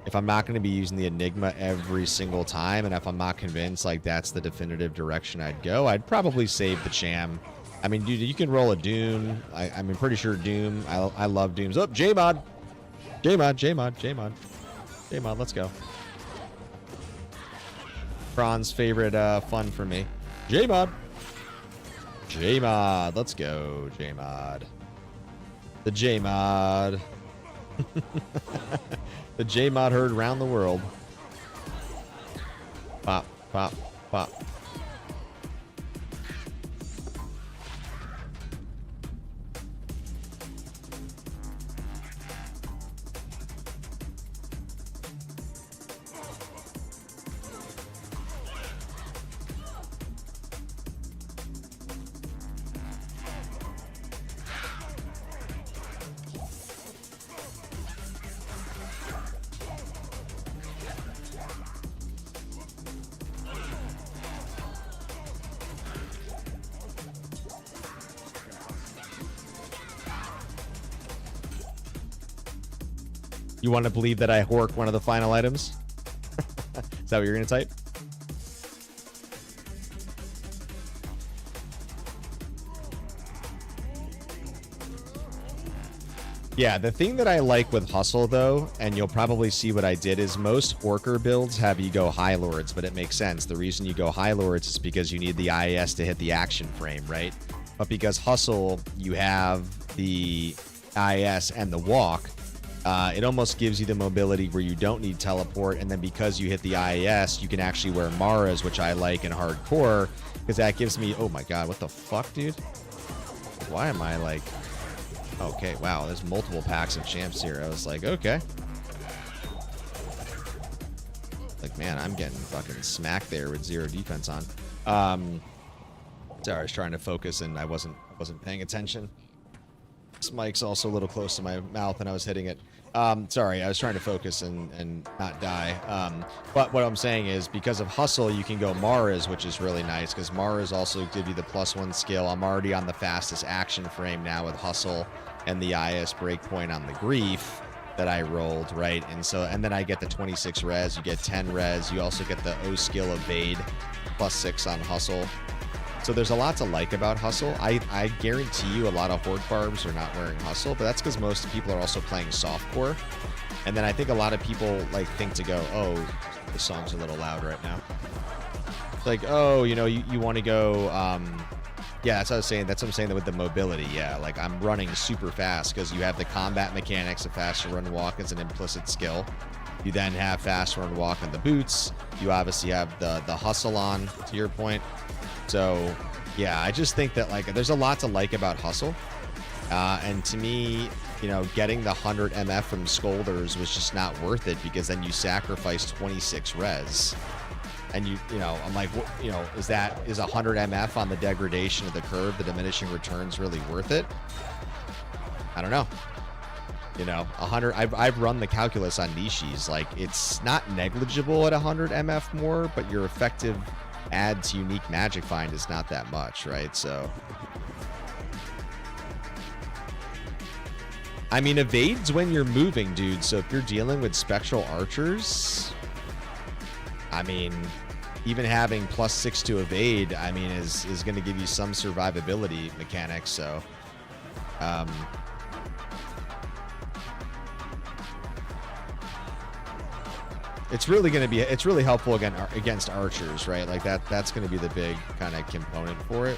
if I'm not going to be using the Enigma every single time, and if I'm not convinced, that's the definitive direction I'd go, I'd probably save the Cham. I mean, dude, you can roll a Doom. I'm pretty sure Doom. I love Dooms. Oh, J-Mod. J-Mod, let's go. Fran's favorite fun for me. J-Mod, let's go, J-Mod. The J-Mod. The J-Mod heard around the world. Pop, pop, pop. You want to believe that I hork one of the final items? Is that what you're going to type? Yeah, the thing that I like with Hustle, though, and you'll probably see what I did, is most Orker builds have you go High Lords, but it makes sense. The reason you go High Lords is because you need the IAS to hit the action frame, right? But because Hustle, you have the IAS and the walk, it almost gives you the mobility where you don't need teleport, and then because you hit the IAS, you can actually wear Maras, which I like in hardcore, because that gives me... Oh my god, what the fuck, dude? Why am I like... Okay, wow, there's multiple packs of champs here. I was like, okay. Like, man, I'm getting fucking smacked there with 0 defense on. Sorry, I was trying to focus and I wasn't paying attention. This mic's also a little close to my mouth and I was hitting it. Sorry, I was trying to focus and not die. But what I'm saying is, because of Hustle, you can go Maras, which is really nice, because Maras also give you the +1 skill. I'm already on the fastest action frame now with Hustle and the IS breakpoint on the Grief that I rolled, right? And then I get the 26 res, you get 10 res, you also get the O skill Evade, +6 on Hustle. So there's a lot to like about Hustle. I guarantee you a lot of Horde barbs are not wearing Hustle, but that's because most people are also playing softcore. And then I think a lot of people think to go, oh, the song's a little loud right now. Like, oh, you want to go, Yeah, that's what I was saying. That's what I'm saying with the mobility. Yeah, like I'm running super fast because you have the combat mechanics of faster run walk as an implicit skill. You then have fast run walk on the boots. You obviously have the hustle on, to your point. So yeah, I just think that like there's a lot to like about hustle. And to me, you know, getting the 100 MF from Scolders was just not worth it because then you sacrifice 26 res. And you know, I'm like, you know, is 100 MF on the degradation of the curve, the diminishing returns, really worth it? I don't know. You know, 100. I've run the calculus on Nishi's. Like, it's not negligible at 100 MF more, but your effective add to unique magic find is not that much, right? So, I mean, evades when you're moving, dude. So if you're dealing with spectral archers, I mean, even having +6 to evade, I mean, is going to give you some survivability mechanics. So, it's really going to be, it's really helpful against archers, right? Like that's going to be the big kind of component for it.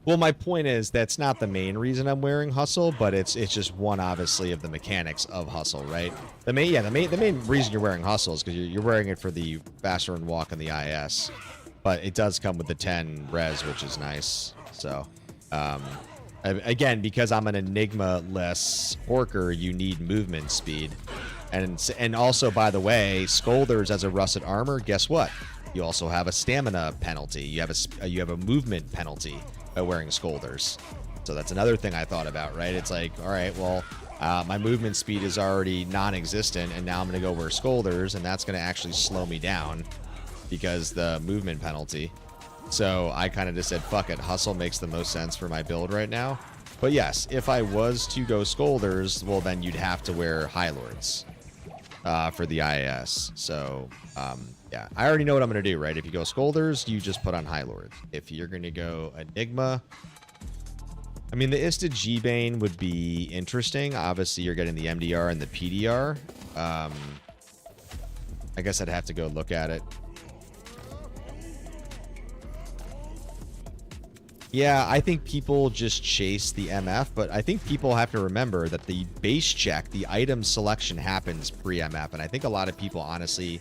Well, my point is that's not the main reason I'm wearing hustle, but it's just one, obviously, of the mechanics of hustle, right? The main reason you're wearing hustle is because you're wearing it for the faster and walk and the IS, but it does come with the 10 res, which is nice. So, again, because I'm an enigma-less orker, you need movement speed, and also, by the way, Scolders as a russet armor, guess what? You also have a stamina penalty. You have a movement penalty by wearing Scolders. So that's another thing I thought about, right? It's like, all right, well, my movement speed is already non-existent, and now I'm going to go wear Scolders, and that's going to actually slow me down because the movement penalty. So I kind of just said, fuck it, hustle makes the most sense for my build right now. But yes, if I was to go Scolders, well, then you'd have to wear High Lords for the IAS. So, yeah, I already know what I'm going to do, right? If you go Scolders, you just put on High Lords. If you're going to go Enigma, I mean, the Ista G-Bane would be interesting. Obviously, you're getting the MDR and the PDR. I guess I'd have to go look at it. Yeah, I think people just chase the MF, but I think people have to remember that the base check, the item selection happens pre-MF, and I think a lot of people, honestly,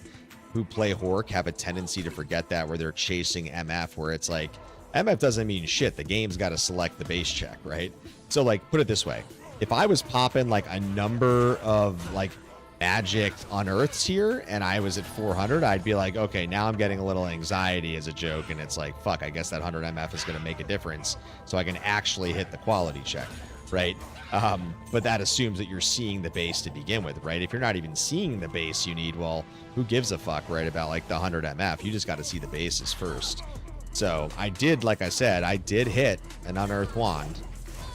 who play Hork have a tendency to forget that, where they're chasing MF, where it's like, MF doesn't mean shit. The game's got to select the base check, right? So, like, put it this way. If I was popping, like, a number of, like, magic unearths here, and I was at 400, I'd be like, okay, now I'm getting a little anxiety as a joke, and it's like, fuck, I guess that 100 MF is going to make a difference, so I can actually hit the quality check, right? But that assumes that you're seeing the base to begin with, right? If you're not even seeing the base you need, well, who gives a fuck, right, about like the 100 MF? You just got to see the bases first. So I did, like I said, I did hit an unearthed wand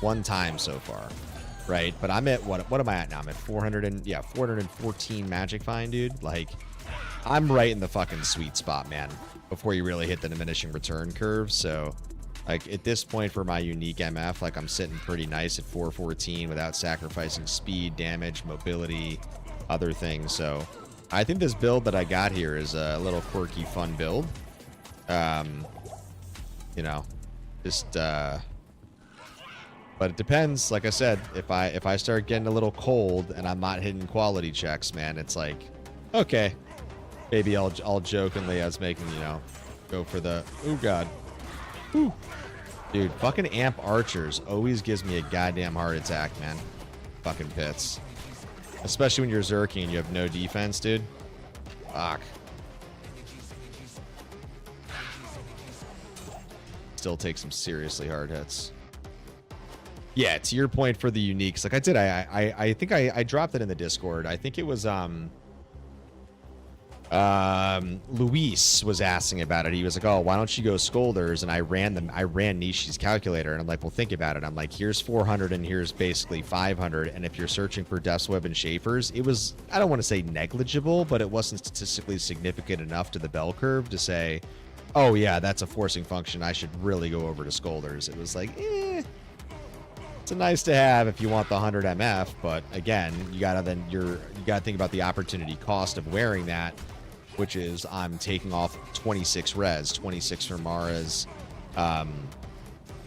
one time so far, right? But I'm at, what am I at now? I'm at 414 magic find, dude. Like, I'm right in the fucking sweet spot, man, before you really hit the diminishing return curve. So, like, at this point for my unique MF, like, I'm sitting pretty nice at 414 without sacrificing speed, damage, mobility, other things. So I think this build that I got here is a little quirky, fun build. You know, just, but it depends. Like I said, if I start getting a little cold and I'm not hitting quality checks, man, it's like, okay, maybe I'll jokingly, I was making, you know, go for the, oh god. Whew. Dude, fucking amp archers always gives me a goddamn heart attack, man. Fucking pits. Especially when you're Zerky and you have no defense, dude. Fuck. Still take some seriously hard hits. Yeah, to your point for the uniques, like I did, I think I dropped it in the Discord. I think it was Luis was asking about it. He was like, oh, why don't you go Scolders? And I ran Nishi's calculator, and I'm like, well, think about it. I'm like, here's 400 and here's basically 500. And if you're searching for Death's Web and Schaefer's, it was, I don't want to say negligible, but it wasn't statistically significant enough to the bell curve to say, oh yeah, that's a forcing function. I should really go over to Scolders. It was like, it's a nice to have if you want the 100 MF, but again, you gotta think about the opportunity cost of wearing that, which is I'm taking off 26 res, 26 from Mara's,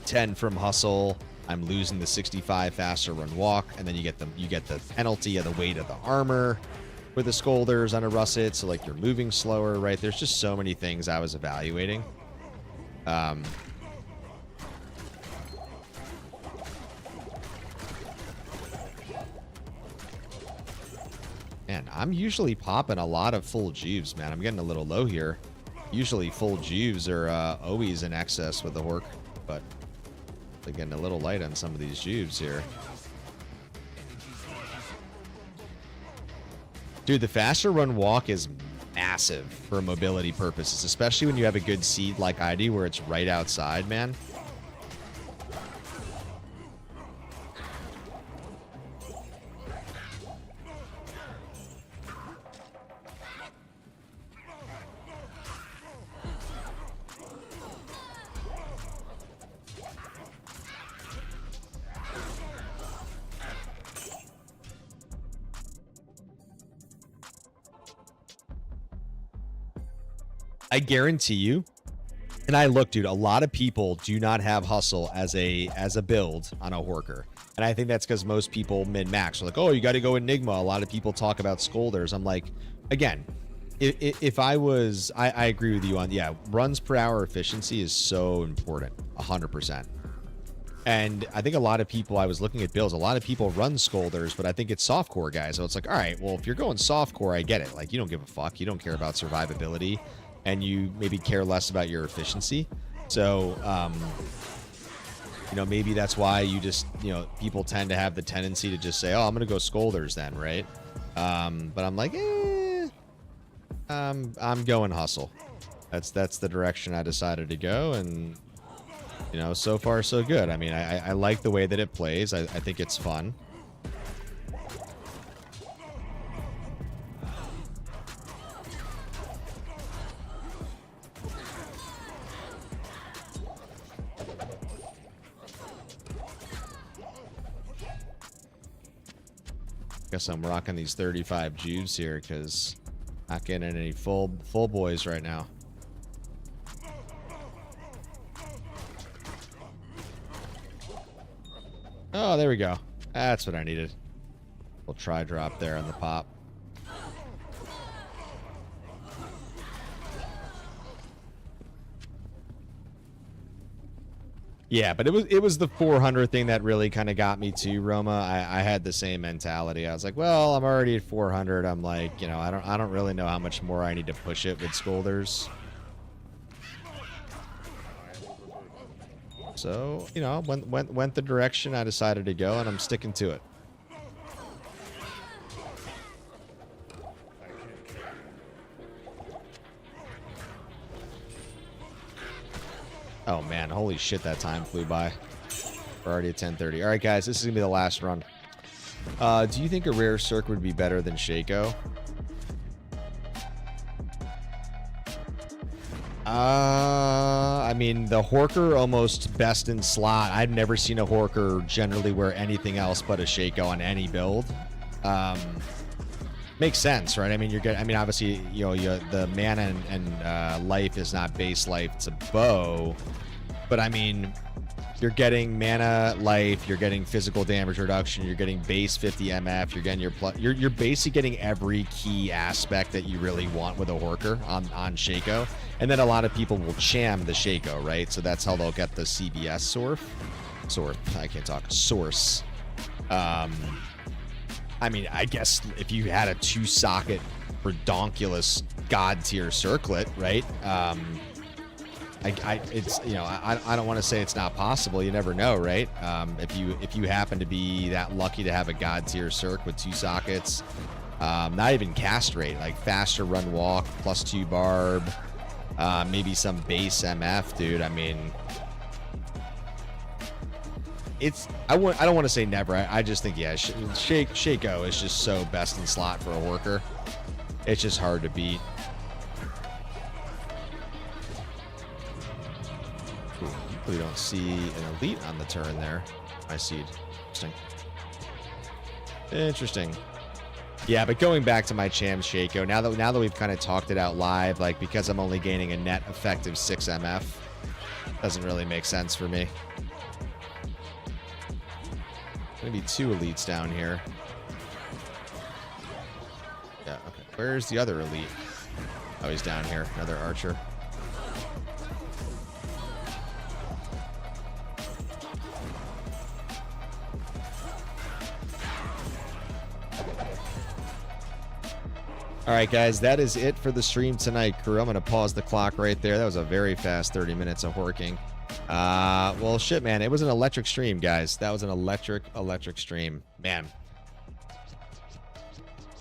10 from Hustle. I'm losing the 65 faster run walk, and then you get the penalty of the weight of the armor with the Scolders on a russet, so like you're moving slower, right? There's just so many things I was evaluating. Man, I'm usually popping a lot of full juves, man. I'm getting a little low here. Usually full juves are always in excess with the Hork, but they're getting a little light on some of these juves here. Dude, the faster run walk is massive for mobility purposes, especially when you have a good seed like I do where it's right outside, man. I guarantee you, and I look, dude, a lot of people do not have Hustle as a build on a Horker. And I think that's because most people min-max are like, oh, you got to go Enigma. A lot of people talk about Scolders. I'm like, again, if I was, I agree with you on, yeah, runs per hour efficiency is so important, 100%. And I think a lot of people, I was looking at builds, a lot of people run Scolders, but I think it's softcore guys. So it's like, all right, well, if you're going softcore, I get it. Like, you don't give a fuck. You don't care about survivability, and you maybe care less about your efficiency. So, you know, maybe that's why you just, you know, people tend to have the tendency to just say, oh, I'm going to go Scolders then, right? But I'm like, I'm going Hustle. That's the direction I decided to go, and, you know, so far so good. I mean, I like the way that it plays. I think it's fun. Guess I'm rocking these 35 juves here because not getting any full boys right now. Oh, there we go. That's what I needed. We'll try drop there on the pop. Yeah, but it was the 400 thing that really kind of got me too, Roma. I had the same mentality. I was like, well, I'm already at 400. I'm like, you know, I don't really know how much more I need to push it with Scolders. So, you know, went the direction I decided to go, and I'm sticking to it. Oh man, holy shit, that time flew by. We're already at 10:30. All right, guys, this is gonna be the last run. Do you think a rare Cirque would be better than Shaco? I mean, the Horker almost best in slot. I've never seen a Horker generally wear anything else but a Shaco on any build. Makes sense, right? I mean, you're getting, I mean, obviously, you know, the mana and life is not base life, it's a bow. But I mean, you're getting mana, life, you're getting physical damage reduction, you're getting base 50 MF, you're getting you're basically getting every key aspect that you really want with a Horker on Shaco. And then a lot of people will cham the Shaco, right? So that's how they'll get the CBS source. I mean, I guess if you had a 2-socket redonkulous god tier circlet, right? It's, you know, I don't want to say it's not possible. You never know, right? If you happen to be that lucky to have a god tier circ with 2 sockets, Not even cast rate, like faster run walk, +2 barb, maybe some base MF, dude. I mean, I don't want to say never. I just think, yeah, Shaco is just so best in slot for a worker. It's just hard to beat. Ooh, we don't see an elite on the turn there. I see. Interesting. Yeah, but going back to my Cham Shaco, now that we've kind of talked it out live, like, because I'm only gaining a net effective 6 MF, doesn't really make sense for me. Gonna be 2 elites down here. Yeah, okay. Where's the other elite? Oh, he's down here. Another archer. All right, guys, that is it for the stream tonight, crew. I'm going to pause the clock right there. That was a very fast 30 minutes of working. Well, shit, man. It was an electric stream, guys. That was an electric stream. Man.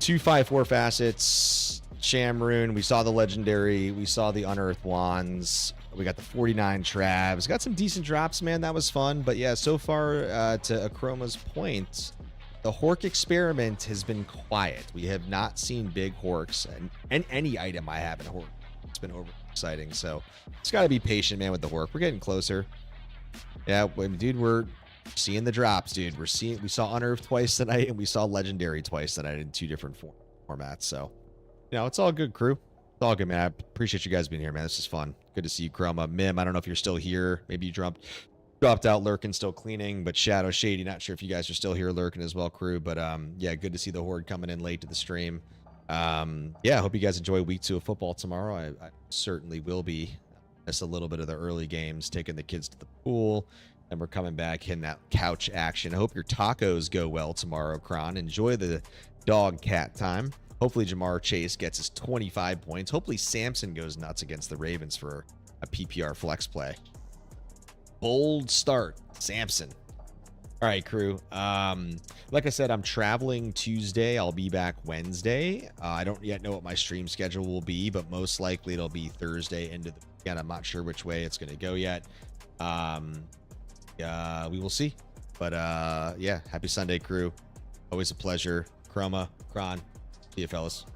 254 facets. Shamroon. We saw the legendary. We saw the unearthed wands. We got the 49 Travs. Got some decent drops, man. That was fun. But yeah, so far, to Akroma's point, the Hork experiment has been quiet. We have not seen big Horks, and any item I have in Hork. It's been over exciting. So just got to be patient, man, with the Hork. We're getting closer. Yeah, dude, we're seeing the drops, dude. We saw Unearthed twice tonight, and we saw Legendary twice tonight in 2 different formats. So, you know, it's all good, crew. It's all good, man. I appreciate you guys being here, man. This is fun. Good to see you, Chroma. Mim, I don't know if you're still here. Maybe you dropped out lurking, still cleaning, but Shadow Shady, not sure if you guys are still here lurking as well, crew. But yeah, good to see the Horde coming in late to the stream. Yeah, I hope you guys enjoy week 2 of football tomorrow. I certainly will be. Just a little bit of the early games, taking the kids to the pool, and we're coming back in that couch action. I hope your tacos go well tomorrow, Kron. Enjoy the dog cat time. Hopefully Jamar Chase gets his 25 points. Hopefully Samson goes nuts against the Ravens for a PPR flex play. Bold start, Samson. All right, crew. Like I said, I'm traveling Tuesday. I'll be back Wednesday. I don't yet know what my stream schedule will be, but most likely it'll be Thursday into the weekend. I'm not sure which way it's going to go yet. We will see. But yeah, happy Sunday, crew. Always a pleasure. Chroma, Kron. See you, fellas.